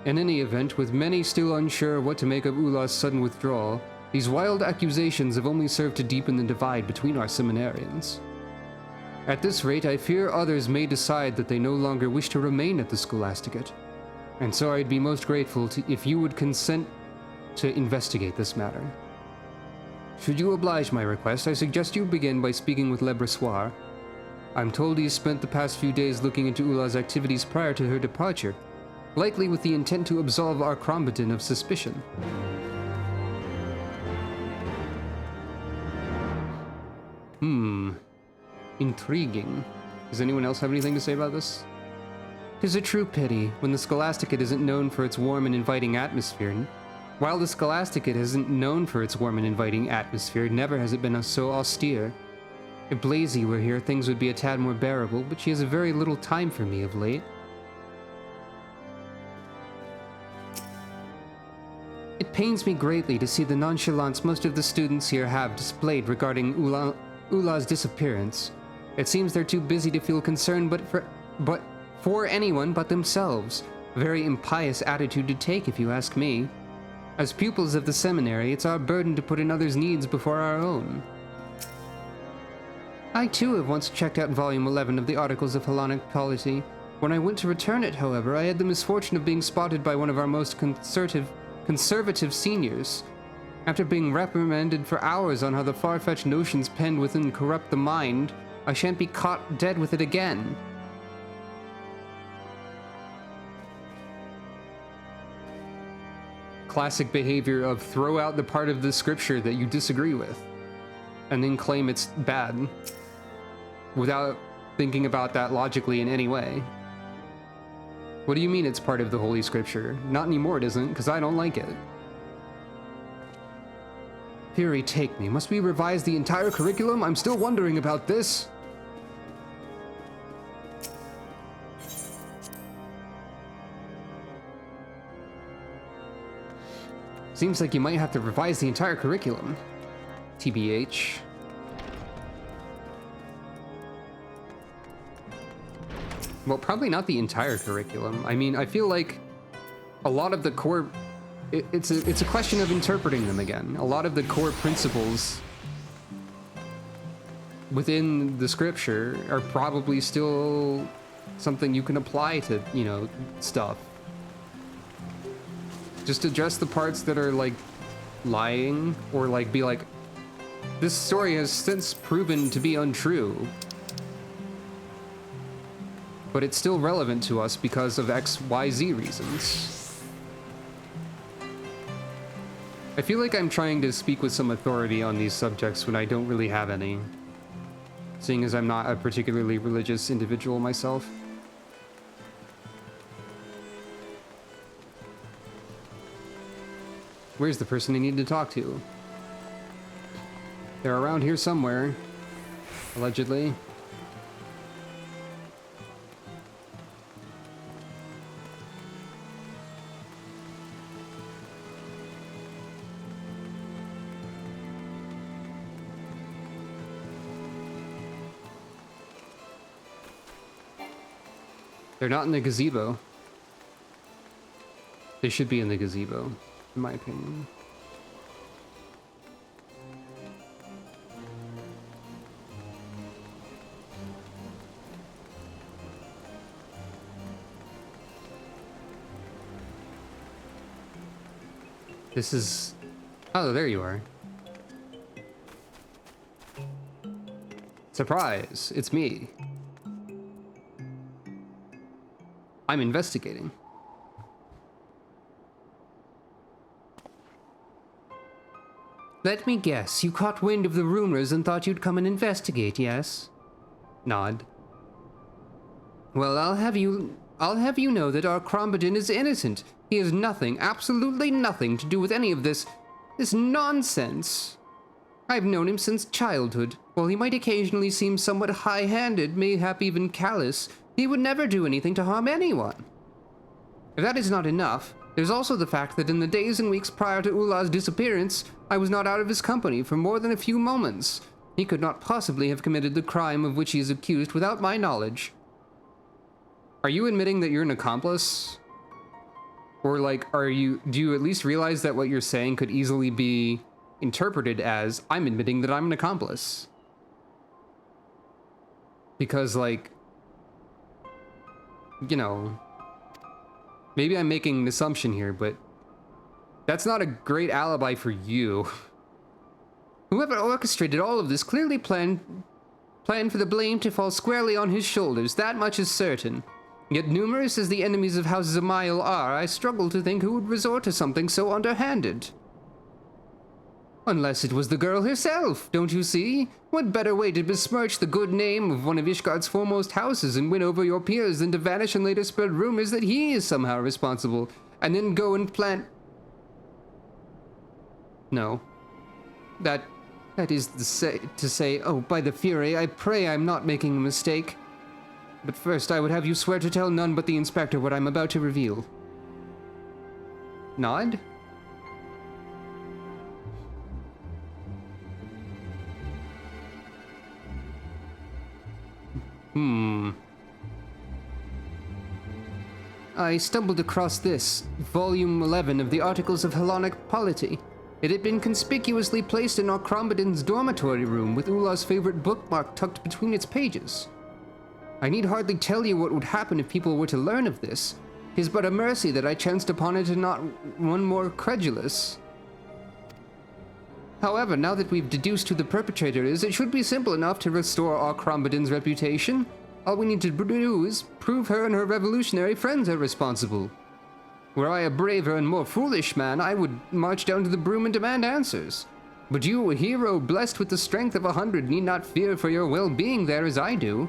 [SPEAKER 1] In any event, with many still unsure what to make of Ulah's sudden withdrawal, these wild accusations have only served to deepen the divide between our seminarians. At this rate, I fear others may decide that they no longer wish to remain at the Scholasticate, and so I'd be most grateful if you would consent to investigate this matter. Should you oblige my request, I suggest you begin by speaking with Le Bressoir. I'm told he has spent the past few days looking into Ulah's activities prior to her departure, likely with the intent to absolve our Krombatin of suspicion. Intriguing. Does anyone else have anything to say about this? 'Tis a true pity, when the Scholasticate isn't known for its warm and inviting atmosphere. While the Scholasticate isn't known for its warm and inviting atmosphere, never has it been so austere. If Blazy were here, things would be a tad more bearable, but she has a very little time for me of late. It pains me greatly to see the nonchalance most of the students here have displayed regarding Ulah's disappearance. It seems they're too busy to feel concern for anyone but themselves. A very impious attitude to take, if you ask me. As pupils of the seminary, it's our burden to put in others' needs before our own. I too have once checked out volume 11 of the Articles of Hellenic Polity. When I went to return it, however, I had the misfortune of being spotted by one of our most conservative seniors. After being reprimanded for hours on how the far-fetched notions penned within corrupt the mind, I shan't be caught dead with it again. Classic behavior of throw out the part of the scripture that you disagree with, and then claim it's bad, without thinking about that logically in any way. What do you mean it's part of the Holy Scripture? Not anymore it isn't, because I don't like it. Fury take me. Must we revise the entire curriculum? I'm still wondering about this. Seems like you might have to revise the entire curriculum. TBH. Well, probably not the entire curriculum. I mean, I feel like a lot of the core... It's a question of interpreting them again. A lot of the core principles within the scripture are probably still something you can apply to, you know, stuff. Just address the parts that are, like, lying, or, like, be like, this story has since proven to be untrue, but it's still relevant to us because of XYZ reasons. I feel like I'm trying to speak with some authority on these subjects when I don't really have any, seeing as I'm not a particularly religious individual myself. Where's the person I need to talk to? They're around here somewhere, allegedly. They're not in the gazebo. They should be in the gazebo, in my opinion. This is... Oh, there you are. Surprise! It's me. I'm investigating. Let me guess, you caught wind of the rumors and thought you'd come and investigate, yes? Nod. Well, I'll have you know that our Krombatin is innocent. He has nothing, absolutely nothing to do with any of this nonsense. I've known him since childhood. While he might occasionally seem somewhat high-handed, mayhap even callous, he would never do anything to harm anyone. If that is not enough, there's also the fact that in the days and weeks prior to Ulah's disappearance, I was not out of his company for more than a few moments. He could not possibly have committed the crime of which he is accused without my knowledge. Are you admitting that you're an accomplice? Or like, do you at least realize that what you're saying could easily be interpreted as, I'm admitting that I'm an accomplice? Because like, you know, maybe I'm making an assumption here, but that's not a great alibi for you. Whoever orchestrated all of this clearly planned for the blame to fall squarely on his shoulders, that much is certain. Yet numerous as the enemies of House Zamael are, I struggle to think who would resort to something so underhanded. Unless it was the girl herself, don't you see? What better way to besmirch the good name of one of Ishgard's foremost houses and win over your peers than to vanish and later spread rumors that he is somehow responsible, and then go and plant... No. That is to say, oh, by the Fury, I pray I'm not making a mistake. But first, I would have you swear to tell none but the Inspector what I'm about to reveal. Nod? I stumbled across this, Volume 11 of the Articles of Hellenic Polity. It had been conspicuously placed in Arcrombidon's dormitory room, with Ulah's favorite bookmark tucked between its pages. I need hardly tell you what would happen if people were to learn of this. 'Tis but a mercy that I chanced upon it and not one more credulous. However, now that we've deduced who the perpetrator is, it should be simple enough to restore Arcrombidon's reputation. All we need to do is prove her and her revolutionary friends are responsible. Were I a braver and more foolish man, I would march down to the broom and demand answers. But you, a hero blessed with the strength of 100, need not fear for your well-being there as I do.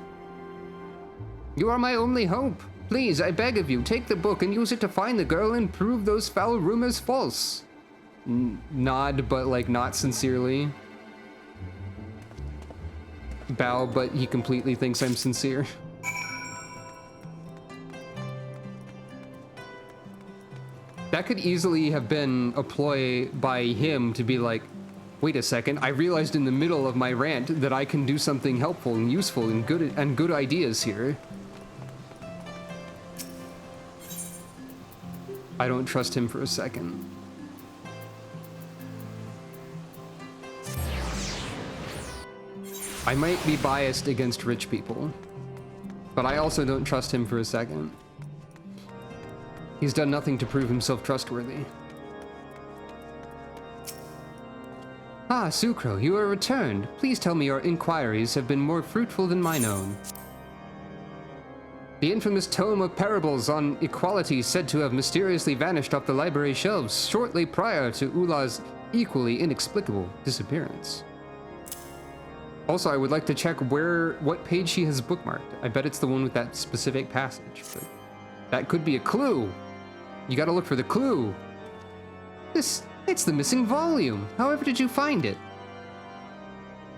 [SPEAKER 1] You are my only hope. Please, I beg of you, take the book and use it to find the girl and prove those foul rumors false. Nod, but like not sincerely. Bow, but he completely thinks I'm sincere. That could easily have been a ploy by him to be like, wait a second, I realized in the middle of my rant that I can do something helpful and useful and good ideas here. I don't trust him for a second. I might be biased against rich people, but I also don't trust him for a second. He's done nothing to prove himself trustworthy. Ah, Sucro, you are returned. Please tell me your inquiries have been more fruitful than mine own. The infamous tome of parables on equality said to have mysteriously vanished off the library shelves shortly prior to Ulah's equally inexplicable disappearance. Also, I would like to check what page she has bookmarked. I bet it's the one with that specific passage, but that could be a clue. You gotta look for the clue. It's the missing volume. However did you find it?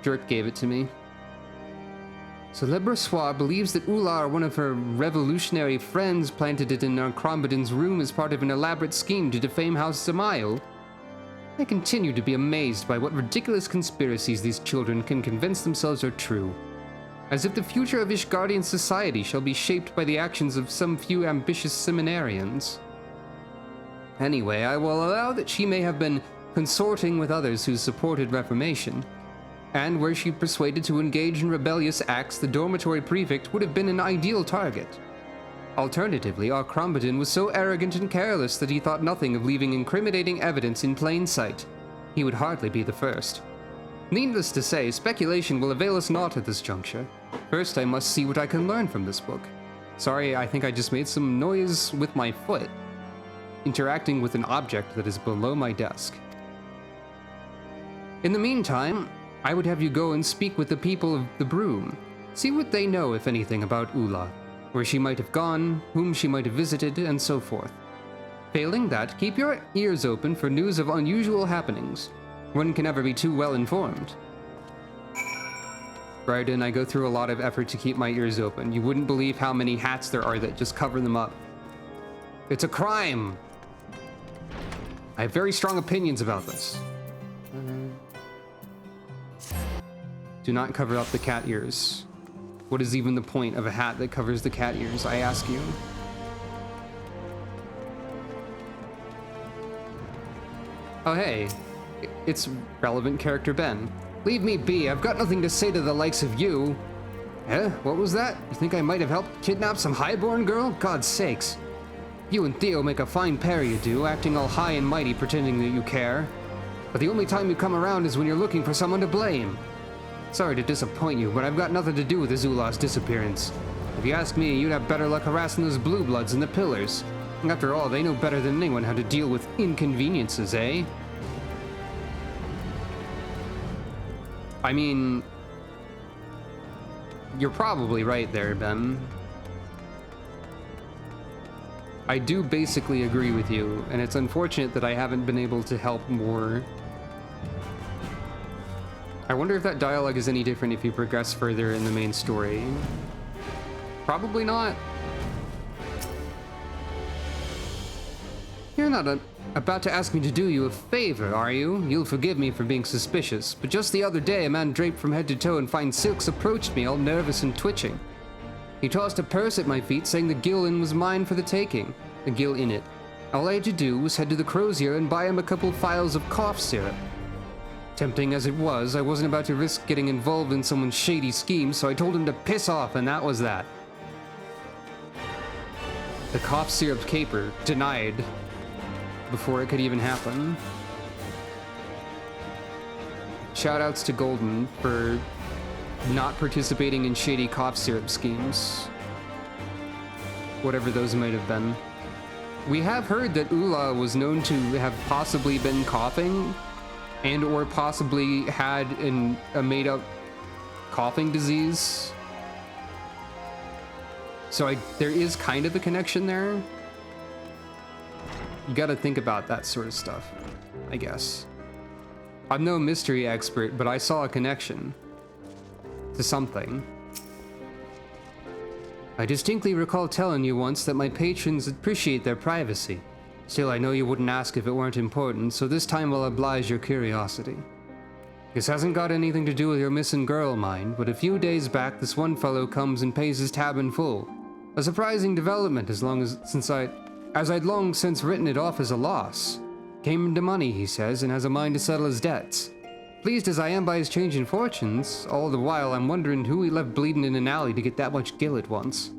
[SPEAKER 1] Jerk gave it to me. So Le Brossois believes that Ulah or one of her revolutionary friends planted it in Arcrombidon's room as part of an elaborate scheme to defame House Zamael. I continue to be amazed by what ridiculous conspiracies these children can convince themselves are true. As if the future of Ishgardian society shall be shaped by the actions of some few ambitious seminarians. Anyway, I will allow that she may have been consorting with others who supported Reformation, and were she persuaded to engage in rebellious acts, the dormitory prefect would have been an ideal target. Alternatively, Arcrombidon was so arrogant and careless that he thought nothing of leaving incriminating evidence in plain sight. He would hardly be the first. Needless to say, speculation will avail us naught at this juncture. First, I must see what I can learn from this book. Sorry, I think I just made some noise with my foot, interacting with an object that is below my desk. In the meantime, I would have you go and speak with the people of the Broom. See what they know, if anything, about Ulah, where she might have gone, whom she might have visited, and so forth. Failing that, keep your ears open for news of unusual happenings. One can never be too well informed. Bryden, I go through a lot of effort to keep my ears open. You wouldn't believe how many hats there are that just cover them up. It's a crime. I have very strong opinions about this. Do not cover up the cat ears. What is even the point of a hat that covers the cat ears, I ask you? Oh hey, it's relevant character Ben. Leave me be, I've got nothing to say to the likes of you. Eh, what was that? You think I might have helped kidnap some highborn girl? God's sakes. You and Theo make a fine pair, you do, acting all high and mighty pretending that you care. But the only time you come around is when you're looking for someone to blame. Sorry to disappoint you, but I've got nothing to do with Azulah's disappearance. If you ask me, you'd have better luck harassing those blue bloods and the pillars. After all, they know better than anyone how to deal with inconveniences, eh? I mean, you're probably right there, Ben. I do basically agree with you, and it's unfortunate that I haven't been able to help more. I wonder if that dialogue is any different if you progress further in the main story. Probably not. You're not about to ask me to do you a favor, are you? You'll forgive me for being suspicious, but just the other day a man draped from head to toe in fine silks approached me all nervous and twitching. He tossed a purse at my feet saying the gill in was mine for the taking. The gill in it. All I had to do was head to the Crozier and buy him a couple phials of cough syrup. Tempting as it was, I wasn't about to risk getting involved in someone's shady scheme, so I told him to piss off, and that was that. The cough syrup caper denied before it could even happen. Shoutouts to Golden for not participating in shady cough syrup schemes. Whatever those might have been. We have heard that Ula was known to have possibly been coughing and or possibly had a made-up coughing disease. So there is kind of a connection there. You gotta think about that sort of stuff, I guess. I'm no mystery expert, but I saw a connection to something. I distinctly recall telling you once that my patrons appreciate their privacy. Still, I know you wouldn't ask if it weren't important, so this time I'll oblige your curiosity. This hasn't got anything to do with your missing girl, mind, but a few days back this one fellow comes and pays his tab in full. A surprising development as I'd long since written it off as a loss. Came into money, he says, and has a mind to settle his debts. Pleased as I am by his change in fortunes, all the while I'm wondering who he left bleeding in an alley to get that much gill at once.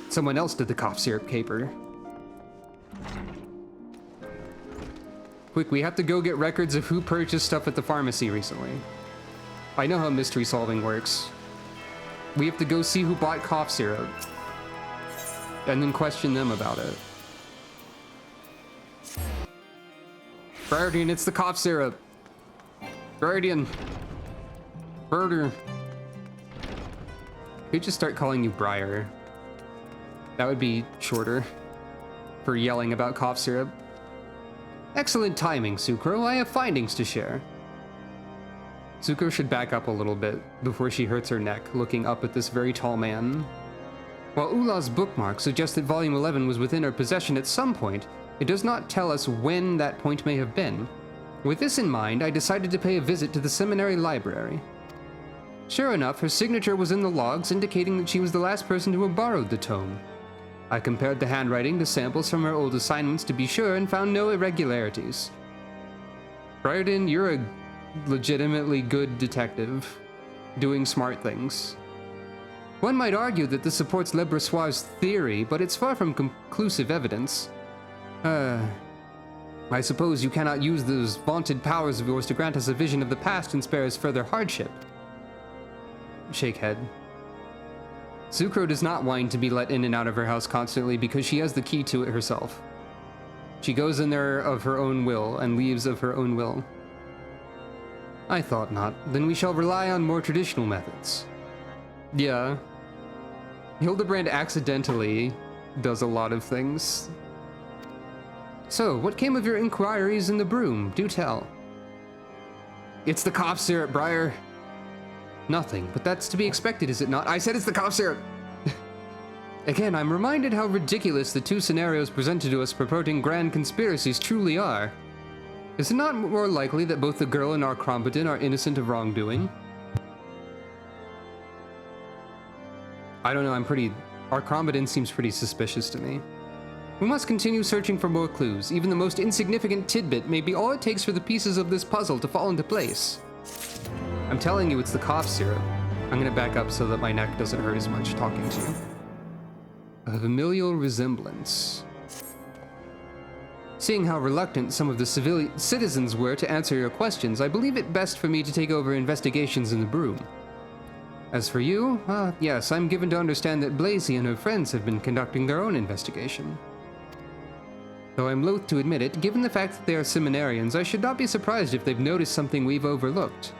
[SPEAKER 1] Someone else did the cough syrup caper. Quick, we have to go get records of who purchased stuff at the pharmacy recently. I know how mystery solving works. We have to go see who bought cough syrup. And then question them about it. Guardian, it's the cough syrup. Guardian. Birder. We just start calling you Briar. That would be shorter for yelling about cough syrup. Excellent timing, Sucro. I have findings to share. Sucro should back up a little bit before she hurts her neck, looking up at this very tall man. While Ulah's bookmark suggests that Volume 11 was within her possession at some point, it does not tell us when that point may have been. With this in mind, I decided to pay a visit to the seminary library. Sure enough, her signature was in the logs, indicating that she was the last person to have borrowed the tome. I compared the handwriting to samples from her old assignments to be sure and found no irregularities. Briarden, you're a legitimately good detective, doing smart things. One might argue that this supports Lebrossoir's theory, but it's far from conclusive evidence. I suppose you cannot use those vaunted powers of yours to grant us a vision of the past and spare us further hardship. Shake head. Sucro does not whine to be let in and out of her house constantly because she has the key to it herself. She goes in there of her own will and leaves of her own will. I thought not. Then we shall rely on more traditional methods. Yeah. Hildebrand accidentally does a lot of things. So, what came of your inquiries in the broom? Do tell. It's the cough syrup, Briar. Nothing, but that's to be expected, is it not? I said it's the cough syrup! Again, I'm reminded how ridiculous the two scenarios presented to us purporting grand conspiracies truly are. Is it not more likely that both the girl and our Crompton are innocent of wrongdoing? I don't know, our Crompton seems pretty suspicious to me. We must continue searching for more clues. Even the most insignificant tidbit may be all it takes for the pieces of this puzzle to fall into place. I'm telling you, it's the cough syrup. I'm gonna back up so that my neck doesn't hurt as much talking to you. A familial resemblance. Seeing how reluctant some of the citizens were to answer your questions, I believe it best for me to take over investigations in the broom. As for you, yes, I'm given to understand that Blazy and her friends have been conducting their own investigation. Though I'm loath to admit it, given the fact that they are seminarians, I should not be surprised if they've noticed something we've overlooked.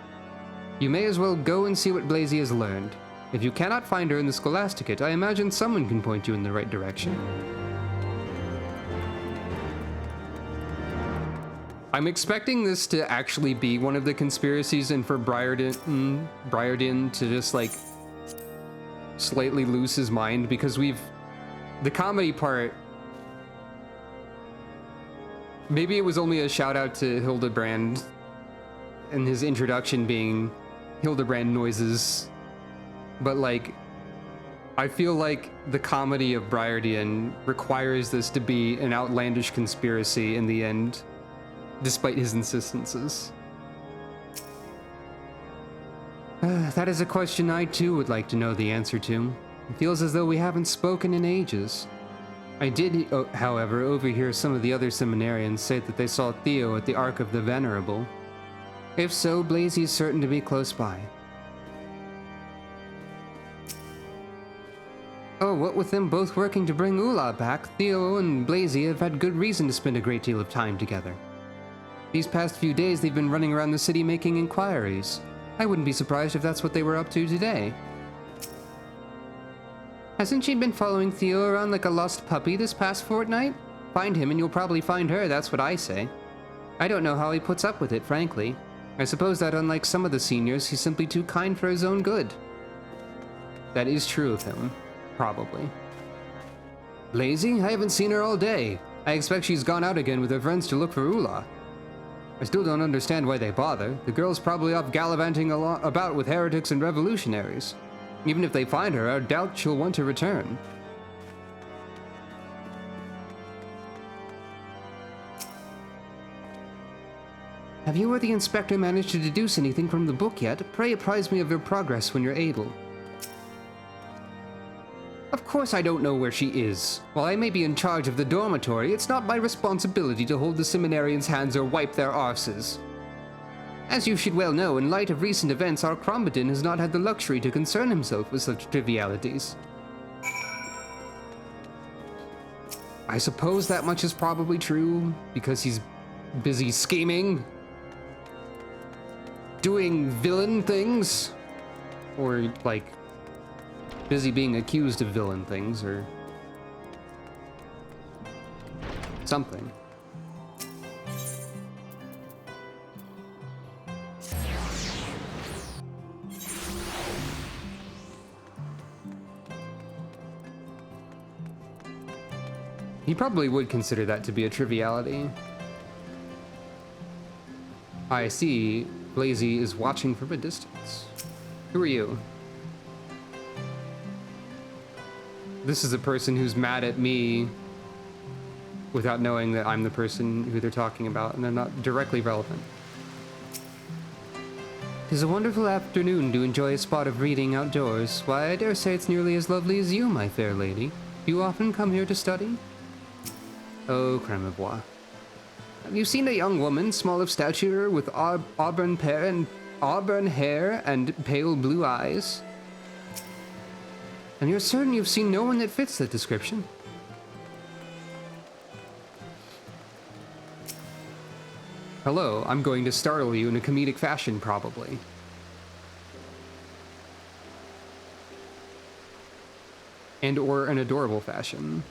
[SPEAKER 1] You may as well go and see what Blazy has learned. If you cannot find her in the Scholasticate, I imagine someone can point you in the right direction. I'm expecting this to actually be one of the conspiracies and for Briarden to just, like, slightly lose his mind, because the comedy part, maybe it was only a shout out to Hildebrand and his introduction being Hildebrand noises, but, like, I feel like the comedy of Briarden requires this to be an outlandish conspiracy in the end, despite his insistences. That is a question I too would like to know the answer to. It feels as though we haven't spoken in ages. I did, however, overhear some of the other seminarians say that they saw Theo at the Ark of the Venerable. If so, Blazy is certain to be close by. Oh, what with them both working to bring Ula back, Theo and Blazy have had good reason to spend a great deal of time together. These past few days they've been running around the city making inquiries. I wouldn't be surprised if that's what they were up to today. Hasn't she been following Theo around like a lost puppy this past fortnight? Find him and you'll probably find her, that's what I say. I don't know how he puts up with it, frankly. I suppose that unlike some of the seniors, he's simply too kind for his own good. That is true of him, probably. Lazy? I haven't seen her all day. I expect she's gone out again with her friends to look for Ula. I still don't understand why they bother. The girl's probably off gallivanting about with heretics and revolutionaries. Even if they find her, I doubt she'll want to return. Have you or the inspector managed to deduce anything from the book yet? Pray apprise me of your progress when you're able. Of course I don't know where she is. While I may be in charge of the dormitory, it's not my responsibility to hold the seminarians' hands or wipe their arses. As you should well know, in light of recent events, our Crompton has not had the luxury to concern himself with such trivialities. I suppose that much is probably true, because he's busy scheming, doing villain things, or, like, busy being accused of villain things, or something. He probably would consider that to be a triviality. I see Blazy is watching from a distance. Who are you? This is a person who's mad at me without knowing that I'm the person who they're talking about, and they're not directly relevant. 'Tis a wonderful afternoon to enjoy a spot of reading outdoors. Why, I dare say it's nearly as lovely as you, my fair lady. Do you often come here to study? Oh, crème of bois. Have you seen a young woman, small of stature, with auburn hair and pale blue eyes? And you're certain you've seen no one that fits that description? Hello, I'm going to startle you in a comedic fashion, probably. And or an adorable fashion.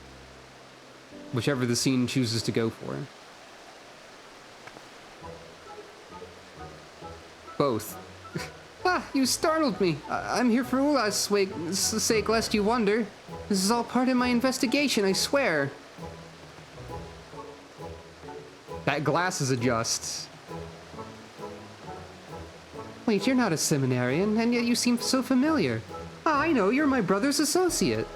[SPEAKER 1] Whichever the scene chooses to go for. Both. Ha! You startled me. I'm here for Ula's sake, lest you wonder. This is all part of my investigation, I swear. That glasses adjusts. Wait, you're not a seminarian, and yet you seem so familiar. Ah, I know, you're my brother's associate.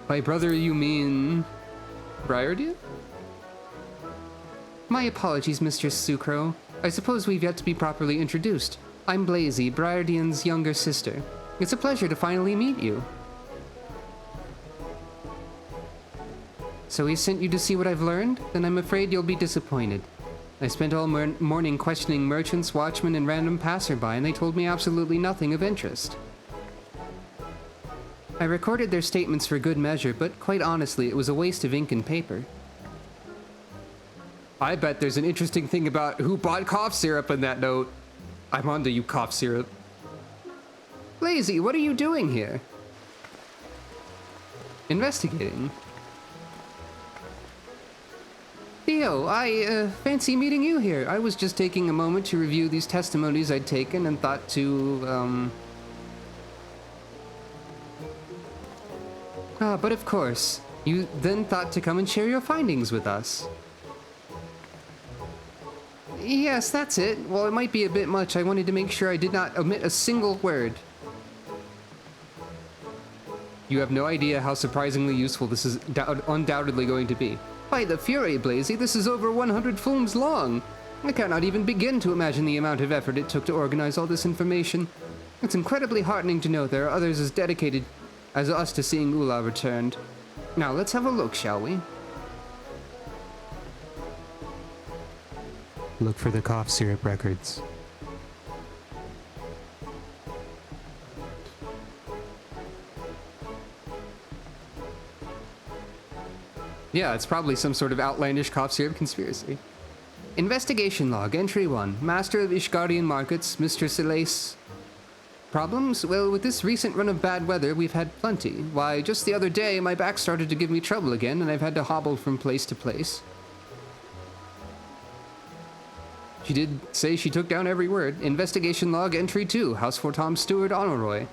[SPEAKER 1] By brother, you mean... Briardian? My apologies, Mr. Sucro. I suppose we've yet to be properly introduced. I'm Blazy, Briardian's younger sister. It's a pleasure to finally meet you. So he sent you to see what I've learned? Then I'm afraid you'll be disappointed. I spent all morning questioning merchants, watchmen, and random passerby, and they told me absolutely nothing of interest. I recorded their statements for good measure, but quite honestly, it was a waste of ink and paper. I bet there's an interesting thing about who bought cough syrup in that note. I'm onto you, cough syrup. Lazy, what are you doing here? Investigating. Theo, I fancy meeting you here. I was just taking a moment to review these testimonies I'd taken and thought to, but of course, you then thought to come and share your findings with us. Yes, that's it. Well, it might be a bit much. I wanted to make sure I did not omit a single word. You have no idea how surprisingly useful this is undoubtedly going to be. By the Fury, Blazy, this is over 100 films long. I cannot even begin to imagine the amount of effort it took to organize all this information. It's incredibly heartening to know there are others as dedicated as us to seeing Ula returned. Now, let's have a look, shall we? Look for the cough syrup records. Yeah, it's probably some sort of outlandish cough syrup conspiracy. Investigation log, entry 1. Master of Ishgarian markets, Mr. Silace. Problems? Well, with this recent run of bad weather, we've had plenty. Why, just the other day, my back started to give me trouble again, and I've had to hobble from place to place. She did say she took down every word. Investigation log, entry 2. House for Tom Stewart, Honorroy.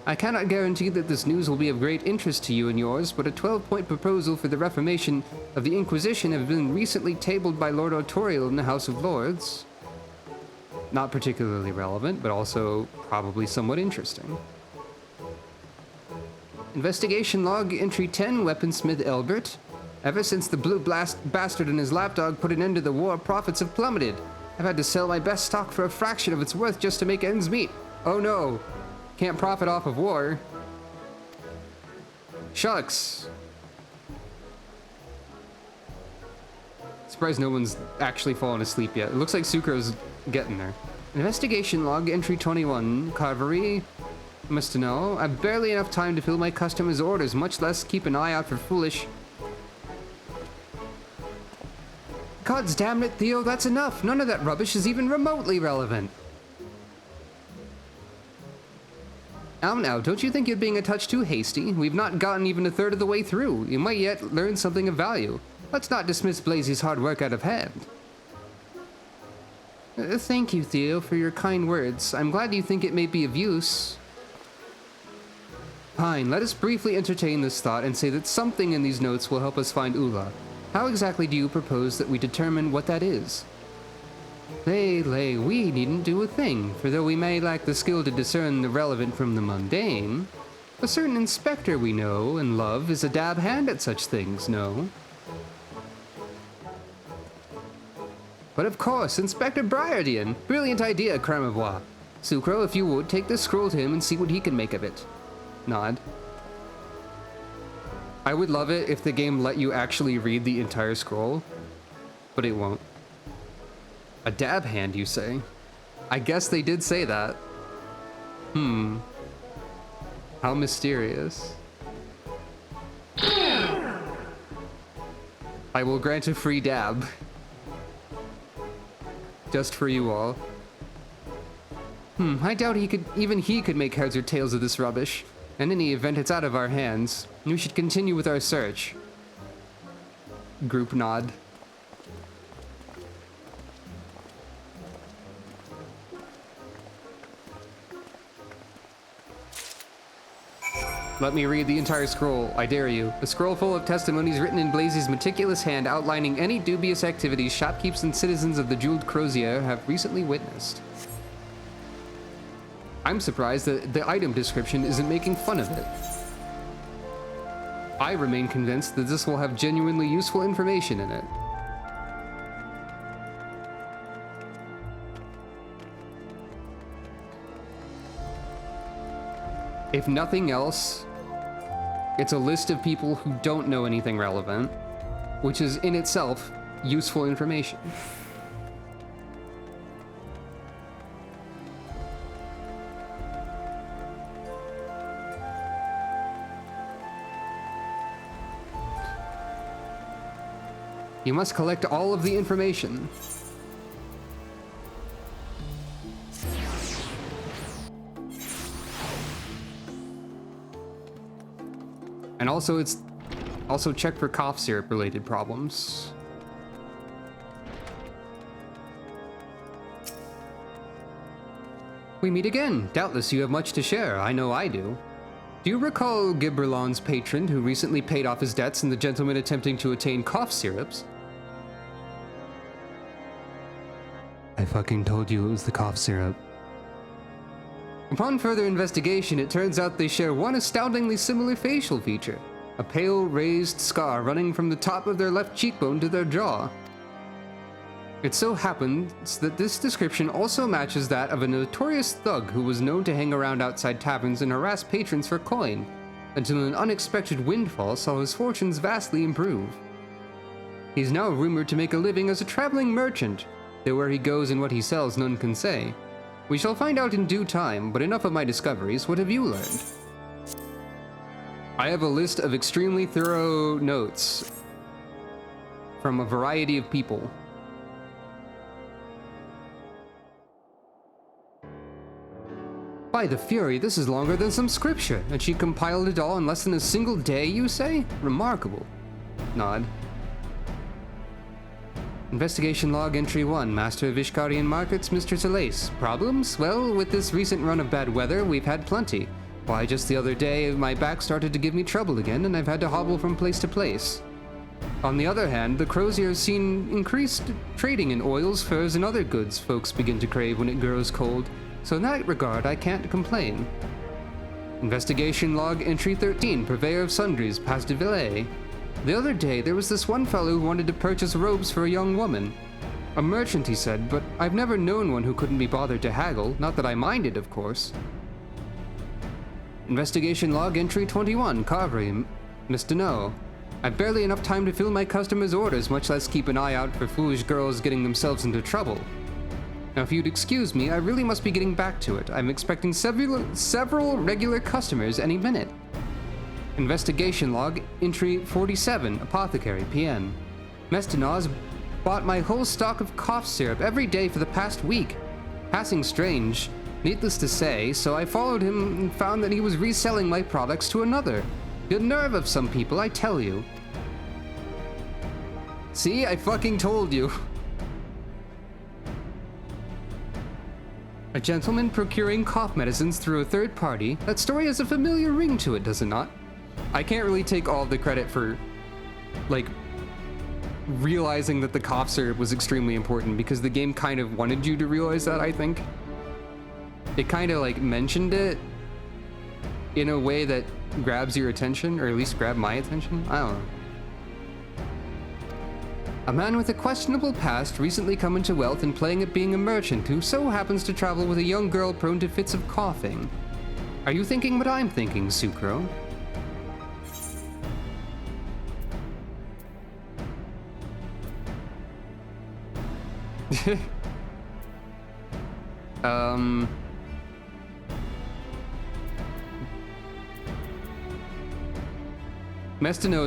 [SPEAKER 1] I cannot guarantee that this news will be of great interest to you and yours, but a 12-point proposal for the reformation of the Inquisition have been recently tabled by Lord Autorial in the House of Lords. Not particularly relevant, but also probably somewhat interesting. Investigation log, entry 10, Weaponsmith Elbert. Ever since the blue bastard and his lapdog put an end to the war, profits have plummeted. I've had to sell my best stock for a fraction of its worth just to make ends meet. Oh no. Can't profit off of war. Shucks. Surprised no one's actually fallen asleep yet. It looks like Sucro's getting there. Investigation log, entry 21. Carvery. Must know. I've barely enough time to fill my customers' orders, much less keep an eye out for foolish... Gods damn it, Theo, that's enough. None of that rubbish is even remotely relevant. Now, don't you think you're being a touch too hasty? We've not gotten even a third of the way through. You might yet learn something of value. Let's not dismiss Blazy's hard work out of hand. Thank you, Theo, for your kind words. I'm glad you think it may be of use. Fine, let us briefly entertain this thought and say that something in these notes will help us find Ula. How exactly do you propose that we determine what that is? We needn't do a thing, for though we may lack the skill to discern the relevant from the mundane, a certain inspector we know and love is a dab hand at such things, no? But of course, Inspector Briardian! Brilliant idea, Cremavois. Sucro, if you would, take this scroll to him and see what he can make of it. Nod. I would love it if the game let you actually read the entire scroll, but it won't. A dab hand, you say? I guess they did say that. How mysterious. I will grant a free dab. Just for you all. I doubt even he could make heads or tails of this rubbish. In any event, it's out of our hands. We should continue with our search. Group nod. Let me read the entire scroll, I dare you. A scroll full of testimonies written in Blazy's meticulous hand outlining any dubious activities shopkeepers and citizens of the Jeweled Crozier have recently witnessed. I'm surprised that the item description isn't making fun of it. I remain convinced that this will have genuinely useful information in it. If nothing else, it's a list of people who don't know anything relevant, which is in itself useful information. You must collect all of the information. And also check for cough syrup related problems. We meet again. Doubtless you have much to share. I know I do. Do you recall Gibberlon's patron who recently paid off his debts and the gentleman attempting to attain cough syrups? I fucking told you it was the cough syrup. Upon further investigation, it turns out they share one astoundingly similar facial feature. A pale, raised scar running from the top of their left cheekbone to their jaw. It so happens that this description also matches that of a notorious thug who was known to hang around outside taverns and harass patrons for coin, until an unexpected windfall saw his fortunes vastly improve. He's now rumored to make a living as a traveling merchant, though where he goes and what he sells none can say. We shall find out in due time, but enough of my discoveries. What have you learned? I have a list of extremely thorough notes from a variety of people. By the Fury, this is longer than some scripture, and she compiled it all in less than a single day, you say? Remarkable. Nod. Investigation log entry 1, Master of Ishkarian Markets, Mr. Talace. Problems? Well, with this recent run of bad weather, we've had plenty. Why, just the other day, my back started to give me trouble again, and I've had to hobble from place to place. On the other hand, the Crozier has seen increased trading in oils, furs, and other goods folks begin to crave when it grows cold, so in that regard, I can't complain. Investigation log entry 13, Purveyor of Sundries, Pas de Ville. The other day, there was this one fellow who wanted to purchase robes for a young woman. A merchant, he said, but I've never known one who couldn't be bothered to haggle, not that I minded, of course. Investigation log entry 21, Carvery, Miss Deneau. I've barely enough time to fill my customers' orders, much less keep an eye out for foolish girls getting themselves into trouble. Now, if you'd excuse me, I really must be getting back to it. I'm expecting several regular customers any minute. Investigation log, entry 47, Apothecary, PN. Mestinaz bought my whole stock of cough syrup every day for the past week. Passing strange, needless to say, so I followed him and found that he was reselling my products to another. The nerve of some people, I tell you. See, I fucking told you. A gentleman procuring cough medicines through a third party. That story has a familiar ring to it, does it not? I can't really take all of the credit for, like, realizing that the cough syrup was extremely important, because the game kind of wanted you to realize that, I think. It kind of, like, mentioned it in a way that grabs your attention, or at least grabbed my attention. I don't know. A man with a questionable past, recently come into wealth and playing at being a merchant who so happens to travel with a young girl prone to fits of coughing. Are you thinking what I'm thinking, Sucro? Mestino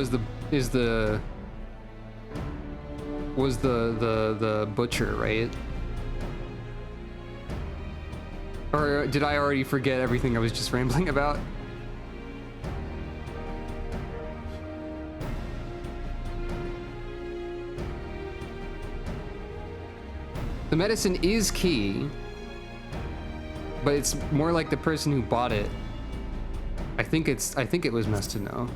[SPEAKER 1] was the butcher, right? Or did I already forget everything I was just rambling about? The medicine is key, but it's more like the person who bought it I think it was best to know.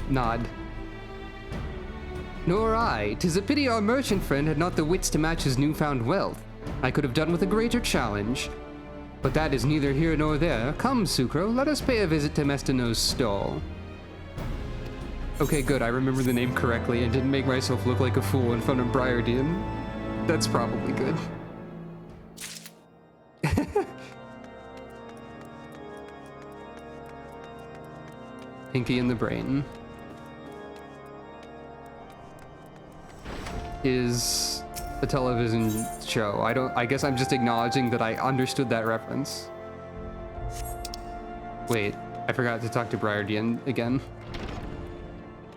[SPEAKER 1] Nod. Nor I. 'Tis a pity our merchant friend had not the wits to match his newfound wealth. I could have done with a greater challenge. But that is neither here nor there. Come, Sucro, let us pay a visit to Mestino's stall. Okay, good. I remember the name correctly and didn't make myself look like a fool in front of Briardian. That's probably good. Pinky in the Brain is a television show. I guess I'm just acknowledging that I understood that reference. Wait, I forgot to talk to Briardian again.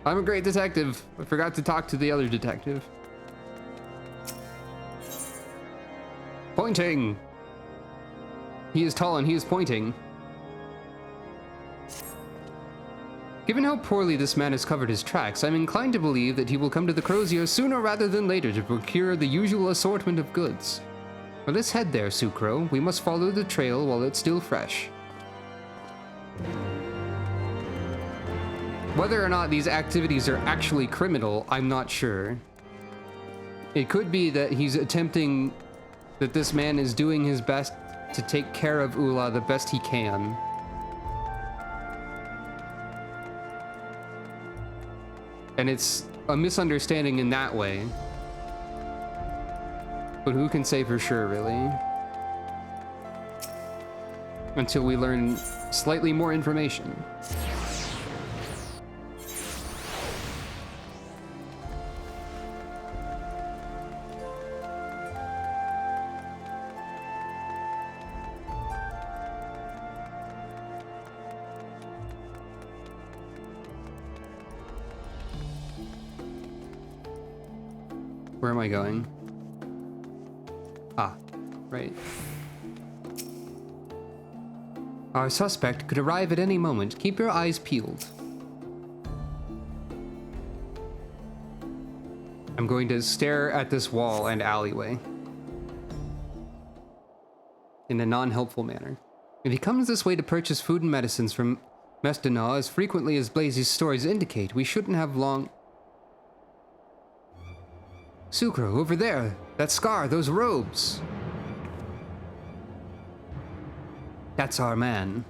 [SPEAKER 1] I'm a great detective. I forgot to talk to the other detective. Pointing! He is tall and he is pointing. Given how poorly this man has covered his tracks, I'm inclined to believe that he will come to the Crozier sooner rather than later to procure the usual assortment of goods. Let us head there, Sucro. We must follow the trail while it's still fresh. Whether or not these activities are actually criminal, I'm not sure. It could be that he's attempting, that this man is doing his best to take care of Ula the best he can. And it's a misunderstanding in that way. But who can say for sure, really? Until we learn slightly more information. Where am I going? Ah, right. Our suspect could arrive at any moment. Keep your eyes peeled. I'm going to stare at this wall and alleyway in a non-helpful manner. If he comes this way to purchase food and medicines from Mestino as frequently as Blazy's stories indicate, we shouldn't have long... Sucro, over there! That scar, those robes! That's our man.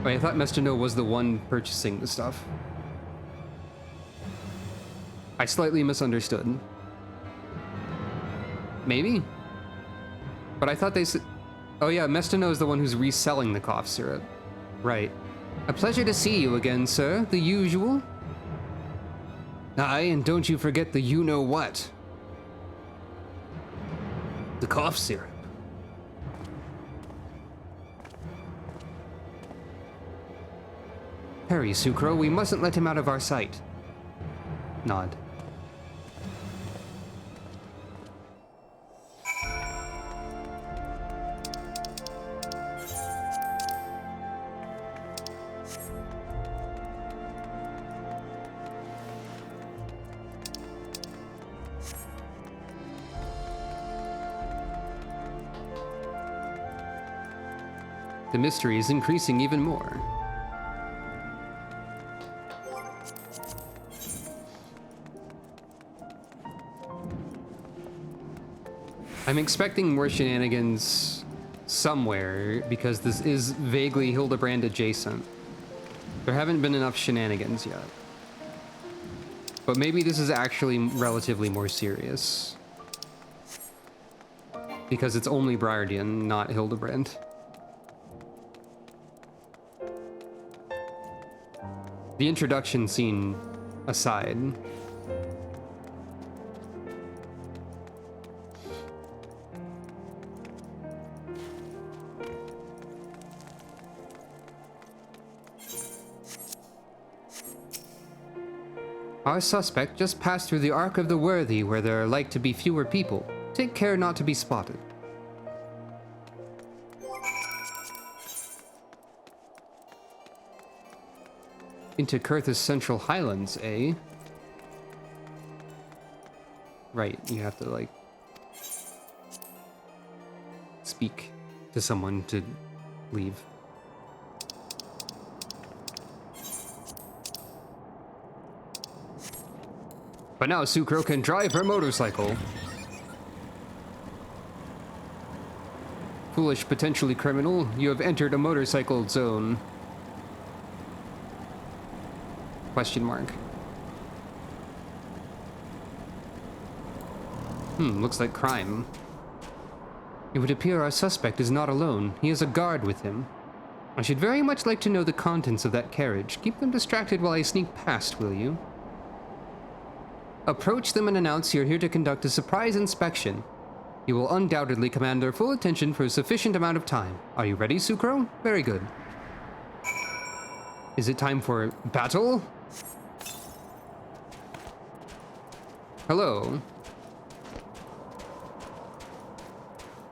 [SPEAKER 1] Wait, I thought Mestino was the one purchasing the stuff. I slightly misunderstood. Maybe? But I thought they said... Oh yeah, Mestino is the one who's reselling the cough syrup. Right. A pleasure to see you again, sir. The usual? Aye, and don't you forget the you-know-what. The cough syrup. Hurry, Sucro, we mustn't let him out of our sight. Nod. The mystery is increasing even more. I'm expecting more shenanigans somewhere, because this is vaguely Hildebrand adjacent. There haven't been enough shenanigans yet. But maybe this is actually relatively more serious. Because it's only Briardian, not Hildebrand. The introduction scene aside. Our suspect just passed through the Ark of the Worthy, where there are like to be fewer people. Take care not to be spotted. Into Kurth's Central Highlands, eh? Right, you have to, like, speak to someone to leave. But now Sucro can drive her motorcycle. Foolish, potentially criminal, you have entered a motorcycle zone. Question mark. Looks like crime. It would appear our suspect is not alone. He has a guard with him. I should very much like to know the contents of that carriage. Keep them distracted while I sneak past, will you? Approach them and announce you're here to conduct a surprise inspection. You will undoubtedly command their full attention for a sufficient amount of time. Are you ready, Sucro? Very good. Is it time for battle? Hello.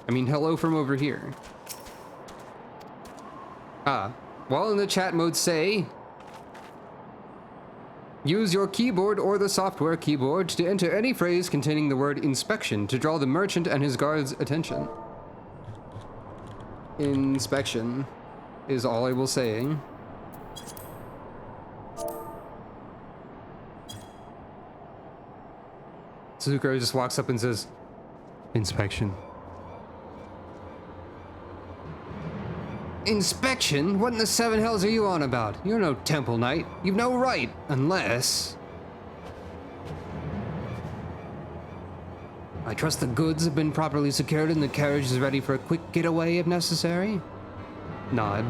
[SPEAKER 1] I mean, hello from over here. While in the chat mode, say... Use your keyboard or the software keyboard to enter any phrase containing the word inspection to draw the merchant and his guard's attention. Inspection is all I will say. Sucro just walks up and says, inspection. Inspection? What in the seven hells are you on about? You're no temple knight. You've no right, unless... I trust the goods have been properly secured and the carriage is ready for a quick getaway if necessary? Nod.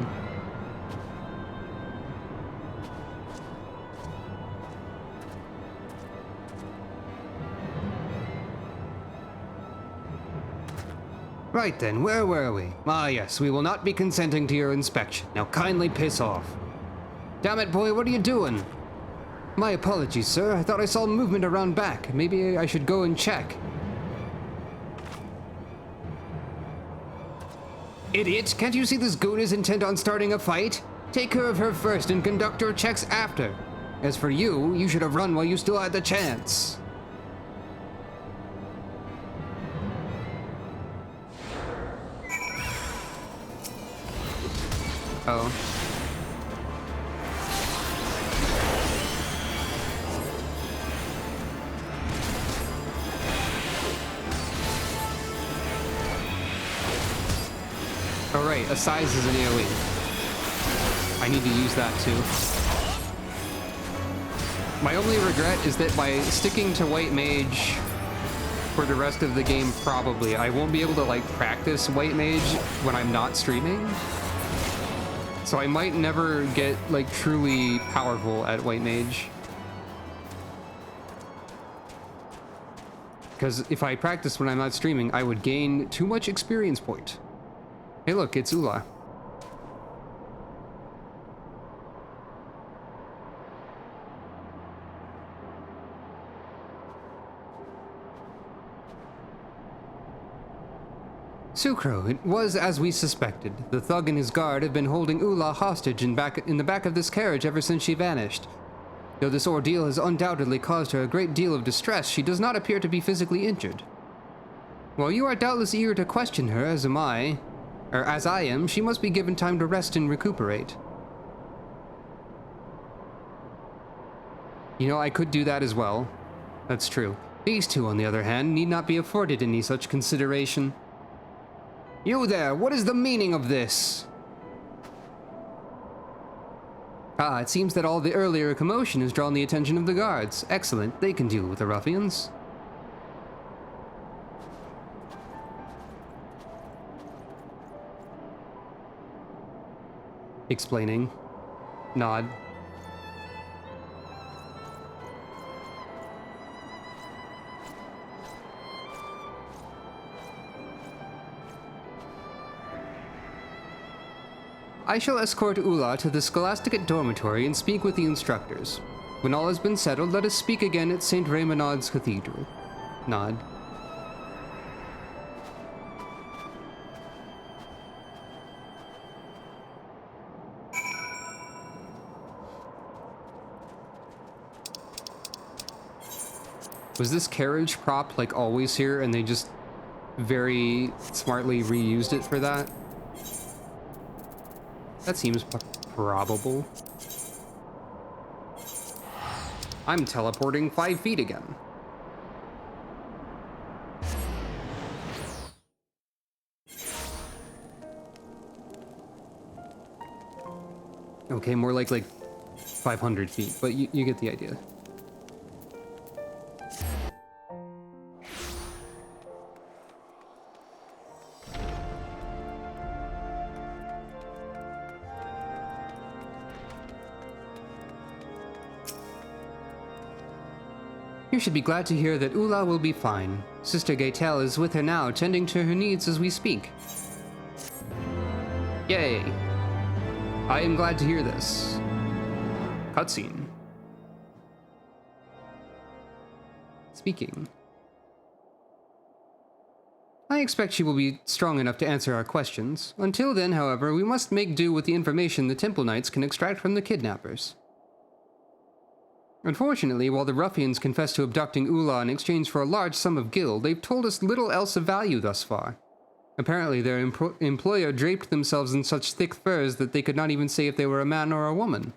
[SPEAKER 1] Right then, where were we? Ah yes, we will not be consenting to your inspection. Now kindly piss off. Damn it, boy, what are you doing? My apologies, sir. I thought I saw movement around back. Maybe I should go and check. Idiot, can't you see this goon is intent on starting a fight? Take care of her first and conduct your checks after. As for you, you should have run while you still had the chance. Oh. Oh right, a size is an AoE. I need to use that too. My only regret is that by sticking to White Mage for the rest of the game, probably, I won't be able to like practice White Mage when I'm not streaming. So I might never get, like, truly powerful at White Mage. Because if I practice when I'm not streaming, I would gain too much experience point. Hey look, it's Ula. Sucro, it was as we suspected. The thug and his guard have been holding Ula hostage in the back of this carriage ever since she vanished. Though this ordeal has undoubtedly caused her a great deal of distress, she does not appear to be physically injured. While you are doubtless eager to question her, as I am, she must be given time to rest and recuperate. You know, I could do that as well. That's true. These two, on the other hand, need not be afforded any such consideration. You there, what is the meaning of this? Ah, it seems that all the earlier commotion has drawn the attention of the guards. Excellent, they can deal with the ruffians. Explaining. Nod. I shall escort Ula to the Scholasticate dormitory and speak with the instructors. When all has been settled, let us speak again at St. Raymonad's Cathedral. Nod. Was this carriage prop like always here and they just very smartly reused it for that? That seems probable. I'm teleporting 5 feet again. Okay, more like 500 feet, but you get the idea. You should be glad to hear that Ula will be fine. Sister Gaetel is with her now, tending to her needs as we speak. Yay! I am glad to hear this. Cutscene. Speaking. I expect she will be strong enough to answer our questions. Until then, however, we must make do with the information the Temple Knights can extract from the kidnappers. Unfortunately, while the ruffians confess to abducting Ula in exchange for a large sum of gil, they've told us little else of value thus far. Apparently, their employer draped themselves in such thick furs that they could not even say if they were a man or a woman.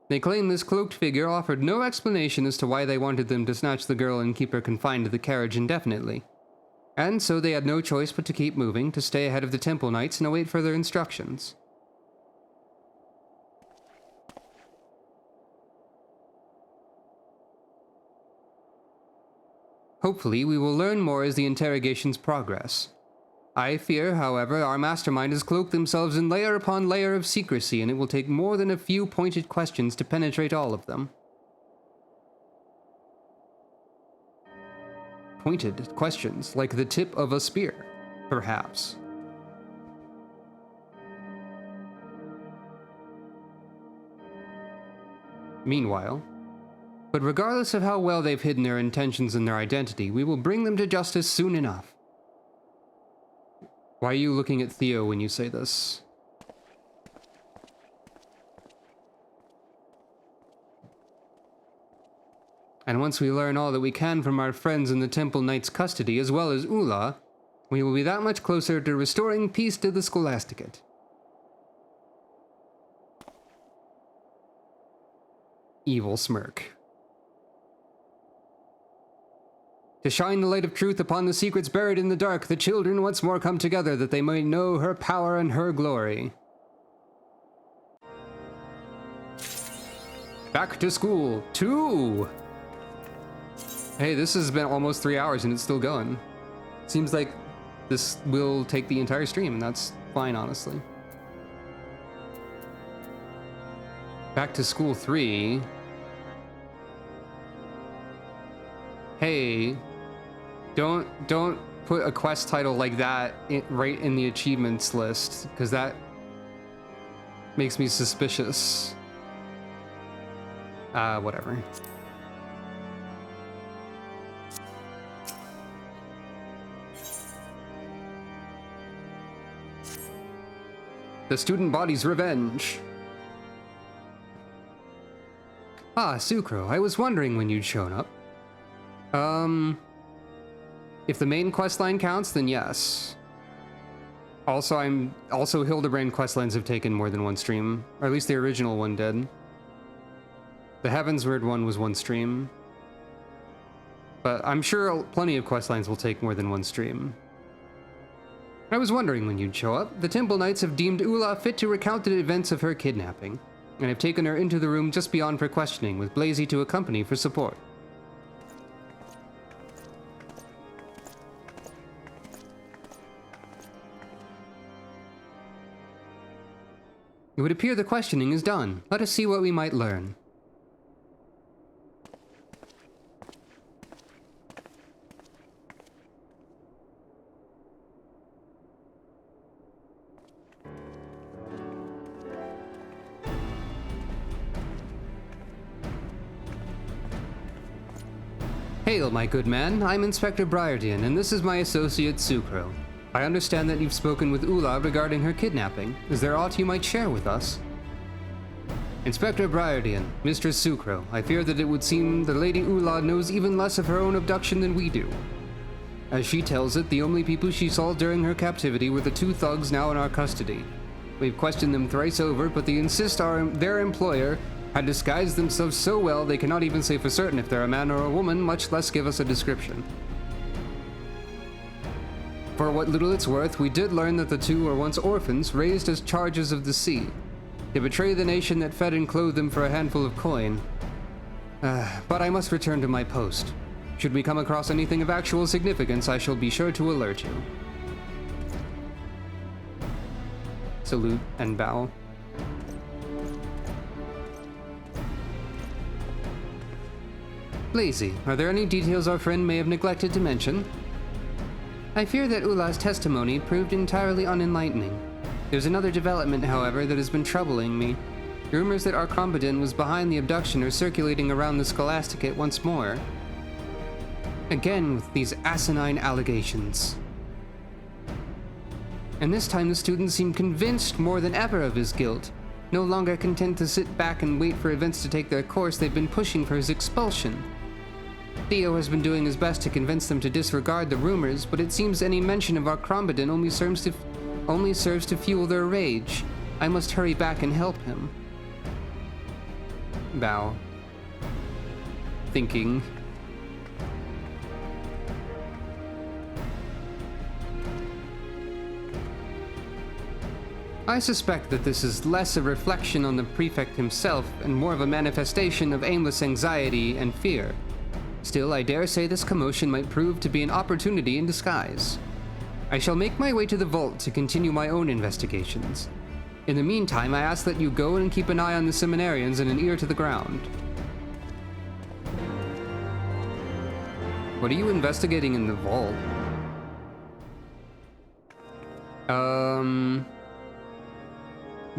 [SPEAKER 1] They claim this cloaked figure offered no explanation as to why they wanted them to snatch the girl and keep her confined to the carriage indefinitely. And so they had no choice but to keep moving, to stay ahead of the Temple Knights and await further instructions. Hopefully, we will learn more as the interrogations progress. I fear, however, our mastermind has cloaked themselves in layer upon layer of secrecy, and it will take more than a few pointed questions to penetrate all of them. Pointed questions, like the tip of a spear, perhaps. Meanwhile, but regardless of how well they've hidden their intentions and their identity, we will bring them to justice soon enough. Why are you looking at Theo when you say this? And once we learn all that we can from our friends in the Temple Knight's custody, as well as Ula, we will be that much closer to restoring peace to the Scholasticate. Evil smirk. To shine the light of truth upon the secrets buried in the dark, the children once more come together that they may know her power and her glory. Back to school 2! Hey, this has been almost 3 hours and it's still going. Seems like this will take the entire stream, and that's fine, honestly. Back to school 3. Hey, don't put a quest title like that right in the achievements list, because that makes me suspicious. Whatever. The student body's revenge. Ah, Sucro, I was wondering when you'd shown up. If the main questline counts, then yes. Also, Hildebrand questlines have taken more than one stream, or at least the original one did. The Heavensward one was one stream. But I'm sure plenty of questlines will take more than one stream. I was wondering when you'd show up. The Temple Knights have deemed Ula fit to recount the events of her kidnapping, and have taken her into the room just beyond for questioning, with Blazy to accompany for support. It would appear the questioning is done. Let us see what we might learn. Hail, my good man. I'm Inspector Briardian, and this is my associate Sucro. I understand that you've spoken with Ula regarding her kidnapping. Is there aught you might share with us? Inspector Briardian, Mistress Sucro, I fear that it would seem the Lady Ula knows even less of her own abduction than we do. As she tells it, the only people she saw during her captivity were the two thugs now in our custody. We've questioned them thrice over, but they insist their employer had disguised themselves so well they cannot even say for certain if they're a man or a woman, much less give us a description. For what little it's worth, we did learn that the two were once orphans raised as charges of the sea. They betray the nation that fed and clothed them for a handful of coin. But I must return to my post. Should we come across anything of actual significance, I shall be sure to alert you. Salute and bow. Lazy, are there any details our friend may have neglected to mention? I fear that Ula's testimony proved entirely unenlightening. There's another development, however, that has been troubling me. Rumors that Arcrombodin was behind the abduction are circulating around the Scholasticate once more. Again with these asinine allegations. And this time the students seem convinced more than ever of his guilt. No longer content to sit back and wait for events to take their course, they've been pushing for his expulsion. Theo has been doing his best to convince them to disregard the rumors, but it seems any mention of Arcrombodin only serves to fuel their rage. I must hurry back and help him. Bow. Thinking. I suspect that this is less a reflection on the prefect himself and more of a manifestation of aimless anxiety and fear. Still, I dare say this commotion might prove to be an opportunity in disguise. I shall make my way to the vault to continue my own investigations. In the meantime, I ask that you go and keep an eye on the seminarians and an ear to the ground. What are you investigating in the vault?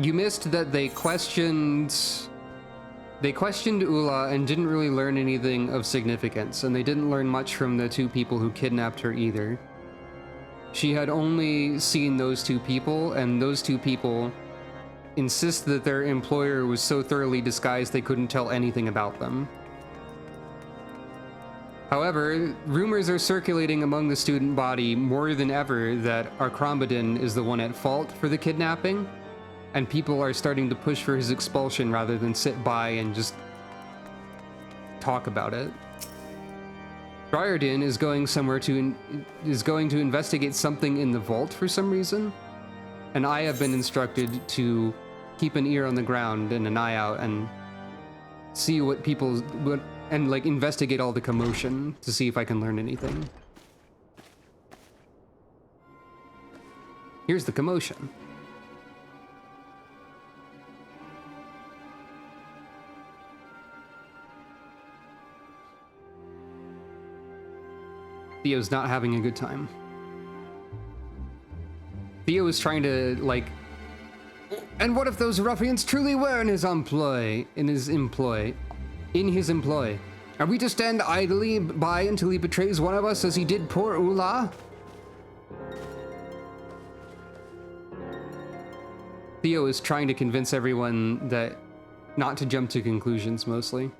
[SPEAKER 1] You missed that they questioned Ula and didn't really learn anything of significance, and they didn't learn much from the two people who kidnapped her either. She had only seen those two people, and those two people insist that their employer was so thoroughly disguised they couldn't tell anything about them. However, rumors are circulating among the student body more than ever that Arcrombodin is the one at fault for the kidnapping, and people are starting to push for his expulsion rather than sit by and just talk about it. Briardian is going to investigate something in the vault for some reason, and I have been instructed to keep an ear on the ground and an eye out and see what investigate all the commotion to see if I can learn anything. Here's the commotion. Theo's not having a good time. Theo is trying to, and what if those ruffians truly were in his employ? Are we to stand idly by until he betrays one of us as he did poor Ula? Theo is trying to convince everyone that not to jump to conclusions, mostly.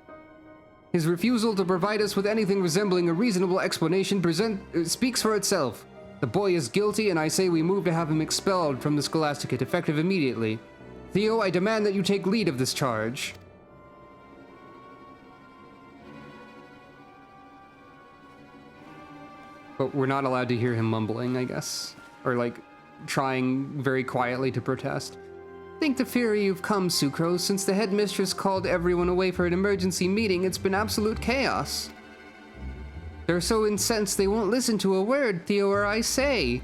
[SPEAKER 1] His refusal to provide us with anything resembling a reasonable explanation speaks for itself. The boy is guilty, and I say we move to have him expelled from the Scholasticate, effective immediately. Theo, I demand that you take lead of this charge. But we're not allowed to hear him mumbling, I guess. Or, trying very quietly to protest. Think the fury you've come, Sucrose. Since the headmistress called everyone away for an emergency meeting, it's been absolute chaos. They're so incensed they won't listen to a word Theo or I say.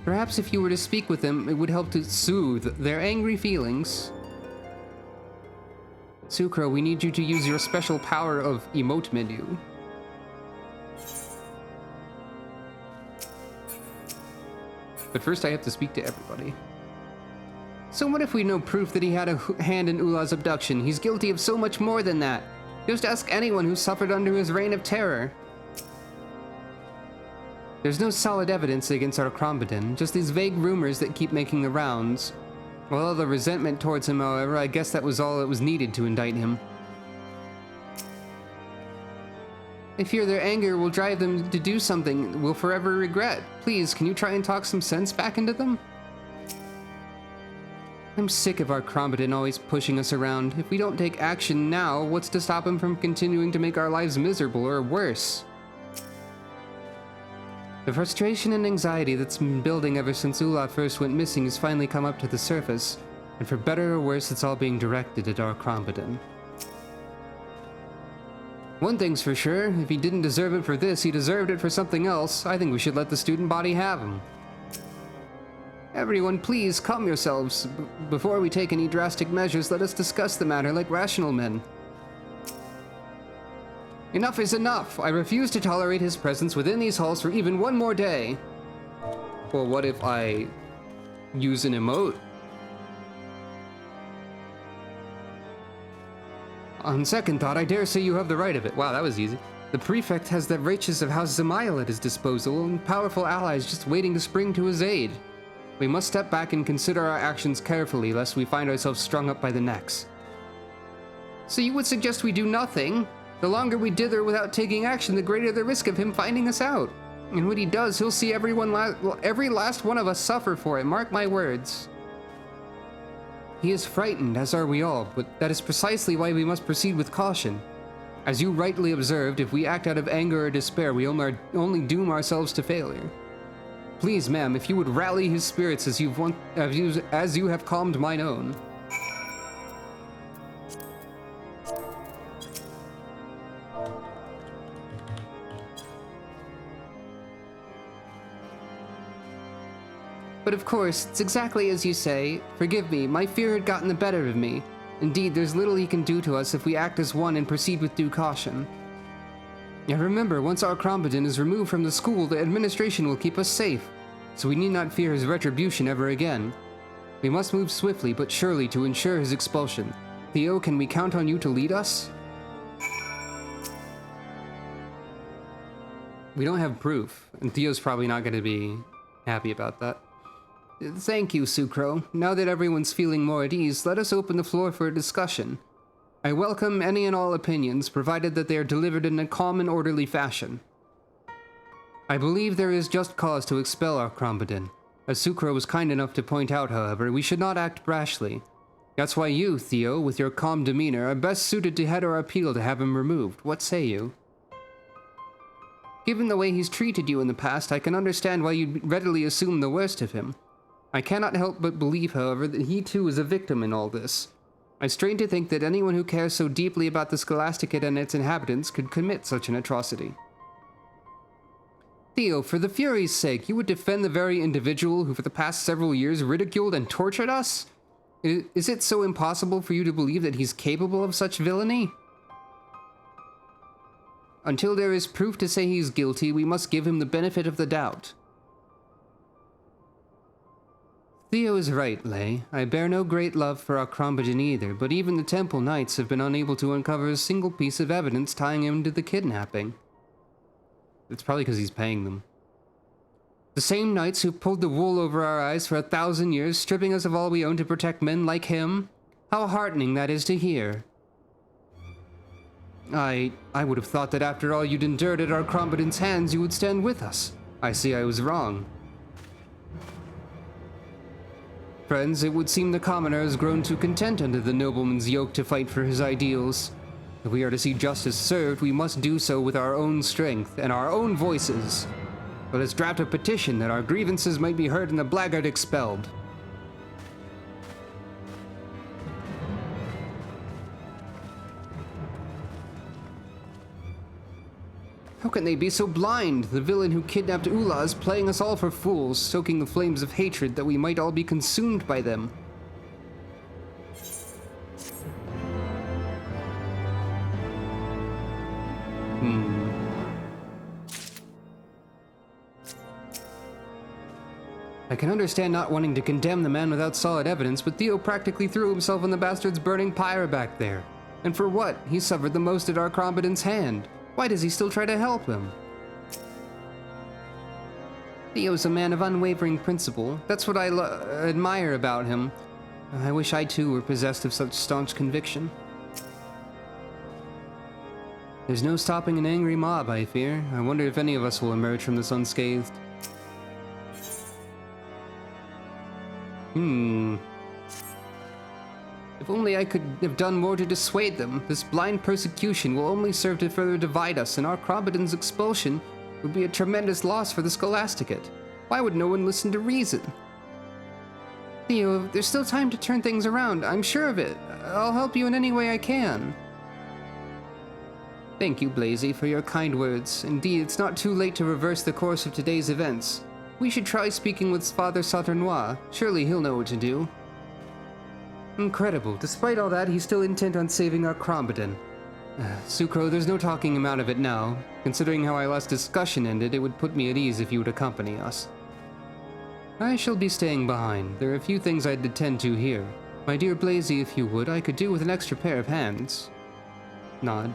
[SPEAKER 1] Perhaps if you were to speak with them, it would help to soothe their angry feelings. Sucro, we need you to use your special power of emote menu. But first I have to speak to everybody. So what if we know proof that he had a hand in Ula's abduction? He's guilty of so much more than that. Just ask anyone who suffered under his reign of terror. There's no solid evidence against Arcrombodin, just these vague rumors that keep making the rounds. With all the resentment towards him, however, I guess that was all that was needed to indict him. I fear their anger will drive them to do something we'll forever regret. Please, can you try and talk some sense back into them? I'm sick of our Crombiton always pushing us around. If we don't take action now, what's to stop him from continuing to make our lives miserable or worse? The frustration and anxiety that's been building ever since Ula first went missing has finally come up to the surface, and for better or worse, it's all being directed at our Crombiton. One thing's for sure, if he didn't deserve it for this, he deserved it for something else. I think we should let the student body have him. Everyone, please, calm yourselves. Before we take any drastic measures, let us discuss the matter like rational men. Enough is enough! I refuse to tolerate his presence within these halls for even one more day. Well, what if I use an emote? On second thought, I dare say you have the right of it. Wow, that was easy. The prefect has the riches of House Zamael at his disposal, and powerful allies just waiting to spring to his aid. We must step back and consider our actions carefully, lest we find ourselves strung up by the necks. So you would suggest we do nothing? The longer we dither without taking action, the greater the risk of him finding us out. And when he does, he'll see every last one of us suffer for it, mark my words. He is frightened, as are we all, but that is precisely why we must proceed with caution. As you rightly observed, if we act out of anger or despair, we only doom ourselves to failure. Please, ma'am, if you would rally his spirits as you have calmed mine own. But of course, it's exactly as you say. Forgive me, my fear had gotten the better of me. Indeed, there's little he can do to us if we act as one and proceed with due caution. And remember, once our Crombiton is removed from the school, the administration will keep us safe, so we need not fear his retribution ever again. We must move swiftly but surely to ensure his expulsion. Theo, can we count on you to lead us? We don't have proof, and Theo's probably not going to be happy about that. Thank you, Sucro. Now that everyone's feeling more at ease, let us open the floor for a discussion. I welcome any and all opinions, provided that they are delivered in a calm and orderly fashion. I believe there is just cause to expel our Crombiton. As Sucro was kind enough to point out, however, we should not act brashly. That's why you, Theo, with your calm demeanor, are best suited to head our appeal to have him removed. What say you? Given the way he's treated you in the past, I can understand why you'd readily assume the worst of him. I cannot help but believe, however, that he too is a victim in all this. I strain to think that anyone who cares so deeply about the Scholasticate and its inhabitants could commit such an atrocity. Theo, for the Fury's sake, you would defend the very individual who for the past several years ridiculed and tortured us? Is it so impossible for you to believe that he's capable of such villainy? Until there is proof to say he's guilty, we must give him the benefit of the doubt. Theo is right, Lay. I bear no great love for our Crombiton either, but even the Temple Knights have been unable to uncover a single piece of evidence tying him to the kidnapping. It's probably because he's paying them. The same knights who pulled the wool over our eyes for 1,000 years, stripping us of all we own to protect men like him. How heartening that is to hear. I would have thought that after all you'd endured at our Crombiton's hands, you would stand with us. I see I was wrong. Friends, it would seem the commoner has grown too content under the nobleman's yoke to fight for his ideals. If we are to see justice served, we must do so with our own strength and our own voices. Let us draft a petition that our grievances might be heard and the blackguard expelled. How can they be so blind? The villain who kidnapped Ula is playing us all for fools, stoking the flames of hatred that we might all be consumed by them. I can understand not wanting to condemn the man without solid evidence, but Theo practically threw himself in the bastard's burning pyre back there. And for what? He suffered the most at our Crombiton's hand. Why does he still try to help him? Theo's a man of unwavering principle. That's what I admire about him. I wish I too were possessed of such staunch conviction. There's no stopping an angry mob, I fear. I wonder if any of us will emerge from this unscathed. If only I could have done more to dissuade them. This blind persecution will only serve to further divide us, and our Crombiton's expulsion would be a tremendous loss for the Scholasticate. Why would no one listen to reason? Theo, there's still time to turn things around. I'm sure of it. I'll help you in any way I can. Thank you, Blazy, for your kind words. Indeed, it's not too late to reverse the course of today's events. We should try speaking with Father Saturnois. Surely he'll know what to do. Incredible. Despite all that, he's still intent on saving our Crombiton. Sucro, there's no talking him out of it now. Considering how our last discussion ended, it would put me at ease if you would accompany us. I shall be staying behind. There are a few things I'd attend to here. My dear Blazy, if you would, I could do with an extra pair of hands. Nod.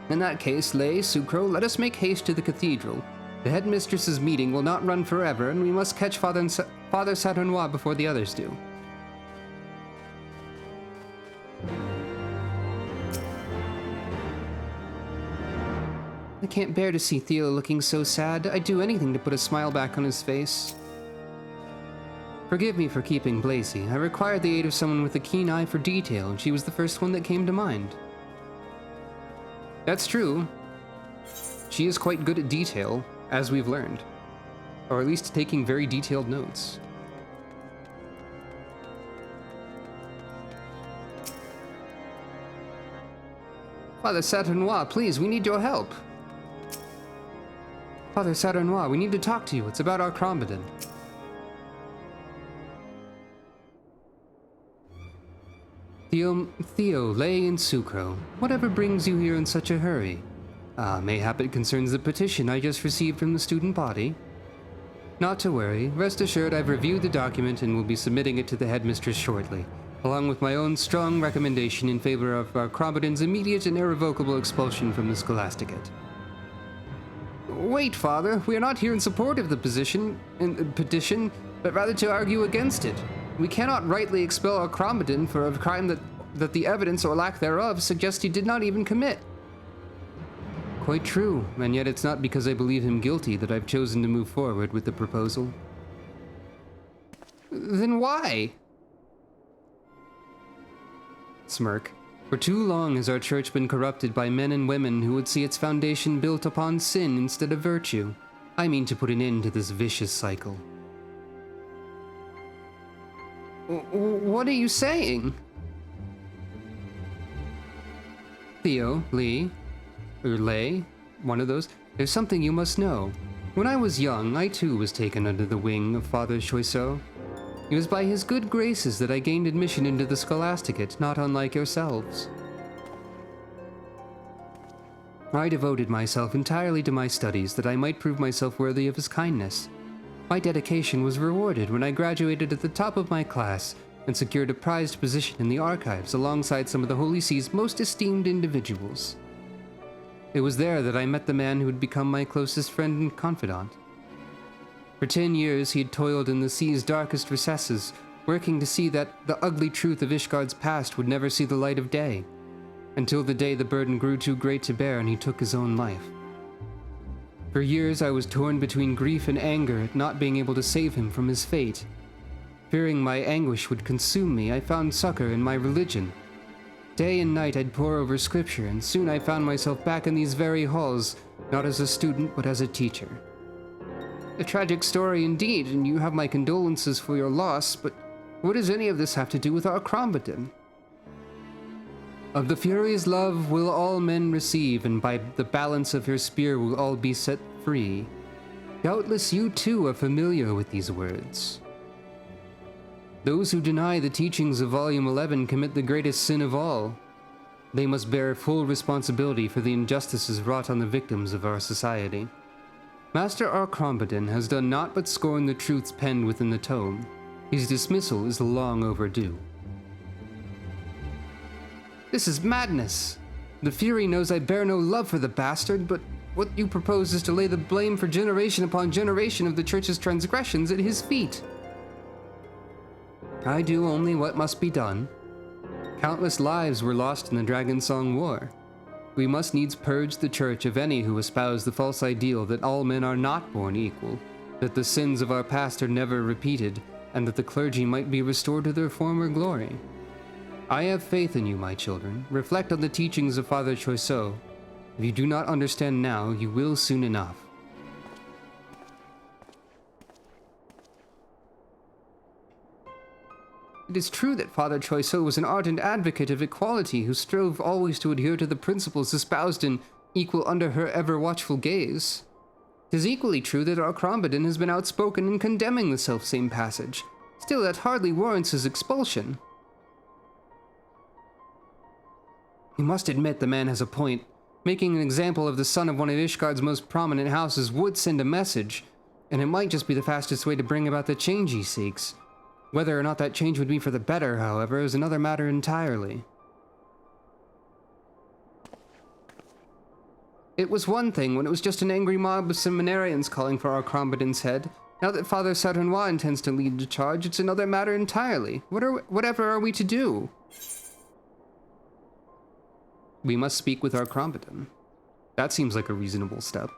[SPEAKER 1] In that case, Lay, Sucro, let us make haste to the cathedral. The headmistress's meeting will not run forever, and we must catch Father Saturnois before the others do. I can't bear to see Theo looking so sad. I'd do anything to put a smile back on his face. Forgive me for keeping Blazy. I required the aid of someone with a keen eye for detail, and she was the first one that came to mind. That's true. She is quite good at detail, as we've learned. Or at least taking very detailed notes. Father Saturnois, please, we need your help. Father Saturnois, we need to talk to you. It's about our Crombiton. Theo, Lay, and Sucro, whatever brings you here in such a hurry? Mayhap it concerns the petition I just received from the student body? Not to worry. Rest assured I've reviewed the document and will be submitting it to the headmistress shortly, along with my own strong recommendation in favor of our Crombiton's immediate and irrevocable expulsion from the Scholasticate. Wait, Father, we are not here in support of the petition, but rather to argue against it. We cannot rightly expel our Crombiton for a crime that the evidence or lack thereof suggests he did not even commit. Quite true, and yet it's not because I believe him guilty that I've chosen to move forward with the proposal. Then why? Smirk. For too long has our church been corrupted by men and women who would see its foundation built upon sin instead of virtue. I mean to put an end to this vicious cycle. What are you saying? Theo, Lay, one of those. There's something you must know. When I was young, I too was taken under the wing of Father Choiseau. It was by his good graces that I gained admission into the Scholasticate, not unlike yourselves. I devoted myself entirely to my studies that I might prove myself worthy of his kindness. My dedication was rewarded when I graduated at the top of my class and secured a prized position in the archives alongside some of the Holy See's most esteemed individuals. It was there that I met the man who would become my closest friend and confidant. For 10 years he had toiled in the sea's darkest recesses, working to see that the ugly truth of Ishgard's past would never see the light of day, until the day the burden grew too great to bear and he took his own life. For years I was torn between grief and anger at not being able to save him from his fate. Fearing my anguish would consume me, I found succor in my religion. Day and night I'd pore over scripture, and soon I found myself back in these very halls, not as a student but as a teacher. A tragic story indeed, and you have my condolences for your loss, but what does any of this have to do with our Crombiton? Of the Fury's love will all men receive, and by the balance of her spear will all be set free. Doubtless you too are familiar with these words. Those who deny the teachings of Volume 11 commit the greatest sin of all. They must bear full responsibility for the injustices wrought on the victims of our society. Master R. Crombiton has done naught but scorn the truths penned within the tome. His dismissal is long overdue. This is madness. The Fury knows I bear no love for the bastard, but what you propose is to lay the blame for generation upon generation of the Church's transgressions at his feet. I do only what must be done. Countless lives were lost in the Dragon Song War. We must needs purge the church of any who espouse the false ideal that all men are not born equal, that the sins of our past are never repeated, and that the clergy might be restored to their former glory. I have faith in you, my children. Reflect on the teachings of Father Choiseau. If you do not understand now, you will soon enough. It is true that Father Choiseau was an ardent advocate of equality who strove always to adhere to the principles espoused in equal under her ever-watchful gaze. It is equally true that our Crombadon has been outspoken in condemning the selfsame passage. Still, that hardly warrants his expulsion. You must admit the man has a point. Making an example of the son of one of Ishgard's most prominent houses would send a message, and it might just be the fastest way to bring about the change he seeks. Whether or not that change would be for the better, however, is another matter entirely. It was one thing when it was just an angry mob of seminarians calling for our Crombadon's head. Now that Father Saturnois intends to lead the charge, it's another matter entirely. Whatever are we to do? We must speak with our Crombadon. That seems like a reasonable step.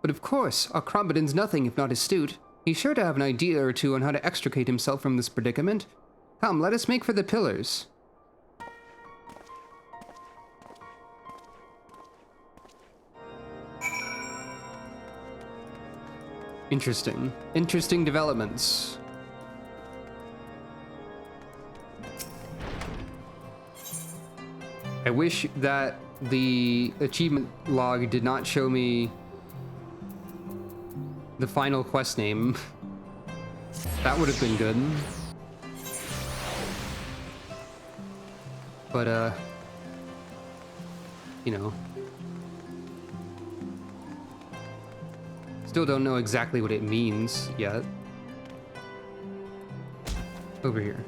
[SPEAKER 1] But of course, our Crombadon's nothing if not astute. He's sure to have an idea or two on how to extricate himself from this predicament. Come, let us make for the pillars. Interesting. Interesting developments. I wish that the achievement log did not show me the final quest name. That would have been good. But, you know. Still don't know exactly what it means yet. Over here.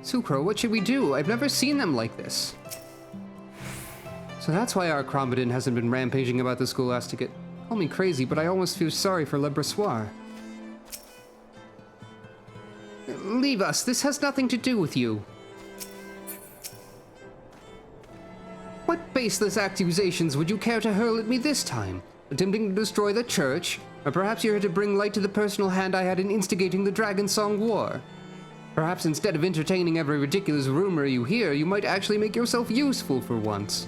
[SPEAKER 1] Sucro, what should we do? I've never seen them like this. So that's why our Crombadon hasn't been rampaging about the Scholasticate. Call me crazy, but I almost feel sorry for Le Bressoir. Leave us. This has nothing to do with you. What baseless accusations would you care to hurl at me this time? Attempting to destroy the church? Or perhaps you're here to bring light to the personal hand I had in instigating the Dragon Song War? Perhaps instead of entertaining every ridiculous rumor you hear, you might actually make yourself useful for once.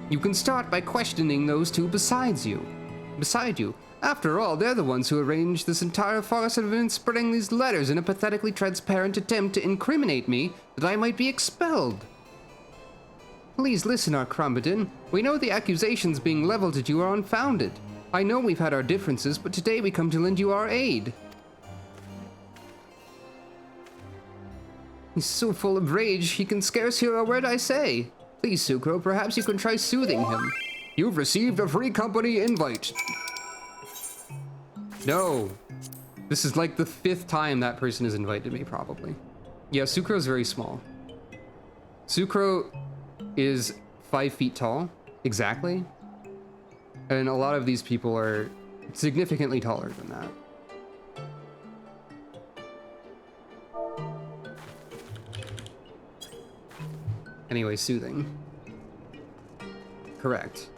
[SPEAKER 1] You can start by questioning those two beside you. After all, they're the ones who arranged this entire farce and have been spreading these letters in a pathetically transparent attempt to incriminate me that I might be expelled. Please listen, our Crombadon. We know the accusations being leveled at you are unfounded. I know we've had our differences, but today we come to lend you our aid. He's so full of rage, he can scarce hear a word I say. Please, Sucro, perhaps you can try soothing him. You've received a free company invite. No. This is like the 5th time that person has invited me, probably. Yeah, Sucro's very small. Sucro is 5 feet tall, exactly. And a lot of these people are significantly taller than that. Anyway, soothing. Correct.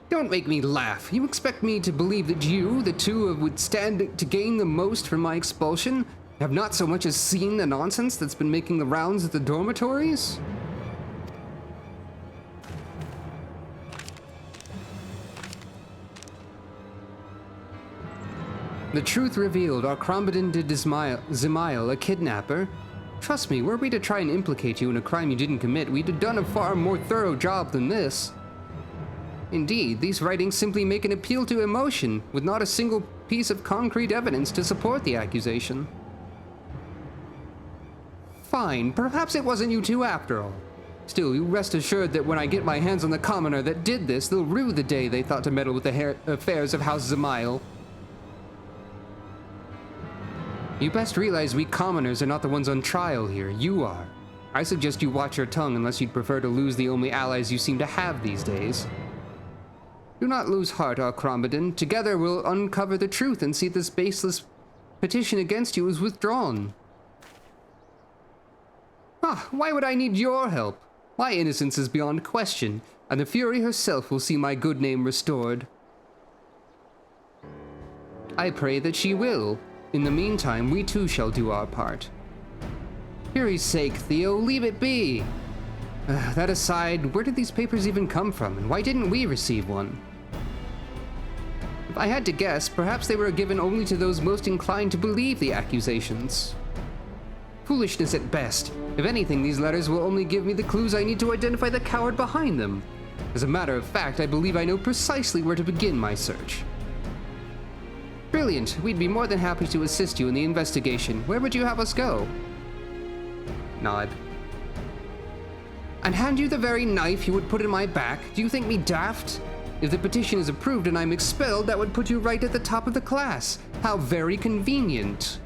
[SPEAKER 1] Don't make me laugh. You expect me to believe that you, the two who would stand to gain the most from my expulsion, have not so much as seen the nonsense that's been making the rounds at the dormitories? The truth revealed, our Crombadon did Zemail, a kidnapper. Trust me, were we to try and implicate you in a crime you didn't commit, we'd have done a far more thorough job than this. Indeed, these writings simply make an appeal to emotion, with not a single piece of concrete evidence to support the accusation. Fine, perhaps it wasn't you two after all. Still, you rest assured that when I get my hands on the commoner that did this, they'll rue the day they thought to meddle with the affairs of House Zemail. You best realize we commoners are not the ones on trial here, you are. I suggest you watch your tongue unless you'd prefer to lose the only allies you seem to have these days. Do not lose heart, Arcrombodin. Together we'll uncover the truth and see this baseless petition against you is withdrawn. Ah, why would I need your help? My innocence is beyond question, and the Fury herself will see my good name restored. I pray that she will. In the meantime, we too shall do our part. Fury's sake, Theo, leave it be. That aside, where did these papers even come from, and why didn't we receive one? If I had to guess, perhaps they were given only to those most inclined to believe the accusations. Foolishness at best. If anything, these letters will only give me the clues I need to identify the coward behind them. As a matter of fact, I believe I know precisely where to begin my search. Brilliant. We'd be more than happy to assist you in the investigation. Where would you have us go? Nod. And hand you the very knife you would put in my back? Do you think me daft? If the petition is approved and I'm expelled, that would put you right at the top of the class. How very convenient.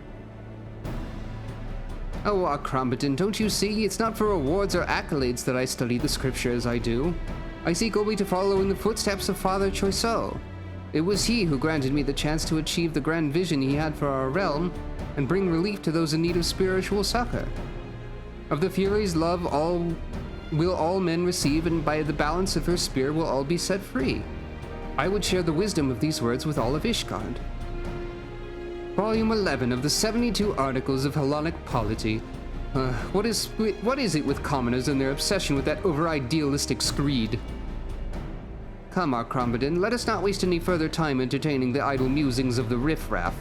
[SPEAKER 1] Oh, Arcrombodin, don't you see? It's not for awards or accolades that I study the scripture as I do. I seek only to follow in the footsteps of Father Choiseul. It was he who granted me the chance to achieve the grand vision he had for our realm and bring relief to those in need of spiritual succor. Of the Fury's love will all men receive, and by the balance of her spear will all be set free. I would share the wisdom of these words with all of Ishgard. Volume 11 of the 72 Articles of Hellenic Polity. What is it with commoners and their obsession with that over-idealistic screed? Come, Arcrombodin, let us not waste any further time entertaining the idle musings of the riffraff.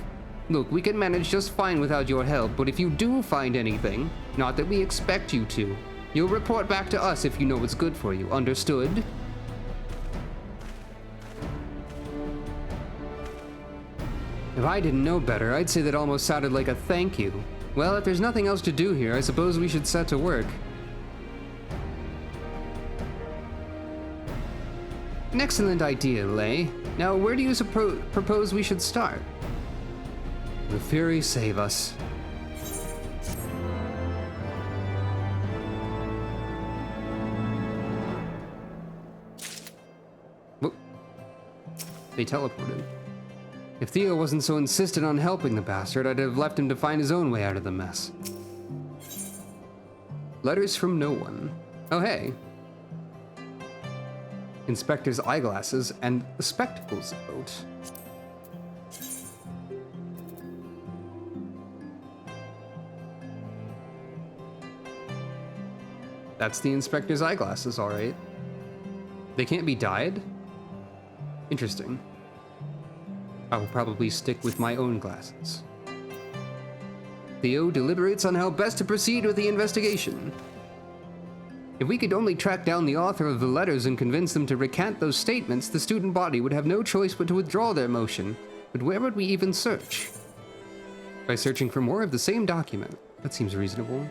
[SPEAKER 1] Look, we can manage just fine without your help, but if you do find anything, not that we expect you to, you'll report back to us if you know what's good for you. Understood? If I didn't know better, I'd say that almost sounded like a thank you. Well, if there's nothing else to do here, I suppose we should set to work. An excellent idea, Lay. Now, where do you propose we should start? The Fury save us. Whoop. They teleported. If Theo wasn't so insistent on helping the bastard, I'd have left him to find his own way out of the mess. Letters from no one. Oh, hey. Inspector's eyeglasses and the spectacles boat. That's the inspector's eyeglasses, all right. They can't be dyed? Interesting. I will probably stick with my own glasses. Theo deliberates on how best to proceed with the investigation. If we could only track down the author of the letters and convince them to recant those statements, the student body would have no choice but to withdraw their motion. But where would we even search? By searching for more of the same document. That seems reasonable.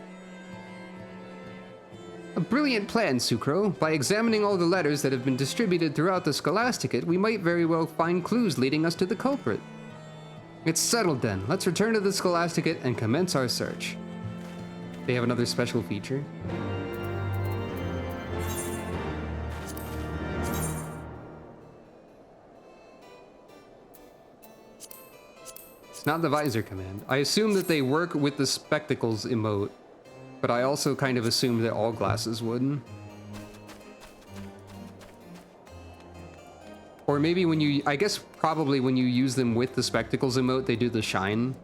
[SPEAKER 1] A brilliant plan, Sucro. By examining all the letters that have been distributed throughout the Scholasticate, we might very well find clues leading us to the culprit. It's settled then. Let's return to the Scholasticate and commence our search. They have another special feature. It's not the visor command. I assume that they work with the spectacles emote. But I also kind of assumed that all glasses would. Or maybe when you, I guess probably when you use them with the spectacles emote, they do the shine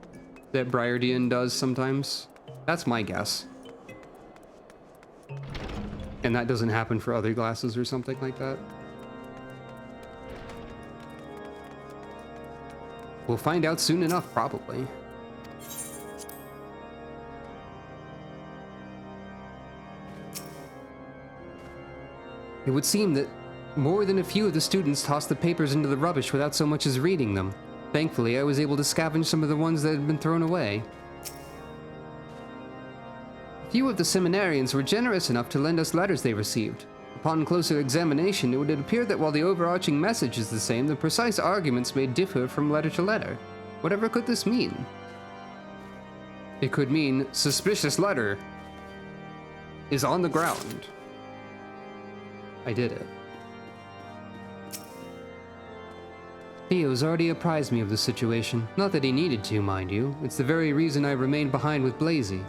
[SPEAKER 1] that Briardian does sometimes. That's my guess. And that doesn't happen for other glasses or something like that. We'll find out soon enough, probably. It would seem that more than a few of the students tossed the papers into the rubbish without so much as reading them. Thankfully, I was able to scavenge some of the ones that had been thrown away. Few of the seminarians were generous enough to lend us letters they received. Upon closer examination, it would appear that while the overarching message is the same, the precise arguments may differ from letter to letter. Whatever could this mean? It could mean suspicious letter. is on the ground. I did it. Theo's already apprised me of the situation. Not that he needed to, mind you. It's the very reason I remained behind with Blazy,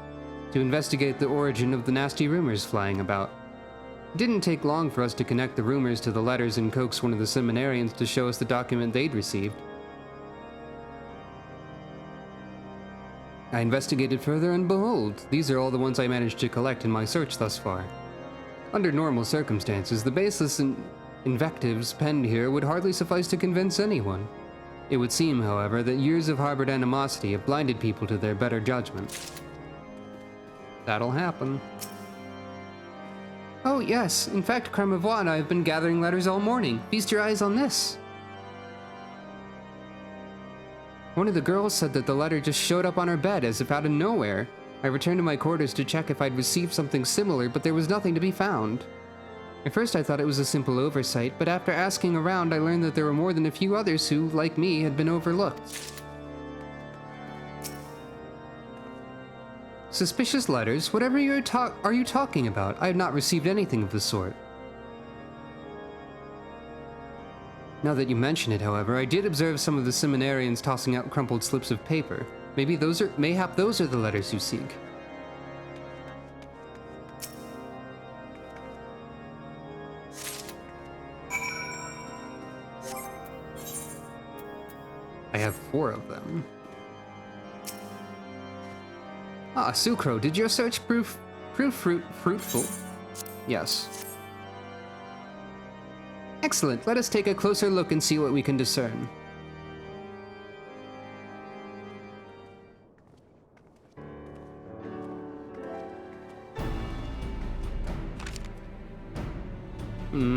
[SPEAKER 1] to investigate the origin of the nasty rumors flying about. It didn't take long for us to connect the rumors to the letters and coax one of the seminarians to show us the document they'd received. I investigated further, and behold, these are all the ones I managed to collect in my search thus far. Under normal circumstances, the baseless invectives penned here would hardly suffice to convince anyone. It would seem, however, that years of harbored animosity have blinded people to their better judgment. That'll happen. Oh yes, in fact, Cremevoix and I have been gathering letters all morning. Feast your eyes on this. One of the girls said that the letter just showed up on her bed as if out of nowhere. I returned to my quarters to check if I'd received something similar, but there was nothing to be found. At first I thought it was a simple oversight, but after asking around I learned that there were more than a few others who, like me, had been overlooked. Suspicious letters? Whatever are you talking about? I have not received anything of the sort. Now that you mention it, however, I did observe some of the seminarians tossing out crumpled slips of paper. Mayhap those are the letters you seek. I have 4 of them. Ah, Sucro, did your search prove fruitful? Yes. Excellent, let us take a closer look and see what we can discern.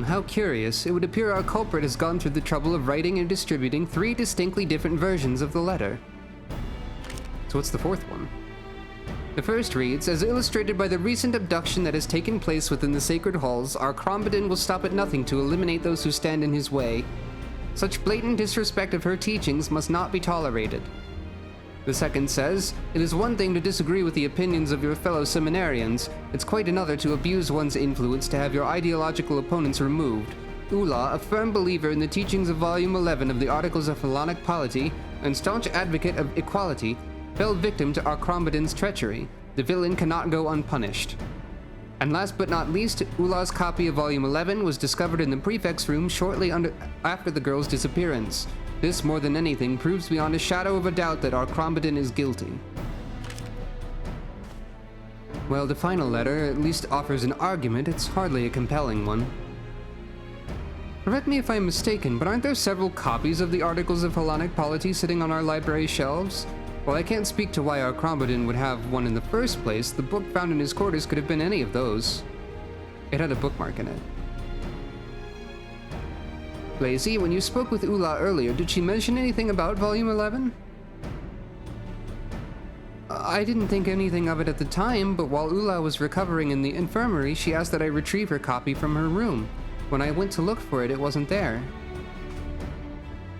[SPEAKER 1] How curious. It would appear our culprit has gone through the trouble of writing and distributing 3 distinctly different versions of the letter. So what's the 4th one? The first reads, as illustrated by the recent abduction that has taken place within the sacred halls, our Crombidon will stop at nothing to eliminate those who stand in his way. Such blatant disrespect of her teachings must not be tolerated. The second says, it is one thing to disagree with the opinions of your fellow seminarians, it's quite another to abuse one's influence to have your ideological opponents removed. Ula, a firm believer in the teachings of Volume 11 of the Articles of Hellenic Polity, and staunch advocate of equality, fell victim to our Crombidon's treachery. The villain cannot go unpunished. And last but not least, Ula's copy of Volume 11 was discovered in the prefect's room shortly after the girl's disappearance. This, more than anything, proves beyond a shadow of a doubt that our Crombidon is guilty. Well, the final letter at least offers an argument. It's hardly a compelling one. Correct me if I'm mistaken, but aren't there several copies of the Articles of Hellenic Polity sitting on our library shelves? While I can't speak to why our Crombidon would have one in the first place, the book found in his quarters could have been any of those. It had a bookmark in it. Blazy, when you spoke with Ula earlier, did she mention anything about Volume 11? I didn't think anything of it at the time, but while Ula was recovering in the infirmary, she asked that I retrieve her copy from her room. When I went to look for it, it wasn't there.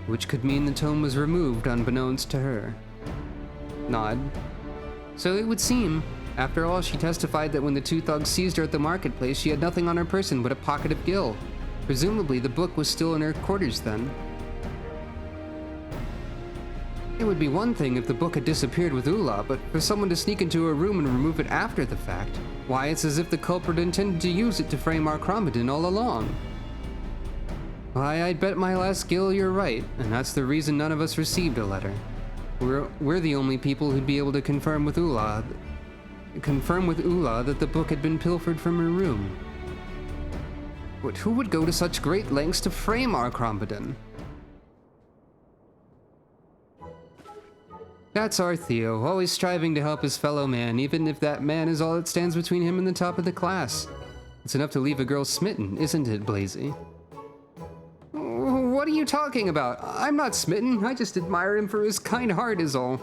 [SPEAKER 1] Which could mean the tome was removed unbeknownst to her. Nod. So it would seem. After all, she testified that when the 2 thugs seized her at the marketplace, she had nothing on her person but a pocket of gil. Presumably, the book was still in her quarters then. It would be one thing if the book had disappeared with Ula, but for someone to sneak into her room and remove it after the fact, why, it's as if the culprit intended to use it to frame our Crombidon all along. Why, I'd bet my last gil you're right, and that's the reason none of us received a letter. We're the only people who'd be able to confirm with Ula that the book had been pilfered from her room. But who would go to such great lengths to frame our Crombidon? That's our Theo, always striving to help his fellow man, even if that man is all that stands between him and the top of the class. It's enough to leave a girl smitten, isn't it, Blazy? What are you talking about? I'm not smitten, I just admire him for his kind heart is all.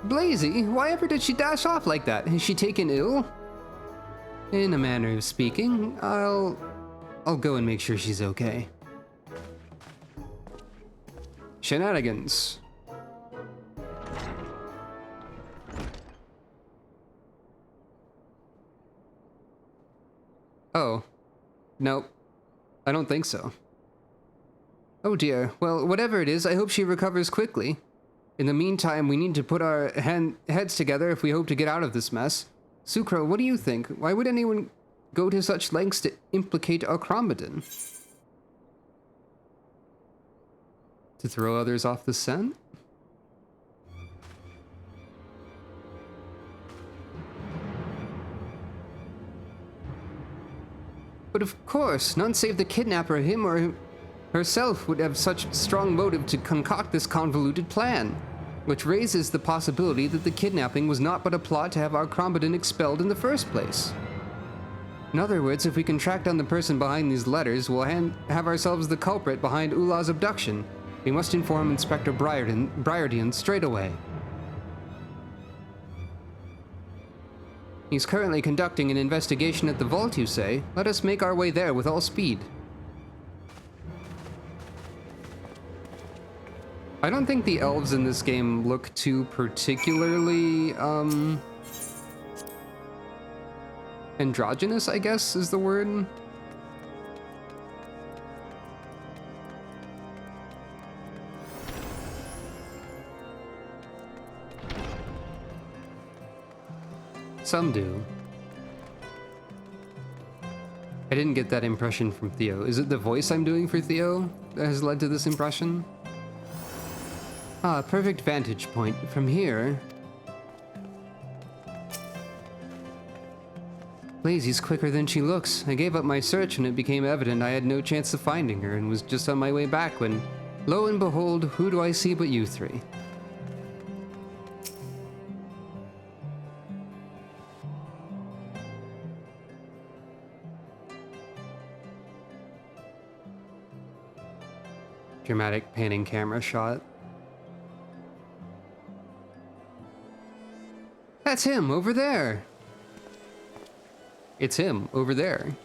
[SPEAKER 1] Blazy, why ever did she dash off like that? Is she taken ill? In a manner of speaking, I'll go and make sure she's okay. Shenanigans. Nope. I don't think so. Oh dear. Well, whatever it is, I hope she recovers quickly. In the meantime, we need to put our heads together if we hope to get out of this mess. Sucro, what do you think? Why would anyone go to such lengths to implicate Alcrombodon? To throw others off the scent? But of course, none save the kidnapper, him or herself, would have such strong motive to concoct this convoluted plan, which raises the possibility that the kidnapping was not but a plot to have Alcrombodon expelled in the first place. In other words, if we can track down the person behind these letters, we'll have ourselves the culprit behind Ulah's abduction. We must inform Inspector Briardian straight away. He's currently conducting an investigation at the vault, you say? Let us make our way there with all speed. I don't think the elves in this game look too particularly, androgynous, I guess is the word. Some do. I didn't get that impression from Theo. Is it the voice I'm doing for Theo that has led to this impression? Ah, perfect vantage point. From here... Lazy's quicker than she looks. I gave up my search when it became evident I had no chance of finding her and was just on my way back when, lo and behold, who do I see but you three? Dramatic panning camera shot. That's him over there. It's him over there.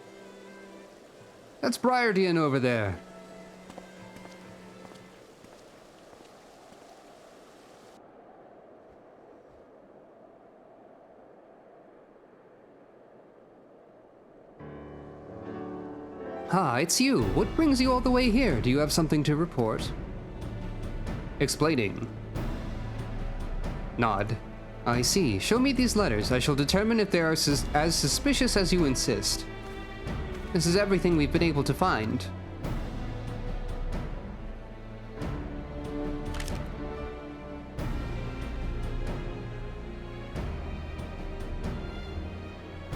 [SPEAKER 1] That's Briardian over there. Ah, it's you. What brings you all the way here? Do you have something to report? Explaining. Nod. I see. Show me these letters. I shall determine if they are as suspicious as you insist. This is everything we've been able to find.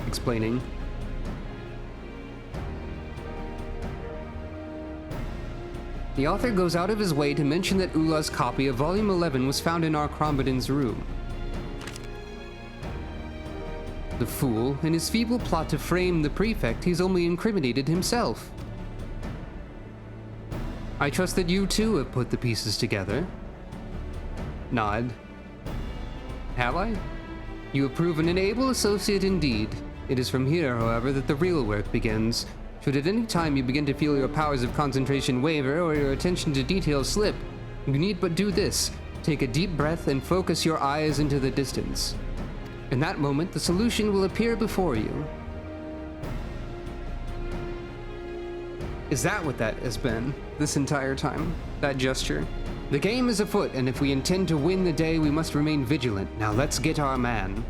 [SPEAKER 1] Explaining. The author goes out of his way to mention that Ulah's copy of Volume 11 was found in Alcrombodon's room. The fool, in his feeble plot to frame the prefect, he's only incriminated himself. I trust that you too have put the pieces together. Nod. Have I? You have proven an able associate indeed. It is from here, however, that the real work begins. Should at any time you begin to feel your powers of concentration waver or your attention to detail slip, you need but do this. Take a deep breath and focus your eyes into the distance. In that moment, the solution will appear before you. Is that what that has been this entire time? That gesture? The game is afoot, and if we intend to win the day, we must remain vigilant. Now let's get our man.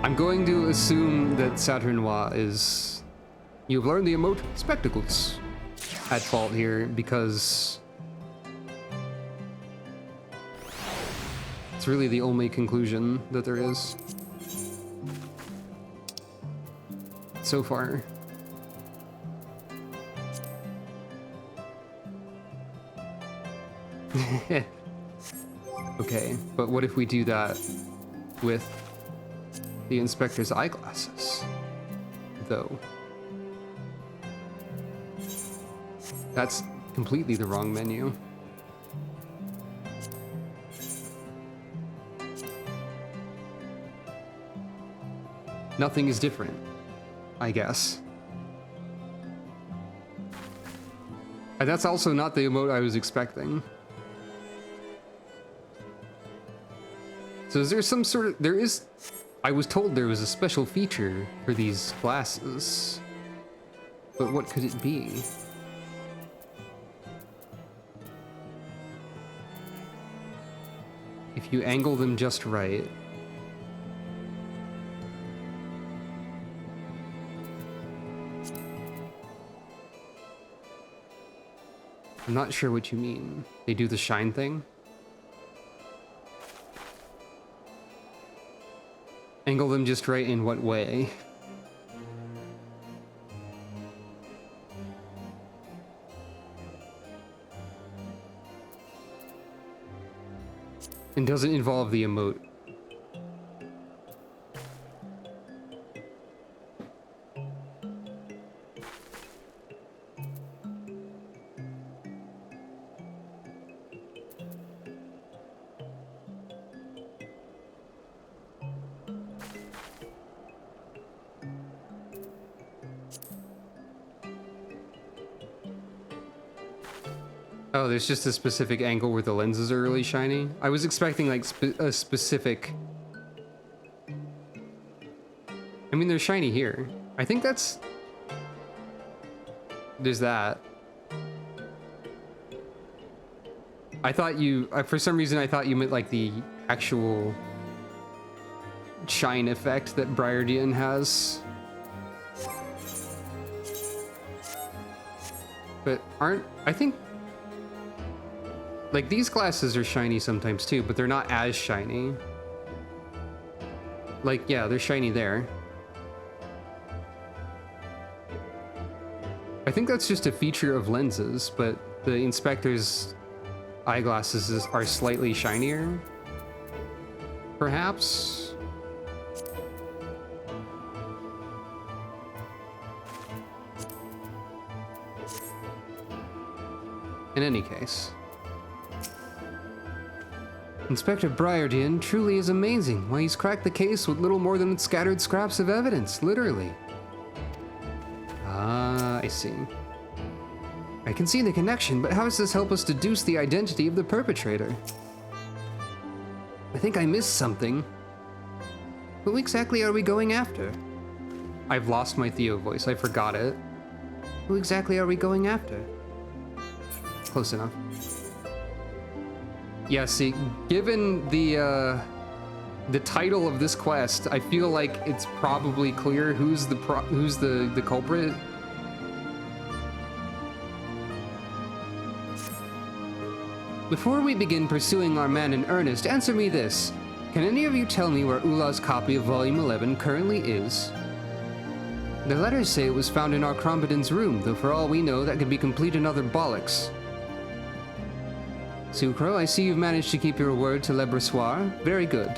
[SPEAKER 1] I'm going to assume that Saturn Noir is... You've learned the emote spectacles at fault here, because... it's really the only conclusion that there is. So far. Okay, but what if we do that with the inspector's eyeglasses, though? That's completely the wrong menu. Nothing is different, I guess. And that's also not the emote I was expecting. So is there some sort of... there is... I was told there was a special feature for these glasses. But what could it be? If you angle them just right. I'm not sure what you mean. They do the shine thing? Angle them just right in what way? And doesn't involve the emote. Oh, there's just a specific angle where the lenses are really shiny. I was expecting like a specific... I mean, they're shiny here. I think that's... There's that. I thought you... for some reason, I thought you meant like the actual shine effect that Briardian has. But aren't... I think... Like, these glasses are shiny sometimes too, but they're not as shiny. Like, yeah, they're shiny there. I think that's just a feature of lenses, but the Inspector's eyeglasses are slightly shinier. Perhaps? In any case. Inspector Briardian truly is amazing. Why, he's cracked the case with little more than scattered scraps of evidence, literally. Ah, I see. I can see the connection, but how does this help us deduce the identity of the perpetrator? I think I missed something. Who exactly are we going after? I've lost my Theo voice, I forgot it. Who exactly are we going after? Close enough. Yeah, see, given the title of this quest, I feel like it's probably clear who's the culprit. Before we begin pursuing our man in earnest, answer me this. Can any of you tell me where Ulah's copy of Volume 11 currently is? The letters say it was found in our Crombidan's room, though for all we know, that could be complete and utter bollocks. Sucro, I see you've managed to keep your word to Lebressoir. Very good.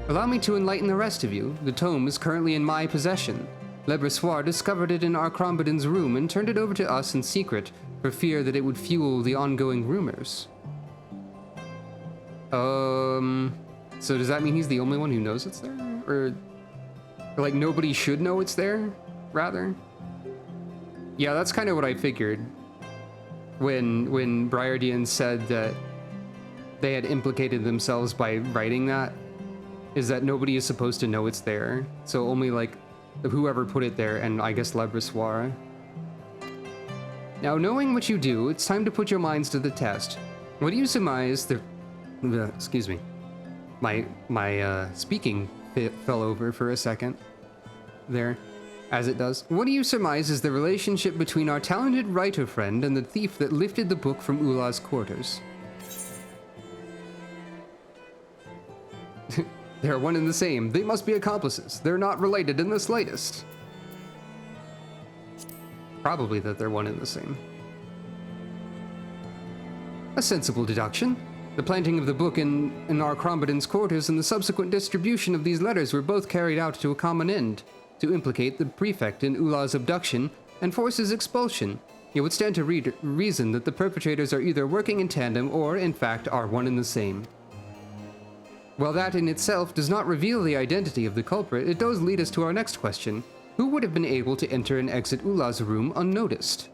[SPEAKER 1] Allow me to enlighten the rest of you. The tome is currently in my possession. Lebressoir discovered it in our Crombidan's room and turned it over to us in secret for fear that it would fuel the ongoing rumors. So does that mean he's the only one who knows it's there? Or like nobody should know it's there, rather? Yeah, that's kind of what I figured. When Briardian said that they had implicated themselves by writing that, is that nobody is supposed to know it's there. So only like whoever put it there, and I guess Lebressoir. Now, knowing what you do, it's time to put your minds to the test. What do you surmise the... excuse me. My speaking fell over for a second there. As it does. What do you surmise is the relationship between our talented writer friend and the thief that lifted the book from Ulah's quarters? They're one and the same. They must be accomplices. They're not related in the slightest. Probably that they're one and the same. A sensible deduction. The planting of the book in our Crombidan's quarters and the subsequent distribution of these letters were both carried out to a common end. To implicate the prefect in Ulah's abduction and force his expulsion. It would stand to reason that the perpetrators are either working in tandem or, in fact, are one and the same. While that in itself does not reveal the identity of the culprit, it does lead us to our next question. Who would have been able to enter and exit Ulah's room unnoticed?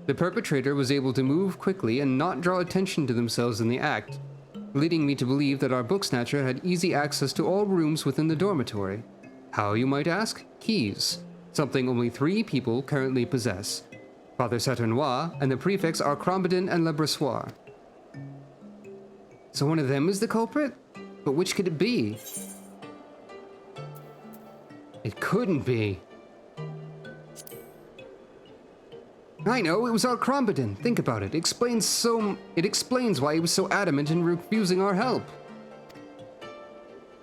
[SPEAKER 1] The perpetrator was able to move quickly and not draw attention to themselves in the act. leading me to believe that our book snatcher had easy access to all rooms within the dormitory. How, you might ask? Keys. Something only 3 people currently possess. Father Saturnois and the prefects are Crombadin and Lebrossoir. So one of them is the culprit? But which could it be? It couldn't be. I know, it was our Crombadin. Think about it. It explains why he was so adamant in refusing our help.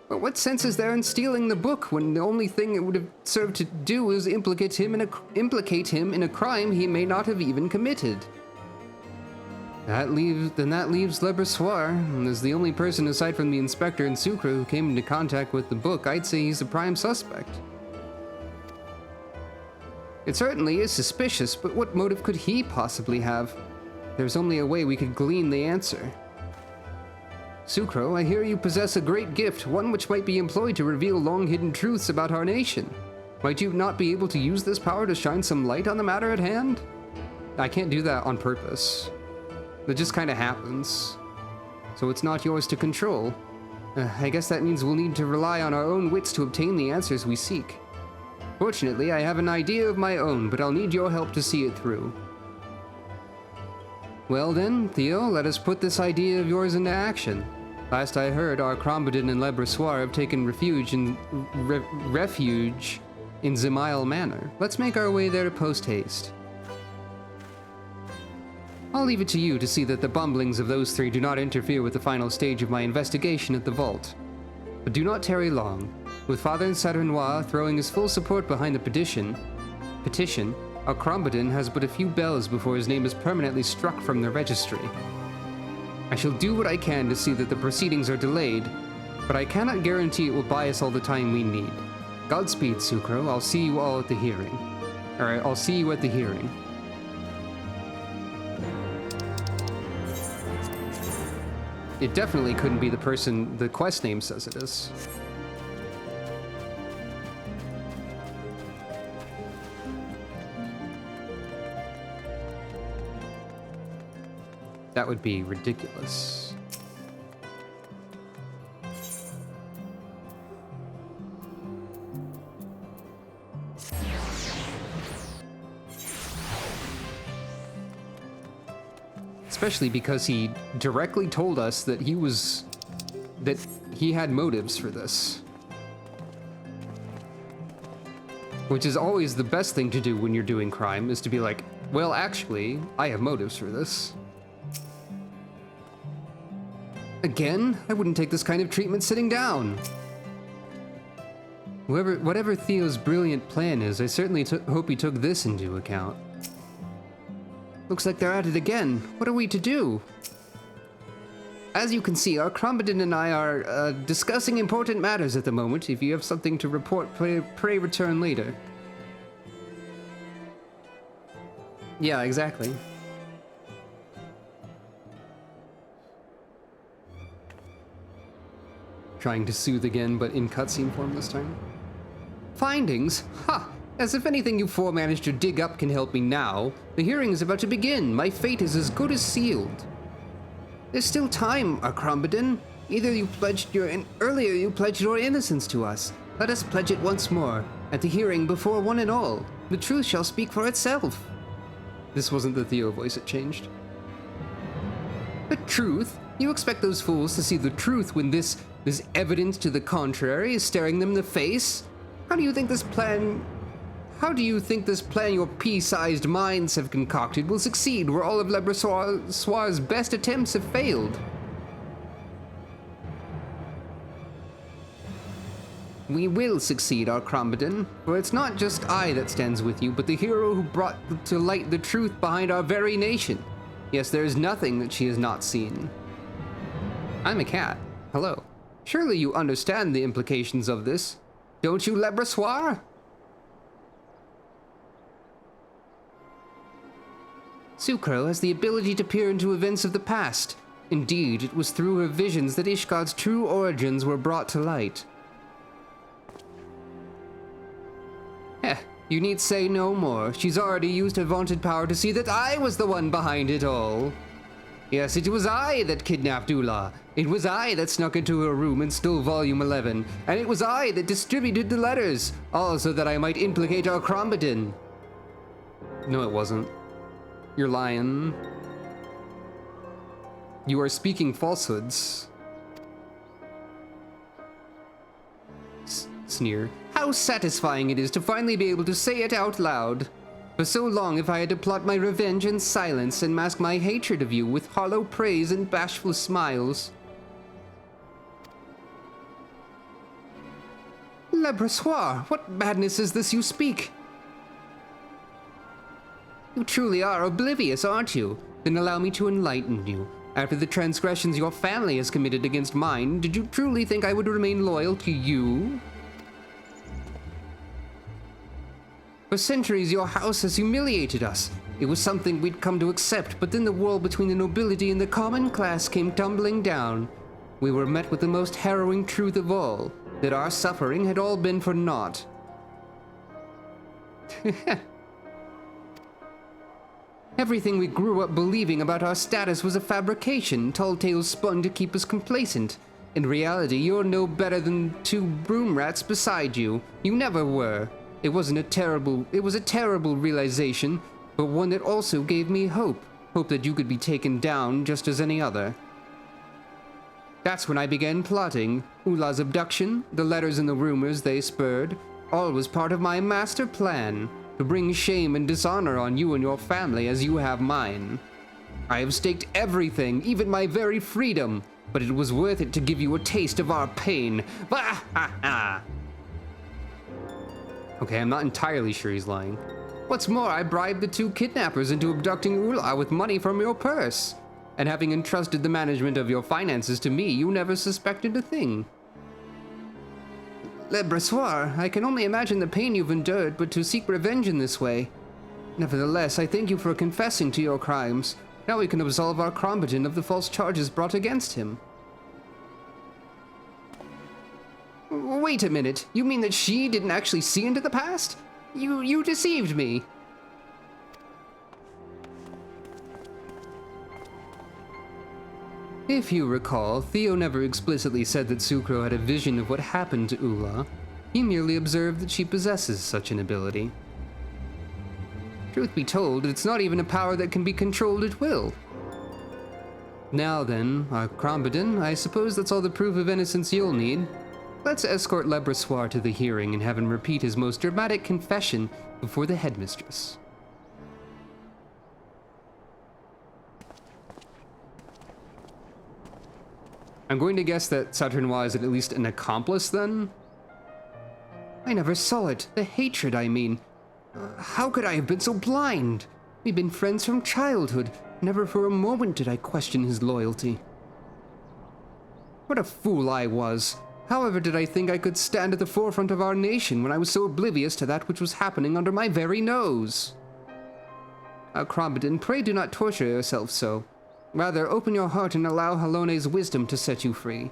[SPEAKER 1] But what sense is there in stealing the book when the only thing it would have served to do is implicate him in a crime he may not have even committed? That leaves Lebrossoir, as the only person aside from the inspector and Sucre who came into contact with the book. I'd say he's the prime suspect. It certainly is suspicious, but what motive could he possibly have? There's only a way we could glean the answer. Sucro, I hear you possess a great gift, one which might be employed to reveal long-hidden truths about our nation. Might you not be able to use this power to shine some light on the matter at hand? I can't do that on purpose. It just kind of happens. So it's not yours to control. I guess that means we'll need to rely on our own wits to obtain the answers we seek. Fortunately, I have an idea of my own, but I'll need your help to see it through. Well then, Theo, let us put this idea of yours into action. Last I heard, our Crombadin and Lebrossoir have taken refuge in Zemile Manor. Let's make our way there post-haste. I'll leave it to you to see that the bumblings of those 3 do not interfere with the final stage of my investigation at the vault. But do not tarry long. With Father Saturnois throwing his full support behind the petition, our Crombadin has but a few bells before his name is permanently struck from the registry. I shall do what I can to see that the proceedings are delayed, but I cannot guarantee it will buy us all the time we need. Godspeed, Sucro. I'll see you all at the hearing. I'll see you at the hearing. It definitely couldn't be the person the quest name says it is. That would be ridiculous. Especially because he directly told us that he had motives for this. Which is always the best thing to do when you're doing crime, is to be like, well, actually, I have motives for this. Again? I wouldn't take this kind of treatment sitting down. Whatever Theo's brilliant plan is, I certainly hope he took this into account. Looks like they're at it again. What are we to do? As you can see, our Crombadin and I are discussing important matters at the moment. If you have something to report, pray return later. Yeah, exactly. Trying to soothe again, but in cutscene form this time. Findings? Ha! As if anything you 4 managed to dig up can help me now. The hearing is about to begin. My fate is as good as sealed. There's still time, Crombadin. Earlier you pledged your innocence to us. Let us pledge it once more, at the hearing before one and all. The truth shall speak for itself. This wasn't the Theo voice, it changed. The truth? You expect those fools to see the truth when this evidence to the contrary is staring them in the face? How do you think this plan your pea-sized minds have concocted will succeed where all of Lebrossoir's best attempts have failed? We will succeed, our Crombadin, for it's not just I that stands with you, but the hero who brought to light the truth behind our very nation. Yes, there is nothing that she has not seen. I'm a cat. Hello. Surely you understand the implications of this. Don't you, Lebrossoir? Sucro has the ability to peer into events of the past. Indeed, it was through her visions that Ishgard's true origins were brought to light. You need say no more. She's already used her vaunted power to see that I was the one behind it all. Yes, it was I that kidnapped Ula. It was I that snuck into her room and stole volume 11. And it was I that distributed the letters, all so that I might implicate our Crombadin. No, it wasn't. You're lying. You are speaking falsehoods. Sneer. How satisfying it is to finally be able to say it out loud. For so long have I had to plot my revenge in silence and mask my hatred of you with hollow praise and bashful smiles. L'Abrassoir, what madness is this you speak? You truly are oblivious, aren't you? Then allow me to enlighten you. After the transgressions your family has committed against mine, did you truly think I would remain loyal to you? For centuries, your house has humiliated us. It was something we'd come to accept, but then the wall between the nobility and the common class came tumbling down. We were met with the most harrowing truth of all, that our suffering had all been for naught. Everything we grew up believing about our status was a fabrication, tall tales spun to keep us complacent. In reality, you're no better than two broom rats beside you. You never were. It was a terrible realization, but one that also gave me hope. Hope that you could be taken down just as any other. That's when I began plotting. Ula's abduction, the letters and the rumors they spurred, all was part of my master plan, to bring shame and dishonor on you and your family as you have mine. I have staked everything, even my very freedom, but it was worth it to give you a taste of our pain. Bah ha ha! Okay, I'm not entirely sure he's lying. What's more, I bribed the two kidnappers into abducting Ula with money from your purse. And having entrusted the management of your finances to me, you never suspected a thing. L'Abrassoir, I can only imagine the pain you've endured, but to seek revenge in this way. Nevertheless, I thank you for confessing to your crimes. Now we can absolve our Crombadin of the false charges brought against him. Wait a minute, you mean that she didn't actually see into the past? You deceived me. If you recall, Theo never explicitly said that Sucro had a vision of what happened to Ula. He merely observed that she possesses such an ability. Truth be told, it's not even a power that can be controlled at will. Now then, our Crombadin, I suppose that's all the proof of innocence you'll need. Let's escort L'Abrassoir to the hearing and have him repeat his most dramatic confession before the headmistress. I'm going to guess that Saturnois is at least an accomplice, then? I never saw it. The hatred, I mean. How could I have been so blind? We've been friends from childhood. Never for a moment did I question his loyalty. What a fool I was. However did I think I could stand at the forefront of our nation when I was so oblivious to that which was happening under my very nose? Crombadin, pray do not torture yourself so. Rather, open your heart and allow Halone's wisdom to set you free.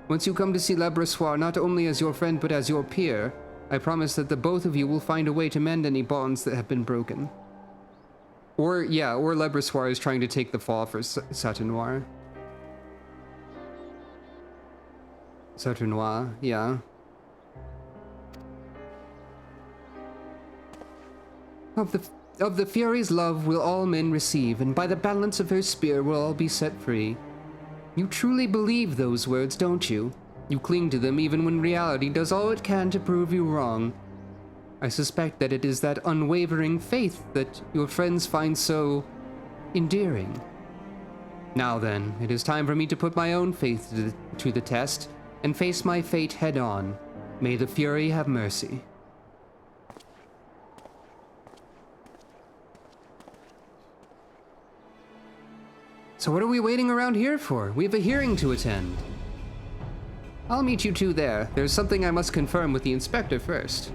[SPEAKER 1] Once you come to see L'Abrassoir not only as your friend but as your peer, I promise that the both of you will find a way to mend any bonds that have been broken. Or L'Abrassoir is trying to take the fall for Saturnois. Saturnois, yeah. Of the Fury's love will all men receive, and by the balance of her spear will all be set free. You truly believe those words, don't you? You cling to them even when reality does all it can to prove you wrong. I suspect that it is that unwavering faith that your friends find so endearing. Now then, it is time for me to put my own faith to the test and face my fate head on. May the Fury have mercy. So what are we waiting around here for? We have a hearing to attend. I'll meet you two there. There's something I must confirm with the inspector first.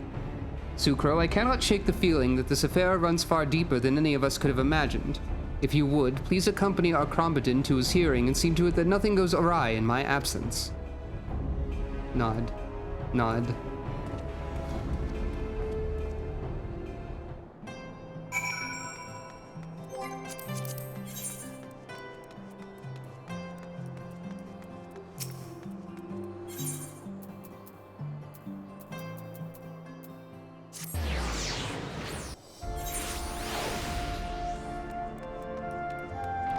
[SPEAKER 1] Sucro, I cannot shake the feeling that this affair runs far deeper than any of us could have imagined. If you would, please accompany our Crombadin to his hearing and see to it that nothing goes awry in my absence. Nod. Nod.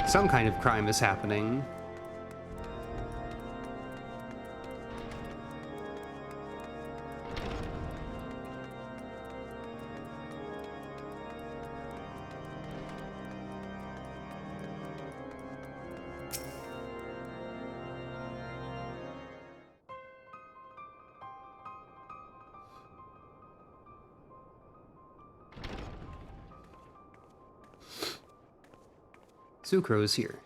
[SPEAKER 1] Some kind of crime is happening. Sucro is here.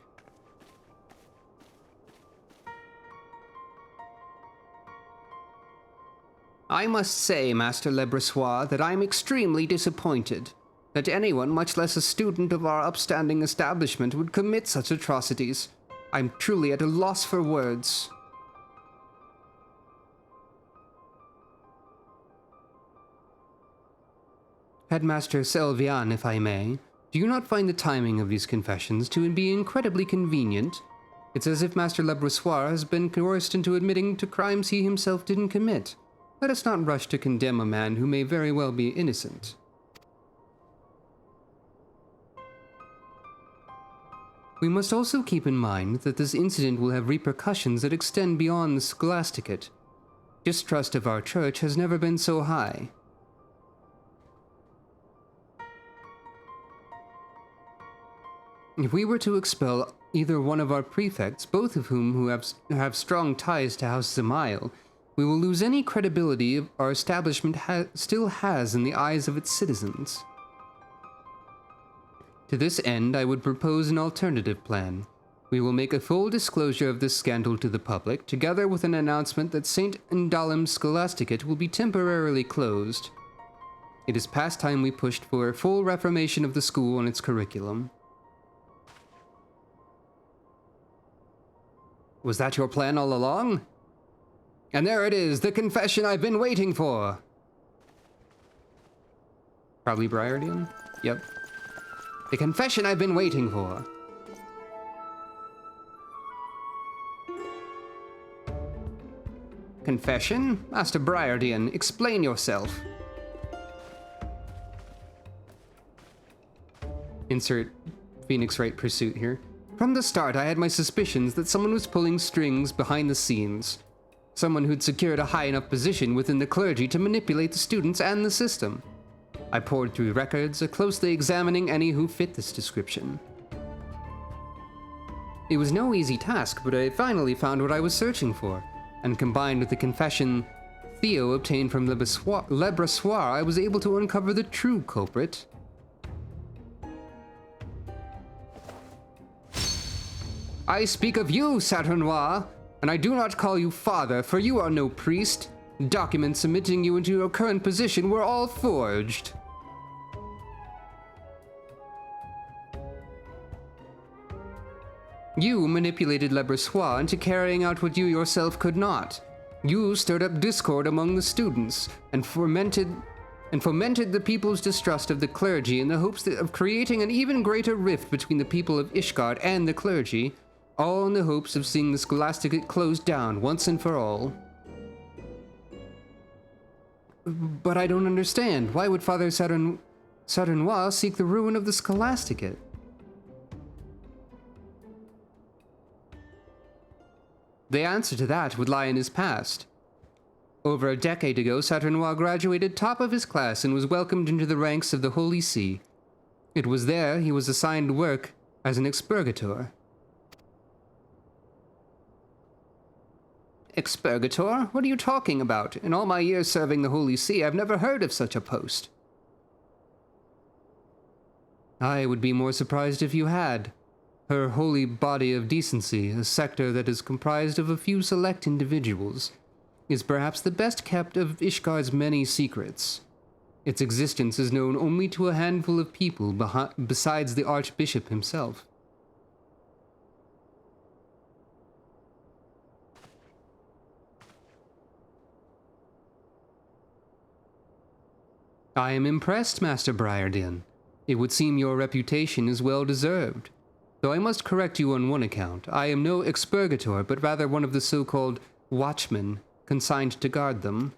[SPEAKER 1] I must say, Master Lebrossois, that I'm extremely disappointed that anyone, much less a student of our upstanding establishment, would commit such atrocities. I'm truly at a loss for words. Headmaster Selvian, if I may, do you not find the timing of these confessions to be incredibly convenient? It's as if Master Lebrossois has been coerced into admitting to crimes he himself didn't commit. Let us not rush to condemn a man who may very well be innocent. We must also keep in mind that this incident will have repercussions that extend beyond the Scholasticate. Distrust of our church has never been so high. If we were to expel either one of our prefects, both of whom have strong ties to House Zamail, we will lose any credibility our establishment still has in the eyes of its citizens. To this end, I would propose an alternative plan. We will make a full disclosure of this scandal to the public, together with an announcement that St. Indalim's Scholasticate will be temporarily closed. It is past time we pushed for a full reformation of the school and its curriculum. Was that your plan all along? And there it is, the confession I've been waiting for! Probably Briardian? Yep. The confession I've been waiting for. Confession? Master Briardian, explain yourself. Insert Phoenix Wright pursuit here. From the start, I had my suspicions that someone was pulling strings behind the scenes. Someone who'd secured a high enough position within the clergy to manipulate the students and the system. I pored through records, closely examining any who fit this description. It was no easy task, but I finally found what I was searching for, and combined with the confession Theo obtained from Lebrossois, I was able to uncover the true culprit. I speak of you, Saturnois, and I do not call you father, for you are no priest. Documents submitting you into your current position were all forged. You manipulated Lebrossois into carrying out what you yourself could not. You stirred up discord among the students, and fomented the people's distrust of the clergy in the hopes of creating an even greater rift between the people of Ishgard and the clergy, all in the hopes of seeing the Scholasticate closed down once and for all. But I don't understand. Why would Father Saturnois seek the ruin of the Scholasticate? The answer to that would lie in his past. Over a decade ago, Saturnois graduated top of his class and was welcomed into the ranks of the Holy See. It was there he was assigned work as an expurgator. Expurgator? What are you talking about? In all my years serving the Holy See, I've never heard of such a post. I would be more surprised if you had. Her holy body of decency, a sector that is comprised of a few select individuals, is perhaps the best kept of Ishgard's many secrets. Its existence is known only to a handful of people besides the Archbishop himself. I am impressed, Master Briardian. It would seem your reputation is well deserved. Though I must correct you on one account. I am no expurgator, but rather one of the so-called watchmen, consigned to guard them.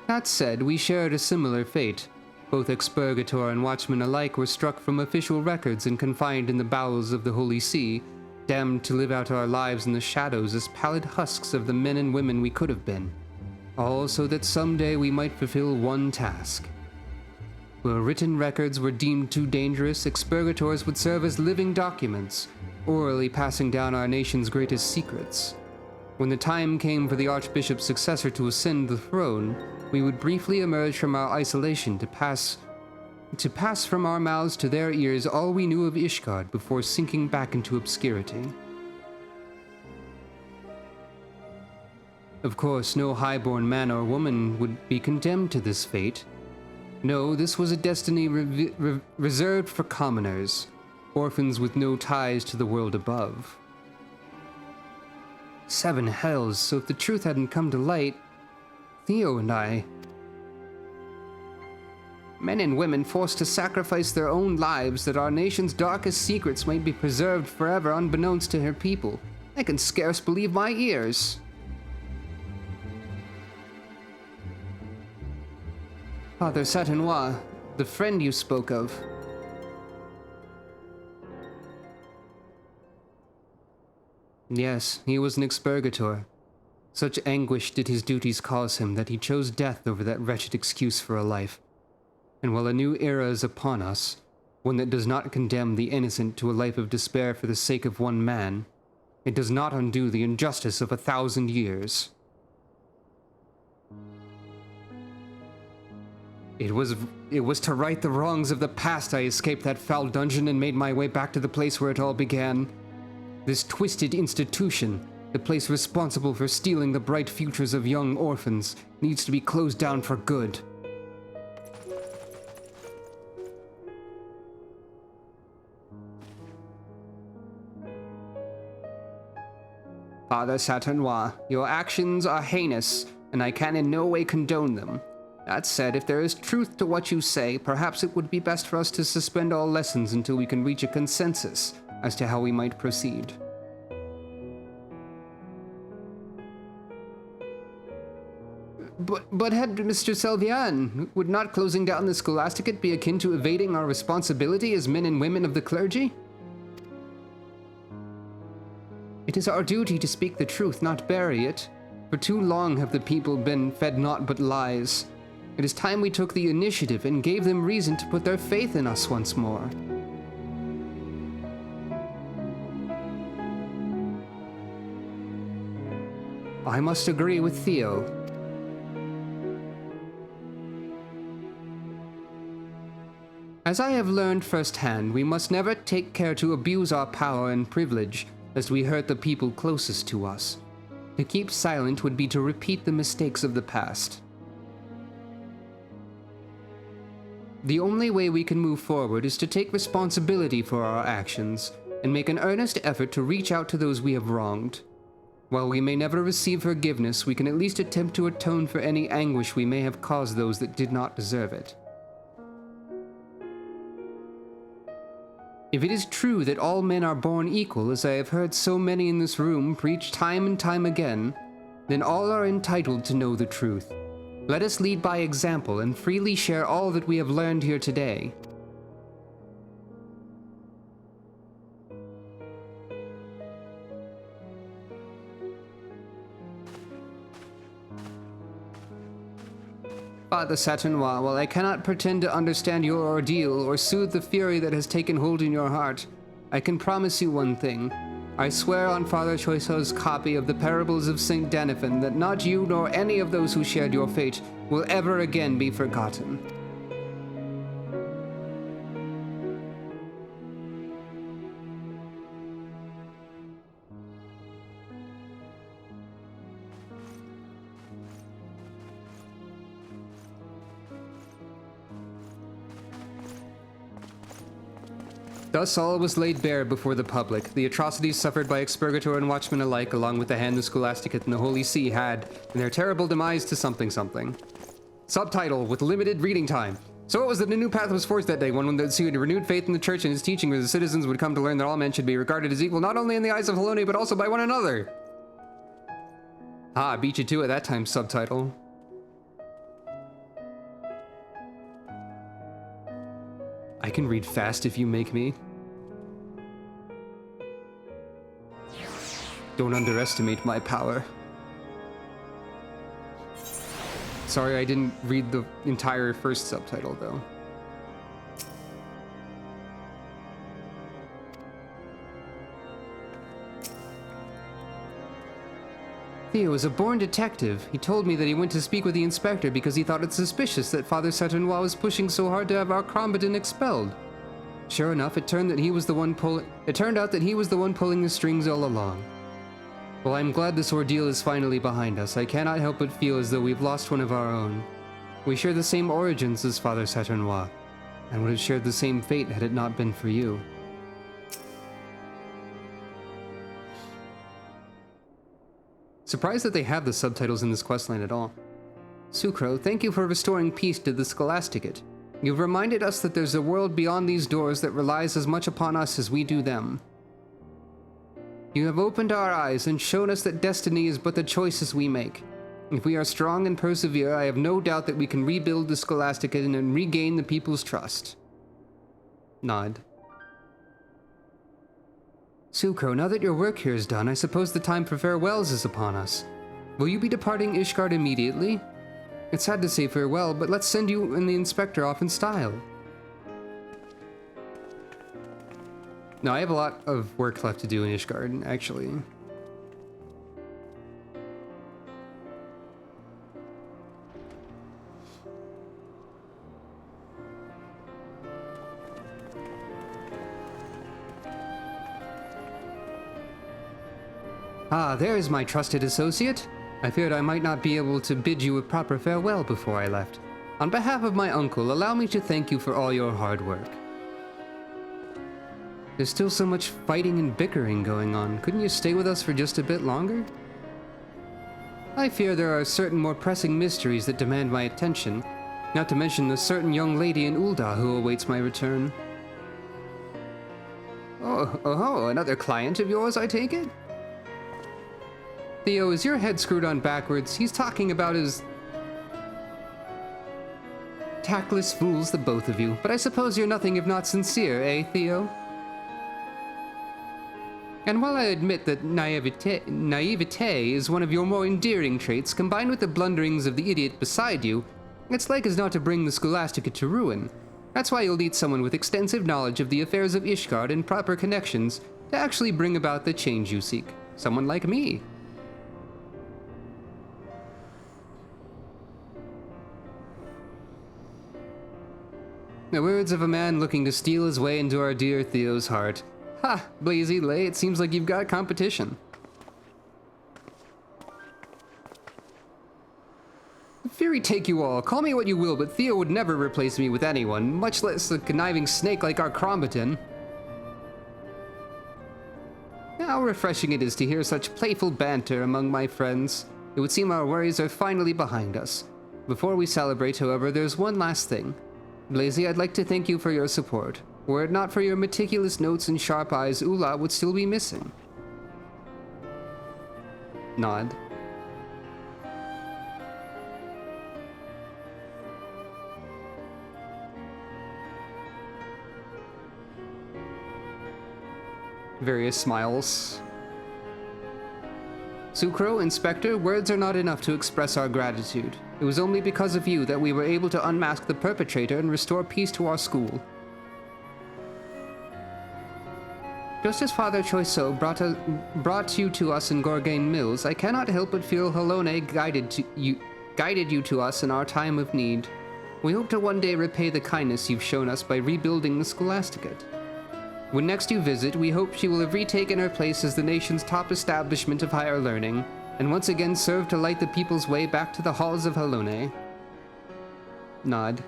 [SPEAKER 1] That said, we shared a similar fate. Both expurgator and watchman alike were struck from official records and confined in the bowels of the Holy See, damned to live out our lives in the shadows as pallid husks of the men and women we could have been, all so that someday we might fulfill one task. Where written records were deemed too dangerous, expurgators would serve as living documents, orally passing down our nation's greatest secrets. When the time came for the Archbishop's successor to ascend the throne, we would briefly emerge from our isolation to pass from our mouths to their ears all we knew of Ishgard before sinking back into obscurity. Of course, no highborn man or woman would be condemned to this fate. No, this was a destiny reserved for commoners, orphans with no ties to the world above. 7 hells, so if the truth hadn't come to light, Theo and I... Men and women forced to sacrifice their own lives that our nation's darkest secrets might be preserved forever unbeknownst to her people. I can scarce believe my ears. Father Satinois, the friend you spoke of. Yes, he was an expurgator. Such anguish did his duties cause him that he chose death over that wretched excuse for a life. And while a new era is upon us, one that does not condemn the innocent to a life of despair for the sake of one man, it does not undo the injustice of 1,000 years. It was to right the wrongs of the past I escaped that foul dungeon and made my way back to the place where it all began. This twisted institution, the place responsible for stealing the bright futures of young orphans, needs to be closed down for good. Father Satinois, your actions are heinous, and I can in no way condone them. That said, if there is truth to what you say, perhaps it would be best for us to suspend all lessons until we can reach a consensus as to how we might proceed. But Head Mr. Selvian, would not closing down the Scholasticate be akin to evading our responsibility as men and women of the clergy? It is our duty to speak the truth, not bury it. For too long have the people been fed naught but lies. It is time we took the initiative and gave them reason to put their faith in us once more. I must agree with Theo. As I have learned firsthand, we must never take care to abuse our power and privilege, lest we hurt the people closest to us. To keep silent would be to repeat the mistakes of the past. The only way we can move forward is to take responsibility for our actions, and make an earnest effort to reach out to those we have wronged. While we may never receive forgiveness, we can at least attempt to atone for any anguish we may have caused those that did not deserve it. If it is true that all men are born equal, as I have heard so many in this room preach time and time again, then all are entitled to know the truth. Let us lead by example and freely share all that we have learned here today. Father Satinois, while I cannot pretend to understand your ordeal or soothe the fury that has taken hold in your heart, I can promise you one thing. I swear on Father Choiseau's copy of the Parables of St. Daniphan that not you nor any of those who shared your fate will ever again be forgotten. Thus all was laid bare before the public. The atrocities suffered by expurgator and watchman alike, along with the hand the Scholasticate and the Holy See had, in their terrible demise to something something. Subtitle, with limited reading time. So it was that a new path was forged that day, one that ensued a renewed faith in the church and its teaching, where the citizens would come to learn that all men should be regarded as equal not only in the eyes of Haloni, but also by one another. Ah, I beat you to it that time, subtitle. I can read fast if you make me. Don't underestimate my power. Sorry, I didn't read the entire first subtitle, though. Theo is a born detective. He told me that he went to speak with the inspector because he thought it suspicious that Father Saturnois was pushing so hard to have our combatant expelled. Sure enough, it turned out that he was the one pulling the strings all along. Well, I'm glad this ordeal is finally behind us. I cannot help but feel as though we've lost one of our own. We share the same origins as Father Saturnois, and would have shared the same fate had it not been for you. Surprised that they have the subtitles in this questline at all. Sucro, thank you for restoring peace to the Scholasticate. You've reminded us that there's a world beyond these doors that relies as much upon us as we do them. You have opened our eyes and shown us that destiny is but the choices we make. If we are strong and persevere, I have no doubt that we can rebuild the Scholasticate and regain the people's trust. Nod. Sucro, now that your work here is done, I suppose the time for farewells is upon us. Will you be departing Ishgard immediately? It's sad to say farewell, but let's send you and the inspector off in style. No, I have a lot of work left to do in Ishgard, actually. Ah, there is my trusted associate. I feared I might not be able to bid you a proper farewell before I left. On behalf of my uncle, allow me to thank you for all your hard work. There's still so much fighting and bickering going on. Couldn't you stay with us for just a bit longer? I fear there are certain more pressing mysteries that demand my attention, not to mention the certain young lady in Ul'dah who awaits my return. Oh, another client of yours, I take it? Theo, is your head screwed on backwards? He's talking about his... Tactless fools, the both of you. But I suppose you're nothing if not sincere, eh, Theo? And while I admit that naivete is one of your more endearing traits, combined with the blunderings of the idiot beside you, it's like as not to bring the Scholasticate to ruin. That's why you'll need someone with extensive knowledge of the affairs of Ishgard and proper connections to actually bring about the change you seek. Someone like me. The words of a man looking to steal his way into our dear Theo's heart. Ha! Blazy Lay, it seems like you've got competition. Fury take you all, call me what you will, but Theo would never replace me with anyone, much less a conniving snake like our Crombaton. How refreshing it is to hear such playful banter among my friends. It would seem our worries are finally behind us. Before we celebrate, however, there's one last thing. Blazy, I'd like to thank you for your support. Were it not for your meticulous notes and sharp eyes, Ula would still be missing. Nod. Various smiles. Sucro, Inspector, words are not enough to express our gratitude. It was only because of you that we were able to unmask the perpetrator and restore peace to our school. Just as Father Choiseau brought you to us in Gorgain Mills, I cannot help but feel Halone guided you to us in our time of need. We hope to one day repay the kindness you've shown us by rebuilding the Scholasticate. When next you visit, we hope she will have retaken her place as the nation's top establishment of higher learning, and once again serve to light the people's way back to the halls of Halone. Nod.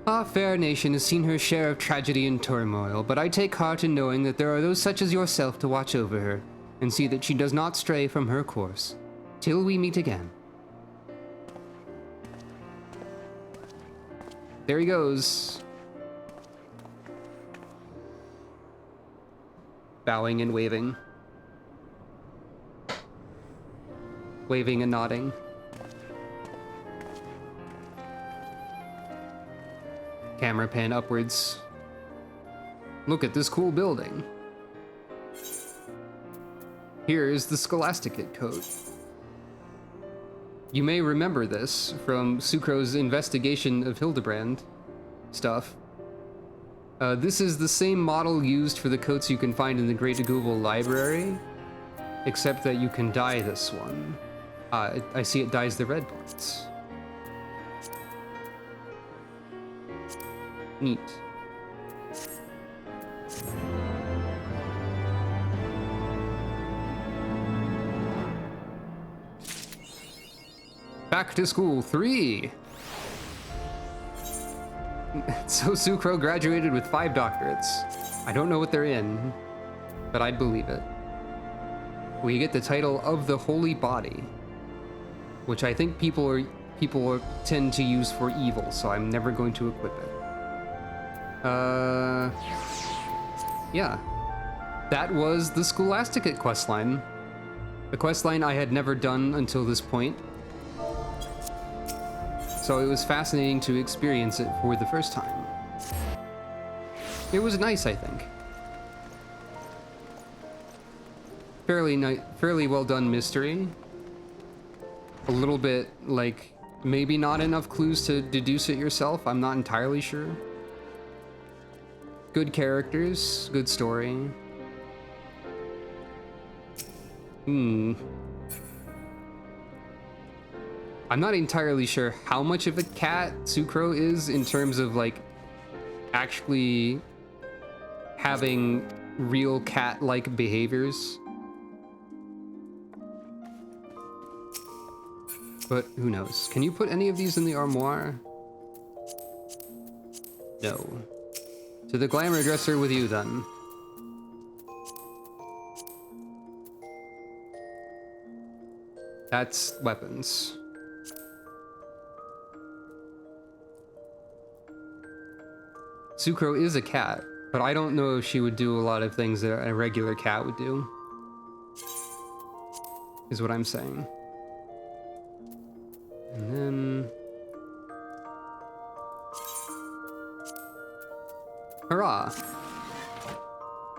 [SPEAKER 1] Our fair nation has seen her share of tragedy and turmoil, but I take heart in knowing that there are those such as yourself to watch over her, and see that she does not stray from her course. Till we meet again. There he goes. Bowing and waving. waving and nodding. Camera pan upwards. Look at this cool building. Here is the Scholasticate code. You may remember this from Sucro's investigation of Hildebrand stuff. This is the same model used for the coats you can find in the Great Google Library, except that you can dye this one. I see it dyes the red parts. Neat. Back to school 3. So Sucro graduated with 5 doctorates. I don't know what they're in, but I'd believe it. We get the title of the Holy Body, which I think people tend to use for evil, so I'm never going to equip it. Yeah. That was the Scholasticate questline. The questline I had never done until this point. So it was fascinating to experience it for the first time. It was nice, I think. Fairly well done mystery. A little bit, like, maybe not enough clues to deduce it yourself. I'm not entirely sure. Good characters, good story. I'm not entirely sure how much of a cat Sucro is in terms of, like, actually having real cat-like behaviors. But who knows? Can you put any of these in the armoire? No. To the glamour dresser with you, then. That's weapons. Sucro is a cat, but I don't know if she would do a lot of things that a regular cat would do. Is what I'm saying. And then... hurrah!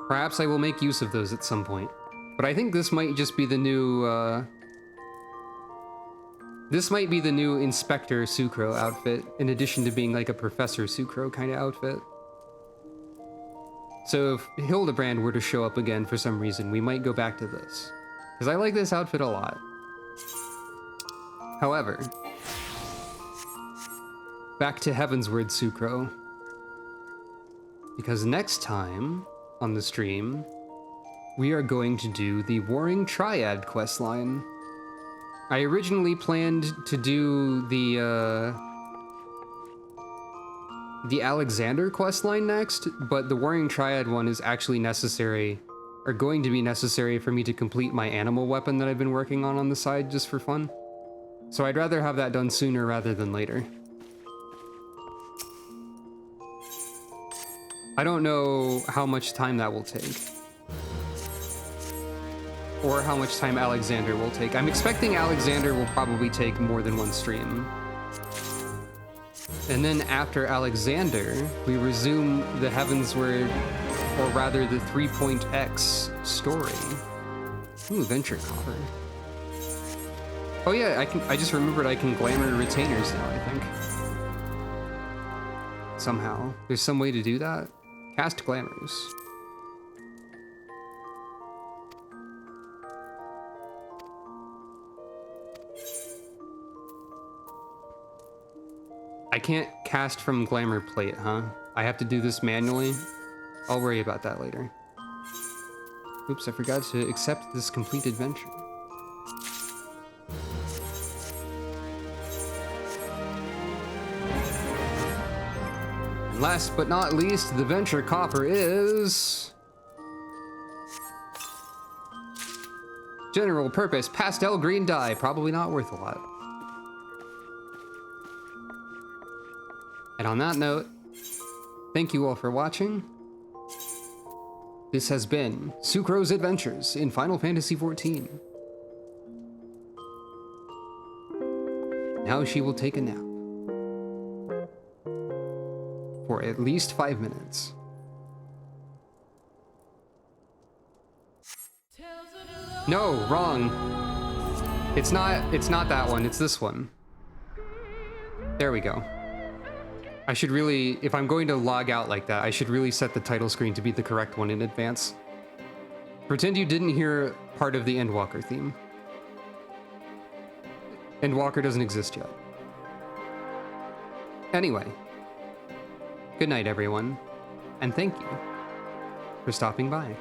[SPEAKER 1] Perhaps I will make use of those at some point. But I think this might just be the new, this might be the new Inspector Sucro outfit, in addition to being like a Professor Sucro kind of outfit. So if Hildebrand were to show up again for some reason, we might go back to this. Because I like this outfit a lot. However, back to Heavensward Sucro. Because next time on the stream, we are going to do the Warring Triad questline. I originally planned to do the Alexander questline next, but the Warring Triad one is actually necessary, or going to be necessary for me to complete my animal weapon that I've been working on the side just for fun. So I'd rather have that done sooner rather than later. I don't know how much time that will take. Or how much time Alexander will take. I'm expecting Alexander will probably take more than one stream. And then after Alexander, we resume the Heavensward, or rather the 3.x story. Ooh, Venture Copper. Oh yeah, I just remembered I can glamour retainers now, I think. Somehow. There's some way to do that? Cast glamours. I can't cast from Glamour Plate, huh? I have to do this manually? I'll worry about that later. Oops, I forgot to accept this complete adventure. And last but not least, the Venture Copper is... General Purpose Pastel Green Dye. Probably not worth a lot. And on that note, thank you all for watching. This has been Sucro's Adventures in Final Fantasy XIV. Now she will take a nap. For at least 5 minutes. No, wrong. It's not that one, it's this one. There we go. I should really, if I'm going to log out like that, I should really set the title screen to be the correct one in advance. Pretend you didn't hear part of the Endwalker theme. Endwalker doesn't exist yet. Anyway. Good night, everyone. And thank you for stopping by.